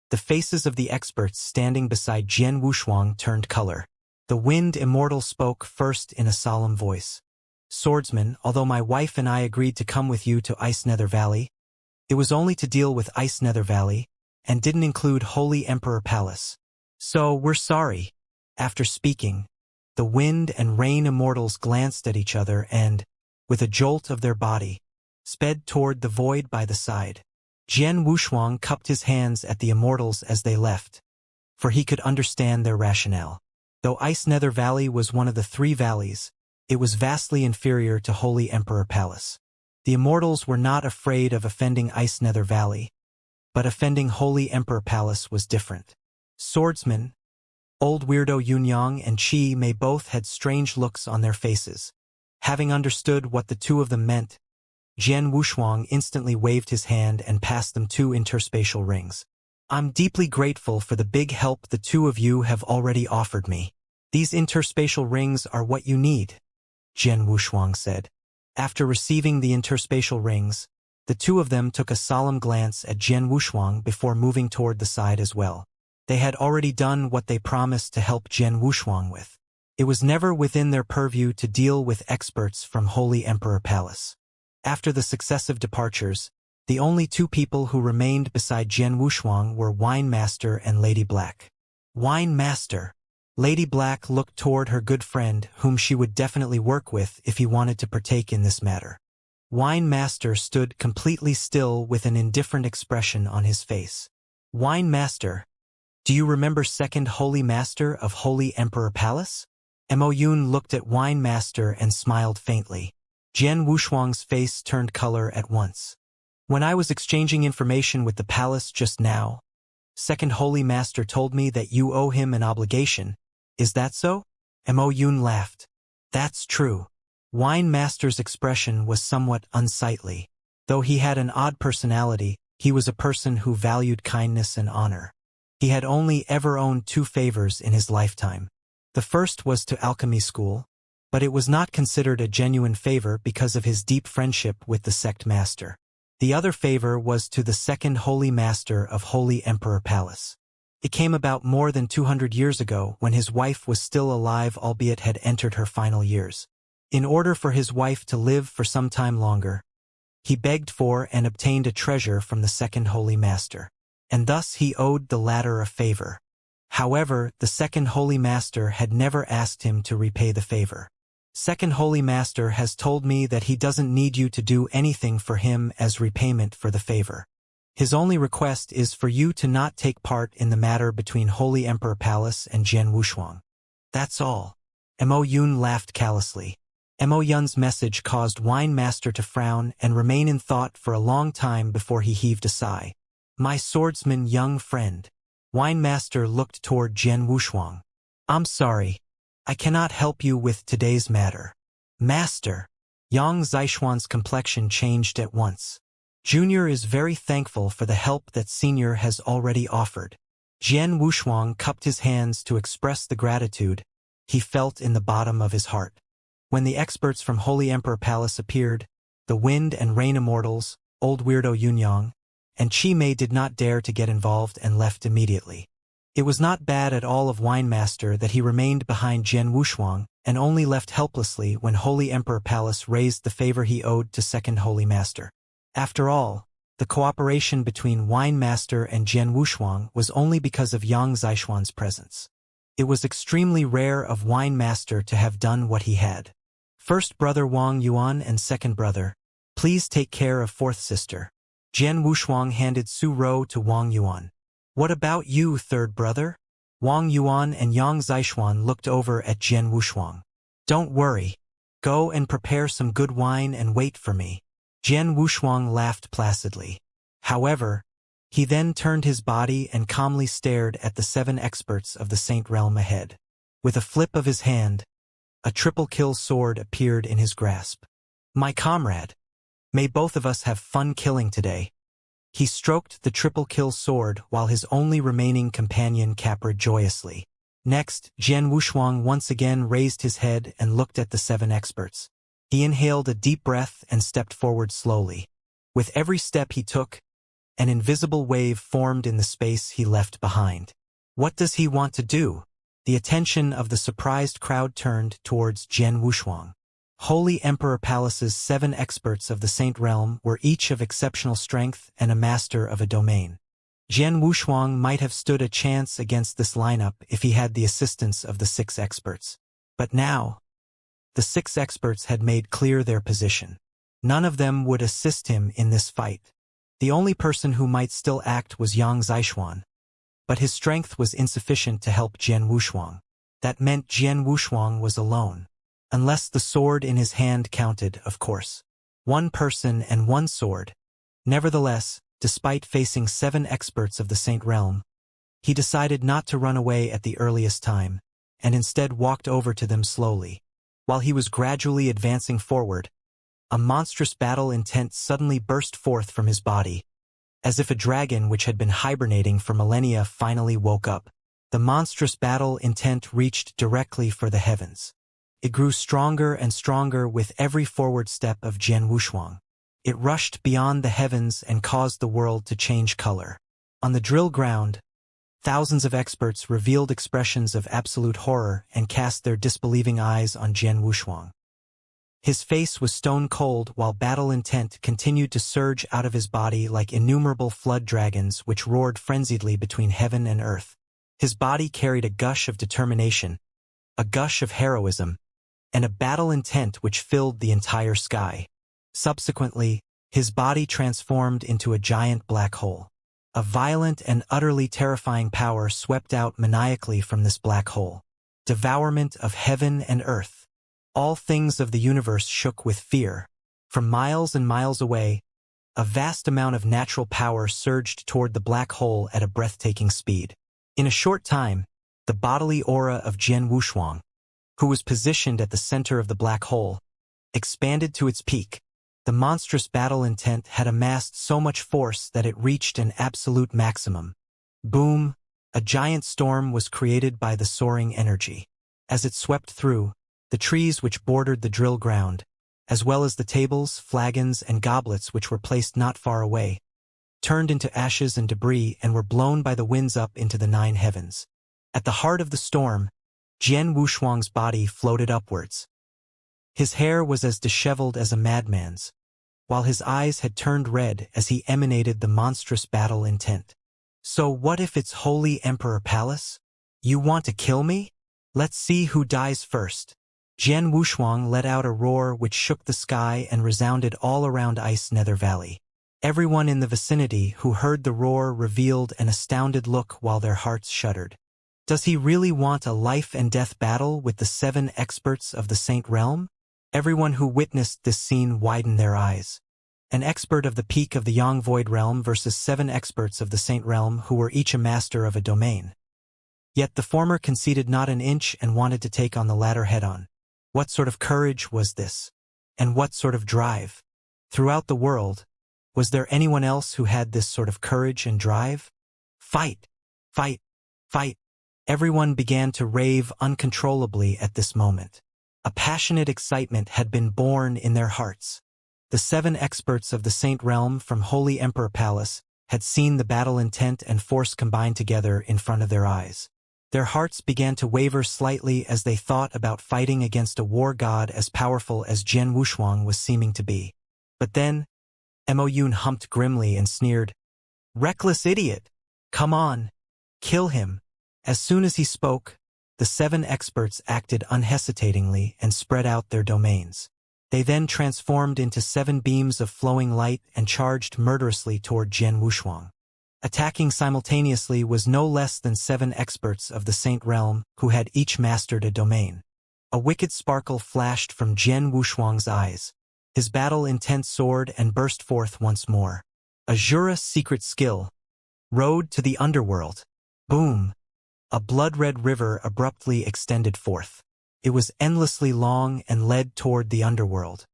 the faces of the experts standing beside Jian Wushuang turned color. The Wind Immortal spoke first in a solemn voice. "Swordsman, although my wife and I agreed to come with you to Ice Nether Valley, it was only to deal with Ice Nether Valley, and didn't include Holy Emperor Palace. So we're sorry." After speaking, the Wind and Rain Immortals glanced at each other and, with a jolt of their body, sped toward the void by the side. Jian Wushuang cupped his hands at the Immortals as they left, for he could understand their rationale. Though Ice Nether Valley was one of the three valleys, it was vastly inferior to Holy Emperor Palace. The Immortals were not afraid of offending Ice Nether Valley, but offending Holy Emperor Palace was different. Swordsman, old weirdo Yunyang and Qi Mei both had strange looks on their faces. Having understood what the two of them meant, Jian Wushuang instantly waved his hand and passed them two interspatial rings. "I'm deeply grateful for the big help the two of you have already offered me. These interspatial rings are what you need," Jian Wushuang said. After receiving the interspatial rings, the two of them took a solemn glance at Jian Wushuang before moving toward the side as well. They had already done what they promised to help Jian Wushuang with. It was never within their purview to deal with experts from Holy Emperor Palace. After the successive departures, the only two people who remained beside Jian Wushuang were Wine Master and Lady Black. Wine Master. Lady Black looked toward her good friend, whom she would definitely work with if he wanted to partake in this matter. Wine Master stood completely still with an indifferent expression on his face. "Wine Master, do you remember Second Holy Master of Holy Emperor Palace?" Mo Yun looked at Wine Master and smiled faintly. Jian Wushuang's face turned color at once. "When I was exchanging information with the palace just now, Second Holy Master told me that you owe him an obligation. Is that so?" Mo Yun laughed. "That's true." Wine Master's expression was somewhat unsightly. Though he had an odd personality, he was a person who valued kindness and honor. He had only ever owned two favors in his lifetime. The first was to alchemy school, but it was not considered a genuine favor because of his deep friendship with the sect master. The other favor was to the Second Holy Master of Holy Emperor Palace. It came about more than 200 years ago when his wife was still alive, albeit had entered her final years. In order for his wife to live for some time longer, he begged for and obtained a treasure from the Second Holy Master, and thus he owed the latter a favor. However, the Second Holy Master had never asked him to repay the favor. "Second Holy Master has told me that he doesn't need you to do anything for him as repayment for the favor. His only request is for you to not take part in the matter between Holy Emperor Palace and Jian Wushuang. That's all. Mo Yun laughed callously. Mo Yun's message caused Wine Master to frown and remain in thought for a long time before he heaved a sigh. My swordsman young friend. Wine Master looked toward Jian Wushuang. I'm sorry. I cannot help you with today's matter. Master. Yang Zishuan's complexion changed at once. Junior is very thankful for the help that Senior has already offered. Jian Wushuang cupped his hands to express the gratitude he felt in the bottom of his heart. When the experts from Holy Emperor Palace appeared, the Wind and Rain Immortals, Old Weirdo Yunyang, and Chi Mei did not dare to get involved and left immediately. It was not bad at all of Wine Master that he remained behind Jian Wushuang and only left helplessly when Holy Emperor Palace raised the favor he owed to Second Holy Master. After all, the cooperation between Wine Master and Jian Wushuang was only because of Yang Zishuan's presence. It was extremely rare of Wine Master to have done what he had. First brother Wang Yuan and second brother, please take care of fourth sister. Jian Wushuang handed Su Rou to Wang Yuan. What about you, third brother? Wang Yuan and Yang Zishuan looked over at Jian Wushuang. Don't worry. Go and prepare some good wine and wait for me. Jian Wushuang laughed placidly. However, he then turned his body and calmly stared at the 7 experts of the Saint Realm ahead. With a flip of his hand, a triple-kill sword appeared in his grasp. My comrade, may both of us have fun killing today. He stroked the triple-kill sword while his only remaining companion capered joyously. Next, Jian Wushuang once again raised his head and looked at the 7 experts. He inhaled a deep breath and stepped forward slowly. With every step he took, an invisible wave formed in the space he left behind. What does he want to do? The attention of the surprised crowd turned towards Jian Wushuang. Holy Emperor Palace's 7 experts of the Saint Realm were each of exceptional strength and a master of a domain. Jian Wushuang might have stood a chance against this lineup if he had the assistance of the 6 experts. But now, the 6 experts had made clear their position. None of them would assist him in this fight. The only person who might still act was Yang Zishuan, but his strength was insufficient to help Jian Wushuang. That meant Jian Wushuang was alone. Unless the sword in his hand counted, of course. 1 person and 1 sword. Nevertheless, despite facing 7 experts of the Saint Realm, he decided not to run away at the earliest time, and instead walked over to them slowly. While he was gradually advancing forward, a monstrous battle intent suddenly burst forth from his body. As if a dragon which had been hibernating for millennia finally woke up, the monstrous battle intent reached directly for the heavens. It grew stronger and stronger with every forward step of Jian Wushuang. It rushed beyond the heavens and caused the world to change color. On the drill ground, thousands of experts revealed expressions of absolute horror and cast their disbelieving eyes on Jian Wushuang. His face was stone cold while battle intent continued to surge out of his body like innumerable flood dragons which roared frenziedly between heaven and earth. His body carried a gush of determination, a gush of heroism, and a battle intent which filled the entire sky. Subsequently, his body transformed into a giant black hole. A violent and utterly terrifying power swept out maniacally from this black hole. Devourment of heaven and earth. All things of the universe shook with fear. From miles and miles away, a vast amount of natural power surged toward the black hole at a breathtaking speed. In a short time, the bodily aura of Jian Wushuang, who was positioned at the center of the black hole, expanded to its peak. The monstrous battle intent had amassed so much force that it reached an absolute maximum. Boom! A giant storm was created by the soaring energy. As it swept through, the trees which bordered the drill ground, as well as the tables, flagons, and goblets which were placed not far away, turned into ashes and debris and were blown by the winds up into the 9 heavens. At the heart of the storm, Jian Wushuang's body floated upwards. His hair was as disheveled as a madman's, while his eyes had turned red as he emanated the monstrous battle intent. So what if it's Holy Emperor Palace? You want to kill me? Let's see who dies first. Jian Wushuang let out a roar which shook the sky and resounded all around Ice Nether Valley. Everyone in the vicinity who heard the roar revealed an astounded look while their hearts shuddered. Does he really want a life-and-death battle with the 7 experts of the Saint Realm? Everyone who witnessed this scene widened their eyes. An expert of the peak of the Yang Void Realm versus 7 experts of the Saint Realm who were each a master of a domain. Yet the former conceded not an inch and wanted to take on the latter head-on. What sort of courage was this? And what sort of drive? Throughout the world, was there anyone else who had this sort of courage and drive? Fight! Fight! Fight! Everyone began to rave uncontrollably at this moment. A passionate excitement had been born in their hearts. The 7 experts of the Saint Realm from Holy Emperor Palace had seen the battle intent and force combined together in front of their eyes. Their hearts began to waver slightly as they thought about fighting against a war god as powerful as Jian Wushuang was seeming to be. But then, Mo Yun humped grimly and sneered, "Reckless idiot! Come on! Kill him!" As soon as he spoke, the 7 experts acted unhesitatingly and spread out their domains. They then transformed into 7 beams of flowing light and charged murderously toward Jian Wushuang. Attacking simultaneously was no less than 7 experts of the Saint Realm who had each mastered a domain. A wicked sparkle flashed from Jian Wushuang's eyes. His battle-intent soared and burst forth once more. Azura's secret skill. Road to the underworld. Boom! A blood-red river abruptly extended forth. It was endlessly long and led toward the underworld.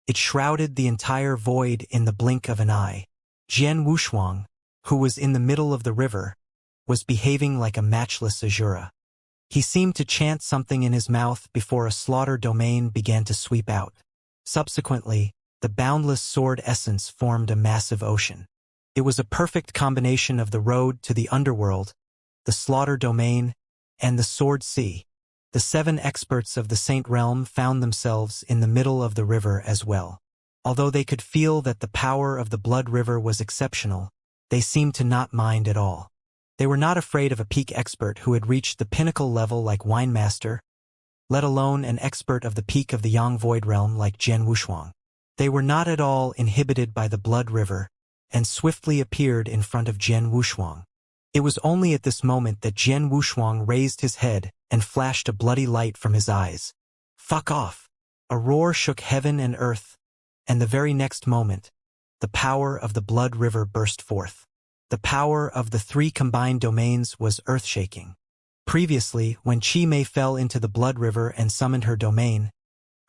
It shrouded the entire void in the blink of an eye. Jian Wushuang, who was in the middle of the river, was behaving like a matchless Azura. He seemed to chant something in his mouth before a slaughter domain began to sweep out. Subsequently, the boundless sword essence formed a massive ocean. It was a perfect combination of the road to the underworld, the slaughter domain, and the sword sea. The 7 experts of the Saint Realm found themselves in the middle of the river as well. Although they could feel that the power of the blood river was exceptional, they seemed to not mind at all. They were not afraid of a peak expert who had reached the pinnacle level like Winemaster, let alone an expert of the peak of the Yang Void Realm like Jian Wushuang. They were not at all inhibited by the blood river, and swiftly appeared in front of Jian Wushuang. It was only at this moment that Jian Wushuang raised his head and flashed a bloody light from his eyes. "Fuck off!" A roar shook heaven and earth, and the very next moment, the power of the blood river burst forth. The power of the 3 combined domains was earth-shaking. Previously, when Qi Mei fell into the blood river and summoned her domain,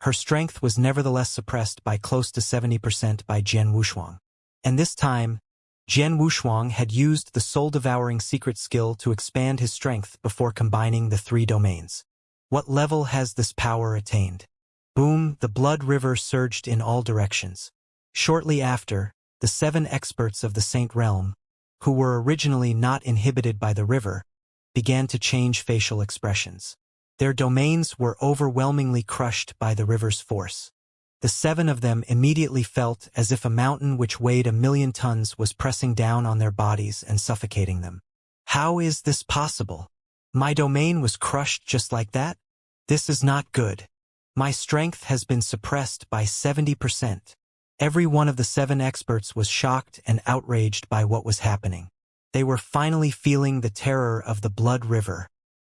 her strength was nevertheless suppressed by close to 70% by Jian Wushuang. And this time, Jian Wushuang had used the soul-devouring secret skill to expand his strength before combining the 3 domains. What level has this power attained? Boom, the blood river surged in all directions. Shortly after, the 7 experts of the Saint Realm, who were originally not inhibited by the river, began to change facial expressions. Their domains were overwhelmingly crushed by the river's force. The 7 of them immediately felt as if a mountain which weighed 1,000,000 tons was pressing down on their bodies and suffocating them. How is this possible? My domain was crushed just like that? This is not good. My strength has been suppressed by 70%. Every one of the 7 experts was shocked and outraged by what was happening. They were finally feeling the terror of the blood river.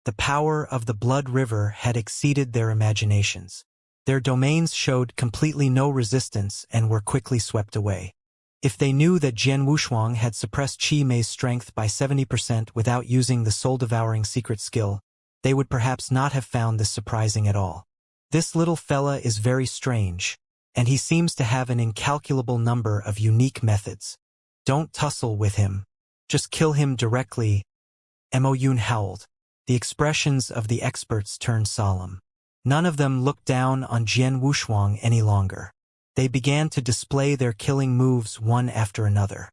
The power of the blood river had exceeded their imaginations. Their domains showed completely no resistance and were quickly swept away. If they knew that Jian Wushuang had suppressed Qi Mei's strength by 70% without using the soul-devouring secret skill, they would perhaps not have found this surprising at all. This little fella is very strange, and he seems to have an incalculable number of unique methods. Don't tussle with him. Just kill him directly. Mo Yun howled. The expressions of the experts turned solemn. None of them looked down on Jian Wushuang any longer. They began to display their killing moves one after another.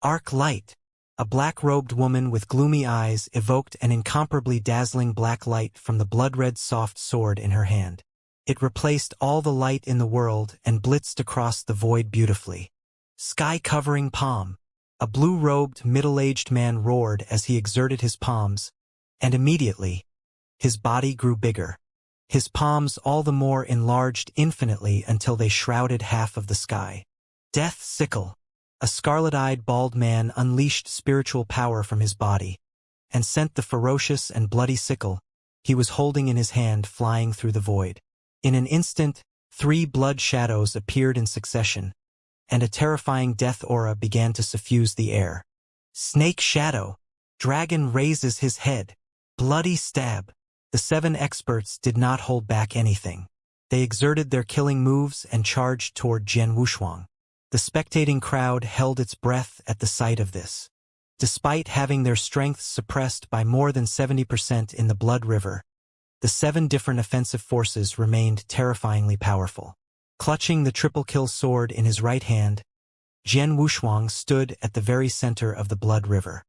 Arc Light. A black-robed woman with gloomy eyes evoked an incomparably dazzling black light from the blood-red soft sword in her hand. It replaced all the light in the world and blitzed across the void beautifully. Sky-covering palm. A blue-robed, middle-aged man roared as he exerted his palms, and immediately, his body grew bigger. His palms all the more enlarged infinitely until they shrouded half of the sky. Death Sickle. A scarlet-eyed bald man unleashed spiritual power from his body and sent the ferocious and bloody sickle he was holding in his hand flying through the void. In an instant, 3 blood shadows appeared in succession, and a terrifying death aura began to suffuse the air. Snake shadow. Dragon raises his head. Bloody stab. The 7 experts did not hold back anything. They exerted their killing moves and charged toward Jian Wushuang. The spectating crowd held its breath at the sight of this. Despite having their strength suppressed by more than 70% in the Blood River, the 7 different offensive forces remained terrifyingly powerful. Clutching the triple-kill sword in his right hand, Jian Wushuang stood at the very center of the Blood River.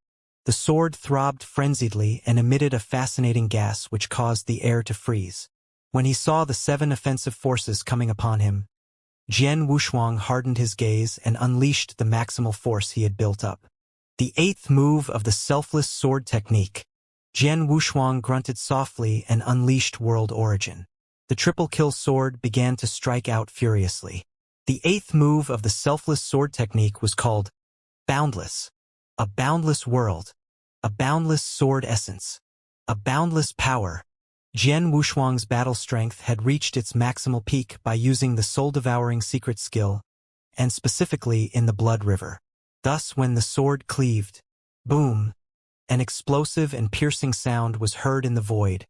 The sword throbbed frenziedly and emitted a fascinating gas which caused the air to freeze. When he saw the 7 offensive forces coming upon him, Jian Wushuang hardened his gaze and unleashed the maximal force he had built up. The 8th move of the selfless sword technique. Jian Wushuang grunted softly and unleashed World Origin. The triple-kill sword began to strike out furiously. The 8th move of the selfless sword technique was called Boundless. A boundless world. A boundless sword essence. A boundless power. Jian Wushuang's battle strength had reached its maximal peak by using the soul-devouring secret skill, and specifically in the Blood River. Thus, when the sword cleaved, boom, an explosive and piercing sound was heard in the void,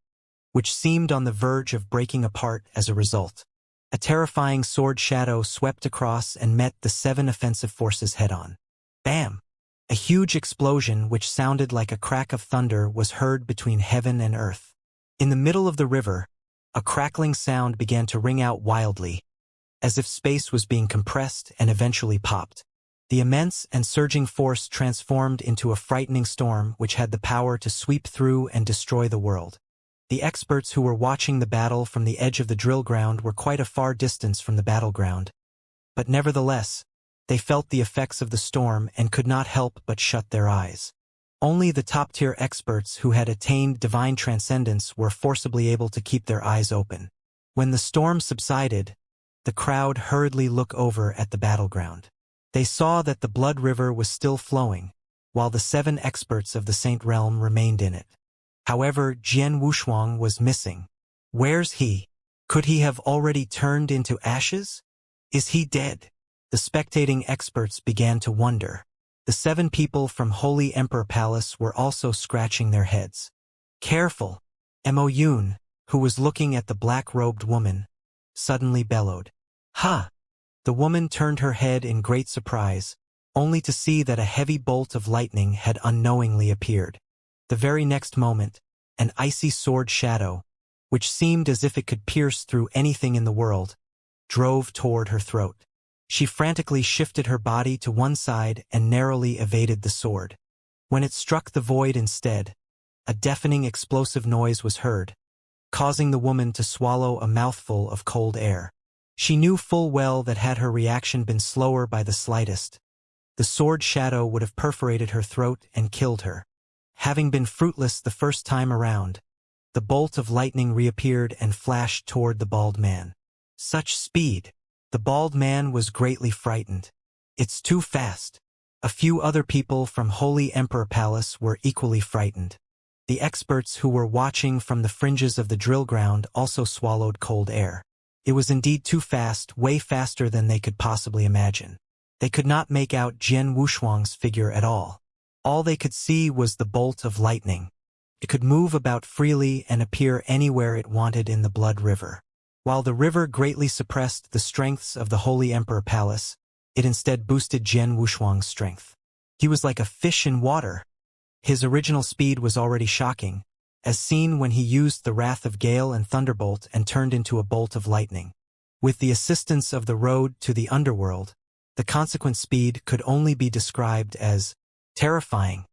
which seemed on the verge of breaking apart as a result. A terrifying sword shadow swept across and met the 7 offensive forces head-on. Bam! A huge explosion which sounded like a crack of thunder was heard between heaven and earth. In the middle of the river, a crackling sound began to ring out wildly, as if space was being compressed and eventually popped. The immense and surging force transformed into a frightening storm which had the power to sweep through and destroy the world. The experts who were watching the battle from the edge of the drill ground were quite a far distance from the battleground, but nevertheless, they felt the effects of the storm and could not help but shut their eyes. Only the top-tier experts who had attained divine transcendence were forcibly able to keep their eyes open. When the storm subsided, the crowd hurriedly looked over at the battleground. They saw that the Blood River was still flowing, while the 7 experts of the Saint Realm remained in it. However, Jian Wushuang was missing. Where's he? Could he have already turned into ashes? Is he dead? The spectating experts began to wonder. The 7 people from Holy Emperor Palace were also scratching their heads. Careful! Mo Yun, who was looking at the black-robed woman, suddenly bellowed. Ha! The woman turned her head in great surprise, only to see that a heavy bolt of lightning had unknowingly appeared. The very next moment, an icy sword shadow, which seemed as if it could pierce through anything in the world, drove toward her throat. She frantically shifted her body to one side and narrowly evaded the sword. When it struck the void instead, a deafening explosive noise was heard, causing the woman to swallow a mouthful of cold air. She knew full well that had her reaction been slower by the slightest, the sword shadow would have perforated her throat and killed her. Having been fruitless the first time around, the bolt of lightning reappeared and flashed toward the bald man. Such speed! The bald man was greatly frightened. It's too fast. A few other people from Holy Emperor Palace were equally frightened. The experts who were watching from the fringes of the drill ground also swallowed cold air. It was indeed too fast, way faster than they could possibly imagine. They could not make out Jian Wushuang's figure at all. All they could see was the bolt of lightning. It could move about freely and appear anywhere it wanted in the Blood River. While the river greatly suppressed the strengths of the Holy Emperor Palace, it instead boosted Jian Wushuang's strength. He was like a fish in water. His original speed was already shocking, as seen when he used the Wrath of Gale and Thunderbolt and turned into a bolt of lightning. With the assistance of the road to the underworld, the consequent speed could only be described as terrifying.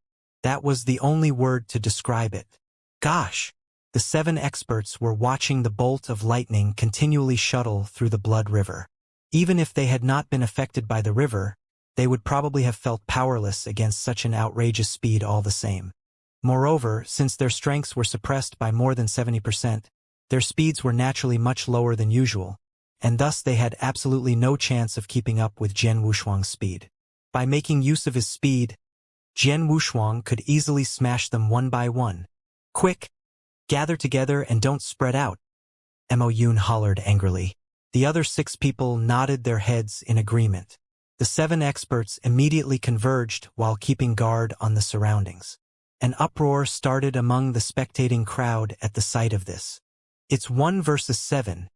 That was the only word to describe it. Gosh! The 7 experts were watching the bolt of lightning continually shuttle through the Blood River. Even if they had not been affected by the river, they would probably have felt powerless against such an outrageous speed all the same. Moreover, since their strengths were suppressed by more than 70%, their speeds were naturally much lower than usual, and thus they had absolutely no chance of keeping up with Jian Wushuang's speed. By making use of his speed, Jian Wushuang could easily smash them one by one. Quick! Gather together and don't spread out, Mo Yun hollered angrily. The other 6 people nodded their heads in agreement. The 7 experts immediately converged while keeping guard on the surroundings. An uproar started among the spectating crowd at the sight of this. It's 1 versus 7.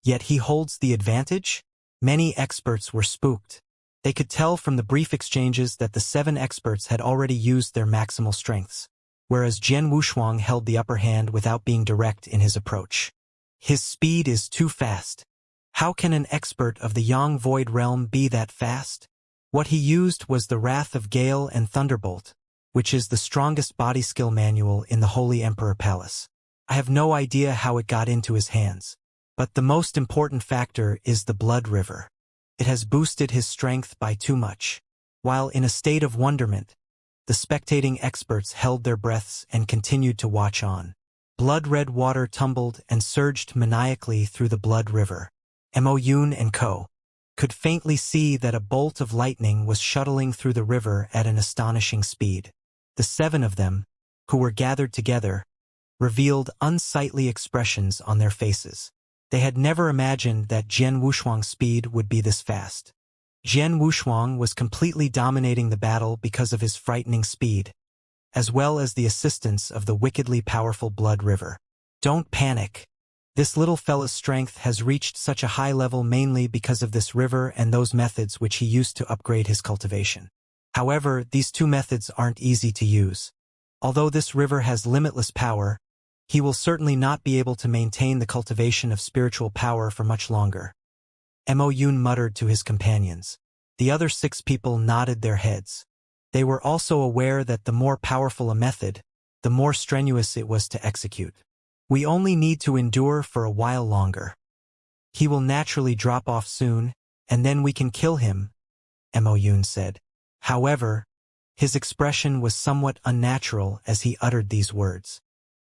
Yet he holds the advantage? Many experts were spooked. They could tell from the brief exchanges that the 7 experts had already used their maximal strengths, whereas Jian Wushuang held the upper hand without being direct in his approach. His speed is too fast. How can an expert of the Yang Void realm be that fast? What he used was the Wrath of Gale and Thunderbolt, which is the strongest body skill manual in the Holy Emperor Palace. I have no idea how it got into his hands. But the most important factor is the blood river. It has boosted his strength by too much. While in a state of wonderment, the spectating experts held their breaths and continued to watch on. Blood-red water tumbled and surged maniacally through the blood river. Mo Yun and Co. could faintly see that a bolt of lightning was shuttling through the river at an astonishing speed. The 7 of them, who were gathered together, revealed unsightly expressions on their faces. They had never imagined that Jian Wushuang's speed would be this fast. Jian Wushuang was completely dominating the battle because of his frightening speed, as well as the assistance of the wickedly powerful blood river. Don't panic. This little fella's strength has reached such a high level mainly because of this river and those methods which he used to upgrade his cultivation. However, these 2 methods aren't easy to use. Although this river has limitless power, he will certainly not be able to maintain the cultivation of spiritual power for much longer. Mo Yun muttered to his companions. The other 6 people nodded their heads. They were also aware that the more powerful a method, the more strenuous it was to execute. We only need to endure for a while longer. He will naturally drop off soon, and then we can kill him, Mo Yun said. However, his expression was somewhat unnatural as he uttered these words.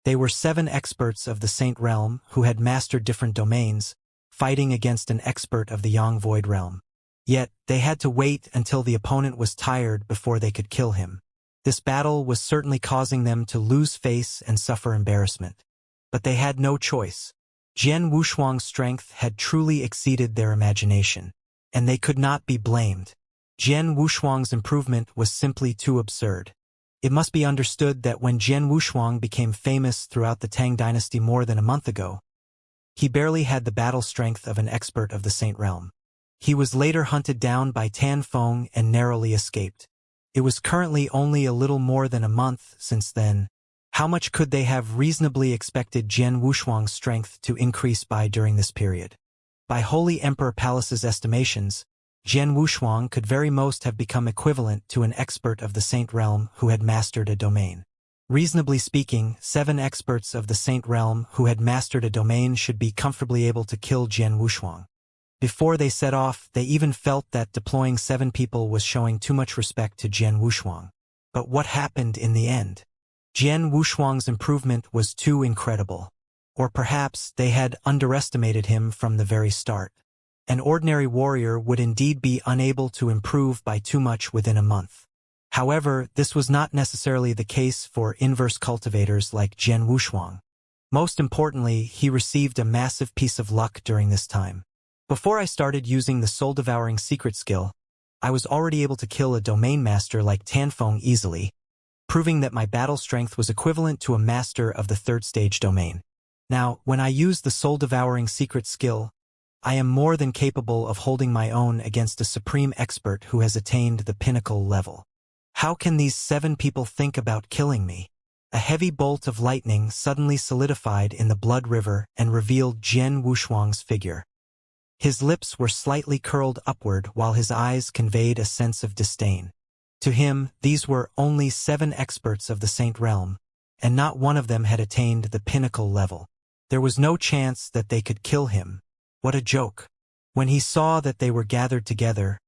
They were 7 experts of the Saint Realm who had mastered different domains, fighting against an expert of the Yang Void Realm. Yet, they had to wait until the opponent was tired before they could kill him. This battle was certainly causing them to lose face and suffer embarrassment. But they had no choice. Jian Wushuang's strength had truly exceeded their imagination, and they could not be blamed. Jian Wushuang's improvement was simply too absurd. It must be understood that when Jian Wushuang became famous throughout the Tang dynasty more than a month ago, he barely had the battle strength of an expert of the Saint Realm. He was later hunted down by Tan Feng and narrowly escaped. It was currently only a little more than a month since then. How much could they have reasonably expected Jian Wushuang's strength to increase by during this period? By Holy Emperor Palace's estimations, Jian Wushuang could very most have become equivalent to an expert of the Saint Realm who had mastered a domain. Reasonably speaking, 7 experts of the Saint Realm who had mastered a domain should be comfortably able to kill Jian Wushuang. Before they set off, they even felt that deploying 7 people was showing too much respect to Jian Wushuang. But what happened in the end? Jian Wushuang's improvement was too incredible. Or perhaps they had underestimated him from the very start. An ordinary warrior would indeed be unable to improve by too much within a month. However, this was not necessarily the case for inverse cultivators like Jian Wushuang. Most importantly, he received a massive piece of luck during this time. Before I started using the soul-devouring secret skill, I was already able to kill a domain master like Tan Feng easily, proving that my battle strength was equivalent to a master of the 3rd stage domain. Now, when I use the soul-devouring secret skill, I am more than capable of holding my own against a supreme expert who has attained the pinnacle level. How can these 7 people think about killing me? A heavy bolt of lightning suddenly solidified in the blood river and revealed Jian Wushuang's figure. His lips were slightly curled upward while his eyes conveyed a sense of disdain. To him, these were only 7 experts of the Saint Realm, and not one of them had attained the pinnacle level. There was no chance that they could kill him. What a joke. When he saw that they were gathered together,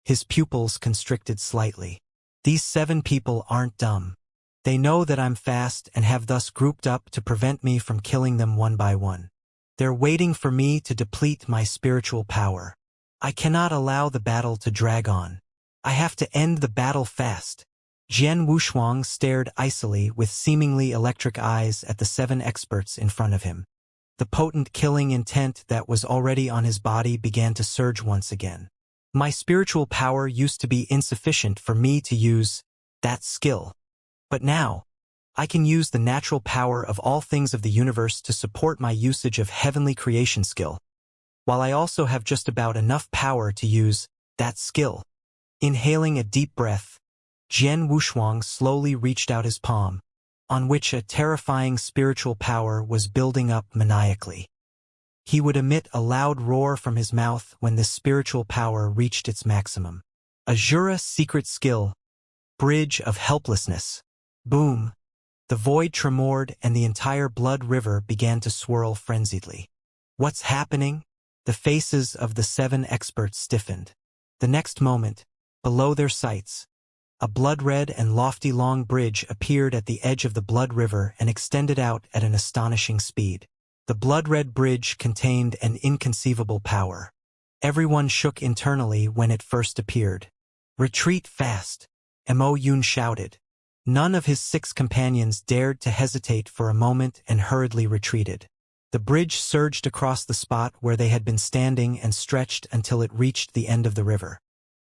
his pupils constricted slightly. These 7 people aren't dumb. They know that I'm fast and have thus grouped up to prevent me from killing them one by one. They're waiting for me to deplete my spiritual power. I cannot allow the battle to drag on. I have to end the battle fast. Jian Wushuang stared icily with seemingly electric eyes at the 7 experts in front of him. The potent killing intent that was already on his body began to surge once again. My spiritual power used to be insufficient for me to use that skill. But now, I can use the natural power of all things of the universe to support my usage of heavenly creation skill, while I also have just about enough power to use that skill. Inhaling a deep breath, Jian Wushuang slowly reached out his palm, on which a terrifying spiritual power was building up maniacally. He would emit a loud roar from his mouth when this spiritual power reached its maximum. Azura secret skill, Bridge of Helplessness. Boom! The void tremored and the entire blood river began to swirl frenziedly. What's happening? The faces of the 7 experts stiffened. The next moment, below their sights, a blood-red and lofty long bridge appeared at the edge of the blood river and extended out at an astonishing speed. The blood-red bridge contained an inconceivable power. Everyone shook internally when it first appeared. Retreat fast, Mo Yun shouted. None of his 6 companions dared to hesitate for a moment and hurriedly retreated. The bridge surged across the spot where they had been standing and stretched until it reached the end of the river.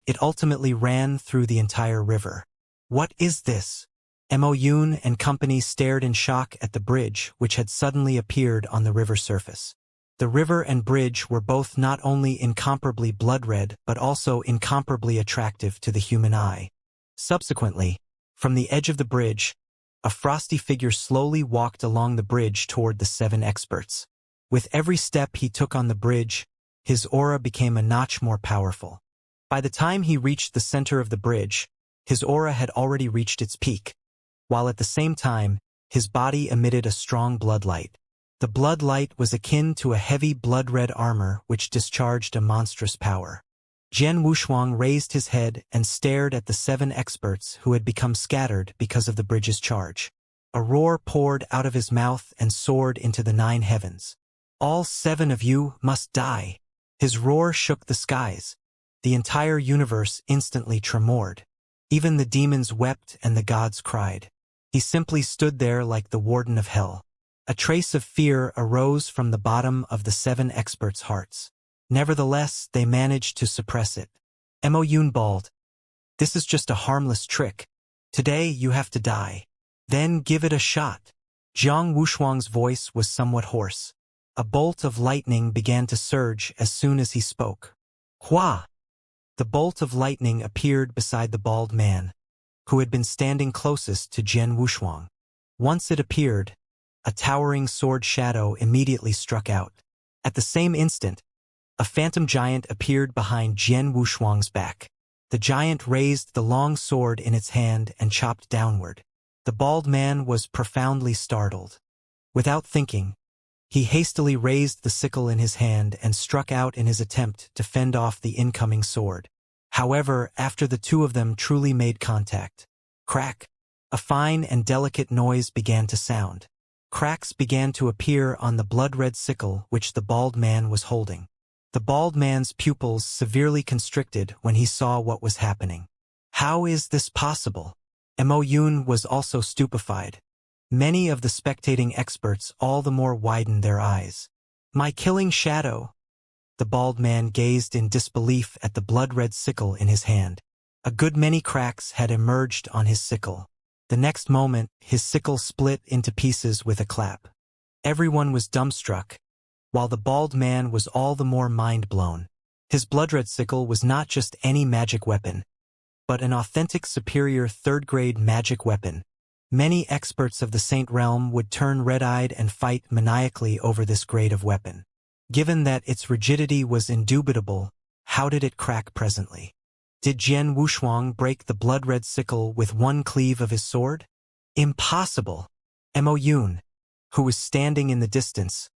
It ultimately ran through the entire river. What is this? Mo Yun and company stared in shock at the bridge which had suddenly appeared on the river surface. The river and bridge were both not only incomparably blood-red but also incomparably attractive to the human eye. Subsequently, from the edge of the bridge, a frosty figure slowly walked along the bridge toward the 7 experts. With every step he took on the bridge, his aura became a notch more powerful. By the time he reached the center of the bridge, his aura had already reached its peak, while at the same time, his body emitted a strong blood light. The blood light was akin to a heavy blood-red armor which discharged a monstrous power. Jian Wushuang raised his head and stared at the 7 experts who had become scattered because of the bridge's charge. A roar poured out of his mouth and soared into the 9 heavens. All 7 of you must die. His roar shook the skies. The entire universe instantly tremored. Even the demons wept and the gods cried. He simply stood there like the warden of hell. A trace of fear arose from the bottom of the 7 experts' hearts. Nevertheless, they managed to suppress it. Mo Yun bawled. This is just a harmless trick. Today you have to die. Then give it a shot. Jiang Wushuang's voice was somewhat hoarse. A bolt of lightning began to surge as soon as he spoke. Hua! The bolt of lightning appeared beside the bald man, who had been standing closest to Jian Wushuang. Once it appeared, a towering sword shadow immediately struck out. At the same instant, a phantom giant appeared behind Jian Wushuang's back. The giant raised the long sword in its hand and chopped downward. The bald man was profoundly startled. Without thinking, he hastily raised the sickle in his hand and struck out in his attempt to fend off the incoming sword. However, after the 2 of them truly made contact, crack, a fine and delicate noise began to sound. Cracks began to appear on the blood-red sickle which the bald man was holding. The bald man's pupils severely constricted when he saw what was happening. How is this possible? Mo Yun was also stupefied. Many of the spectating experts all the more widened their eyes. My killing shadow. The bald man gazed in disbelief at the blood-red sickle in his hand. A good many cracks had emerged on his sickle. The next moment, his sickle split into pieces with a clap. Everyone was dumbstruck, while the bald man was all the more mind-blown. His blood-red sickle was not just any magic weapon, but an authentic superior 3rd-grade magic weapon. Many experts of the Saint Realm would turn red-eyed and fight maniacally over this grade of weapon. Given that its rigidity was indubitable, how did it crack presently? Did Jian Wushuang break the blood-red sickle with one cleave of his sword? Impossible! Mo Yun, who was standing in the distance,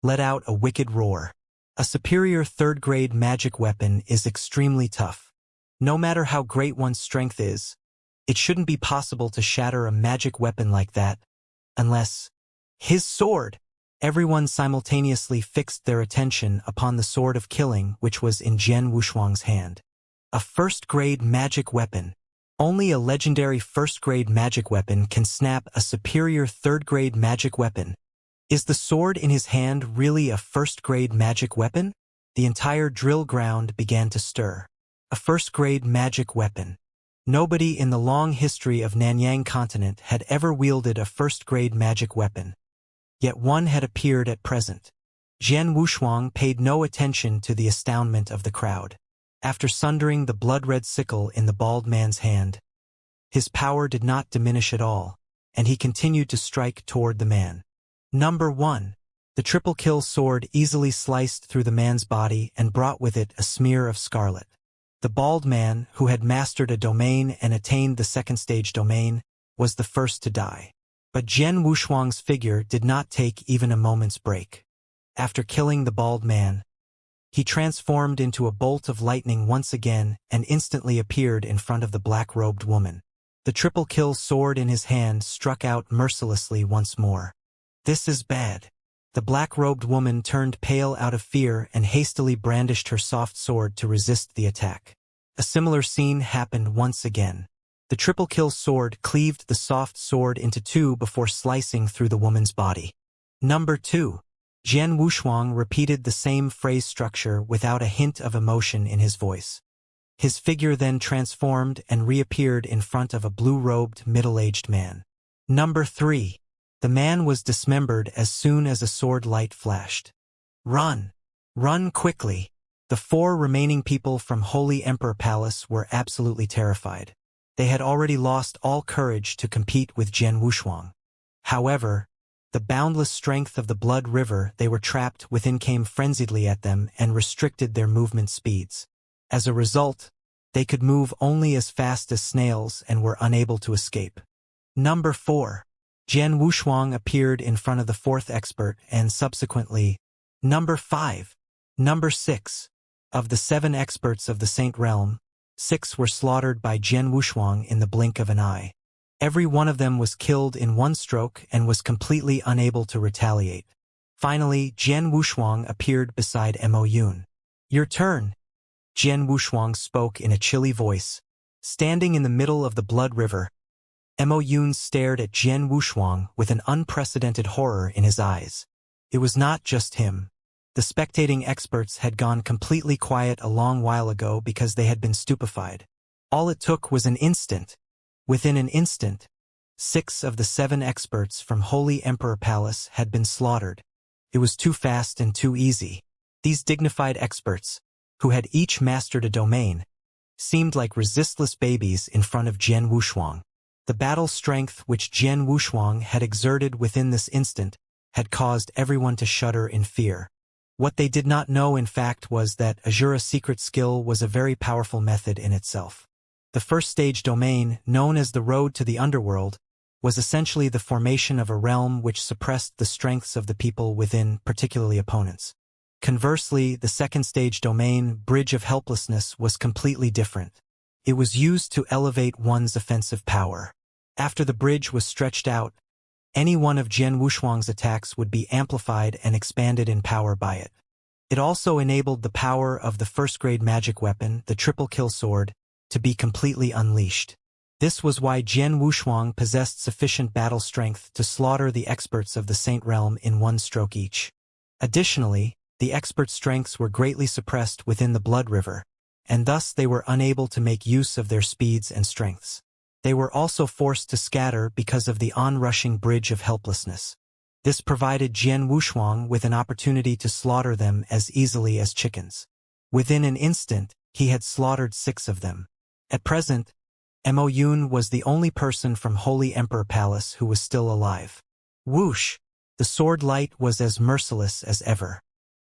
let out a wicked roar. A superior 3rd-grade magic weapon is extremely tough. No matter how great one's strength is, it shouldn't be possible to shatter a magic weapon like that, unless... His sword! Everyone simultaneously fixed their attention upon the sword of killing which was in Jian Wushuang's hand. A first-grade magic weapon. Only a legendary first-grade magic weapon can snap a superior third-grade magic weapon. Is the sword in his hand really a first-grade magic weapon? The entire drill ground began to stir. A first-grade magic weapon. Nobody in the long history of Nanyang continent had ever wielded a first-grade magic weapon. Yet one had appeared at present. Jian Wushuang paid no attention to the astoundment of the crowd. After sundering the blood-red sickle in the bald man's hand, his power did not diminish at all, and he continued to strike toward the man. Number 1. The triple kill sword easily sliced through the man's body and brought with it a smear of scarlet. The bald man, who had mastered a domain and attained the second stage domain, was the first to die. But Jian Wushuang's figure did not take even a moment's break. After killing the bald man, he transformed into a bolt of lightning once again and instantly appeared in front of the black-robed woman. The triple kill sword in his hand struck out mercilessly once more. This is bad. The black-robed woman turned pale out of fear and hastily brandished her soft sword to resist the attack. A similar scene happened once again. The triple kill sword cleaved the soft sword into two before slicing through the woman's body. Number 2. Jian Wushuang repeated the same phrase structure without a hint of emotion in his voice. His figure then transformed and reappeared in front of a blue-robed, middle-aged man. Number 3. The man was dismembered as soon as a sword light flashed. Run! Run quickly! The 4 remaining people from Holy Emperor Palace were absolutely terrified. They had already lost all courage to compete with Jian Wushuang. However, the boundless strength of the blood river they were trapped within came frenziedly at them and restricted their movement speeds. As a result, they could move only as fast as snails and were unable to escape. Number 4. Jian Wushuang appeared in front of the 4th expert and subsequently, Number 5. Number 6. Of the 7 experts of the Saint Realm, 6 were slaughtered by Jian Wushuang in the blink of an eye. Every one of them was killed in one stroke and was completely unable to retaliate. Finally, Jian Wushuang appeared beside Mo Yun. Your turn. Jian Wushuang spoke in a chilly voice. Standing in the middle of the blood river, Mo Yun stared at Jian Wushuang with an unprecedented horror in his eyes. It was not just him. The spectating experts had gone completely quiet a long while ago because they had been stupefied. All it took was an instant. Within an instant, 6 of the 7 experts from Holy Emperor Palace had been slaughtered. It was too fast and too easy. These dignified experts, who had each mastered a domain, seemed like resistless babies in front of Jian Wushuang. The battle strength which Jian Wushuang had exerted within this instant had caused everyone to shudder in fear. What they did not know, in fact, was that Azura's secret skill was a very powerful method in itself. The first stage domain, known as the Road to the Underworld, was essentially the formation of a realm which suppressed the strengths of the people within, particularly opponents. Conversely, the second stage domain, Bridge of Helplessness, was completely different. It was used to elevate one's offensive power. After the bridge was stretched out, any one of Jian Wushuang's attacks would be amplified and expanded in power by it. It also enabled the power of the first-grade magic weapon, the triple kill sword, to be completely unleashed. This was why Jian Wushuang possessed sufficient battle strength to slaughter the experts of the Saint Realm in one stroke each. Additionally, the expert strengths were greatly suppressed within the blood river, and thus they were unable to make use of their speeds and strengths. They were also forced to scatter because of the onrushing Bridge of Helplessness. This provided Jian Wushuang with an opportunity to slaughter them as easily as chickens. Within an instant, he had slaughtered 6 of them. At present, Mo Yun was the only person from Holy Emperor Palace who was still alive. Whoosh! The sword light was as merciless as ever.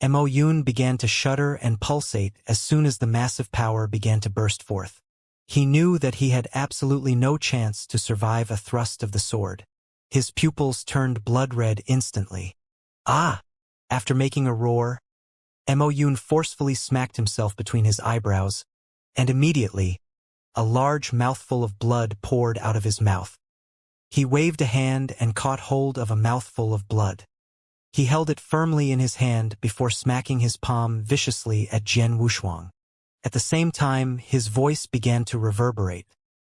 Mo Yun began to shudder and pulsate as soon as the massive power began to burst forth. He knew that he had absolutely no chance to survive a thrust of the sword. His pupils turned blood-red instantly. Ah! After making a roar, Mo Yun forcefully smacked himself between his eyebrows, and immediately, a large mouthful of blood poured out of his mouth. He waved a hand and caught hold of a mouthful of blood. He held it firmly in his hand before smacking his palm viciously at Jian Wushuang. At the same time, his voice began to reverberate.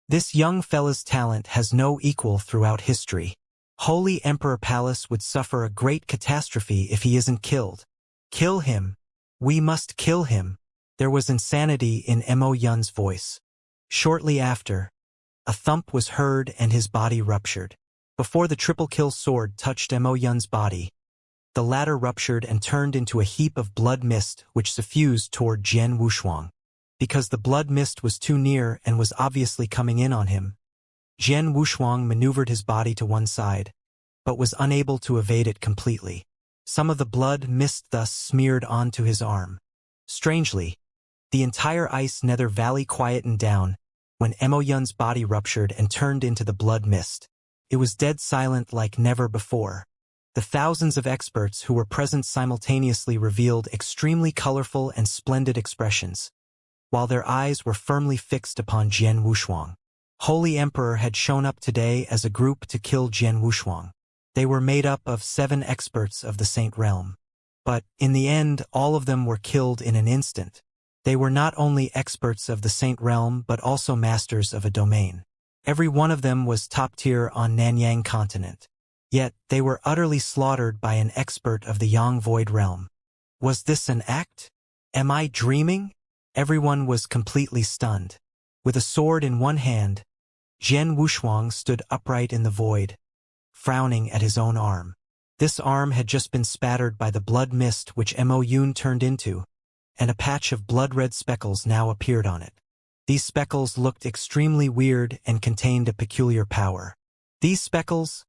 This young fella's talent has no equal throughout history. Holy Emperor Palace would suffer a great catastrophe if he isn't killed. Kill him. We must kill him. There was insanity in Mo Yun's voice. Shortly after, a thump was heard and his body ruptured. Before the triple kill sword touched Mo Yun's body, the latter ruptured and turned into a heap of blood mist which suffused toward Jian Wushuang. Because the blood mist was too near and was obviously coming in on him, Jian Wushuang maneuvered his body to one side, but was unable to evade it completely. Some of the blood mist thus smeared onto his arm. Strangely, the entire ice nether valley quietened down when Mo Yun's body ruptured and turned into the blood mist. It was dead silent like never before. The thousands of experts who were present simultaneously revealed extremely colorful and splendid expressions, while their eyes were firmly fixed upon Jian Wushuang. Holy Emperor had shown up today as a group to kill Jian Wushuang. They were made up of 7 experts of the Saint Realm. But, in the end, all of them were killed in an instant. They were not only experts of the Saint Realm but also masters of a domain. Every one of them was top tier on Nanyang continent. Yet, they were utterly slaughtered by an expert of the Yang Void Realm. Was this an act? Am I dreaming? Everyone was completely stunned. With a sword in one hand, Jian Wushuang stood upright in the void, frowning at his own arm. This arm had just been spattered by the blood mist which Mo Yun turned into, and a patch of blood-red speckles now appeared on it. These speckles looked extremely weird and contained a peculiar power. These speckles?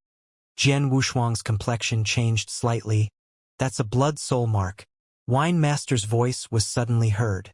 Jian Wushuang's complexion changed slightly. That's a blood soul mark. Wine Master's voice was suddenly heard.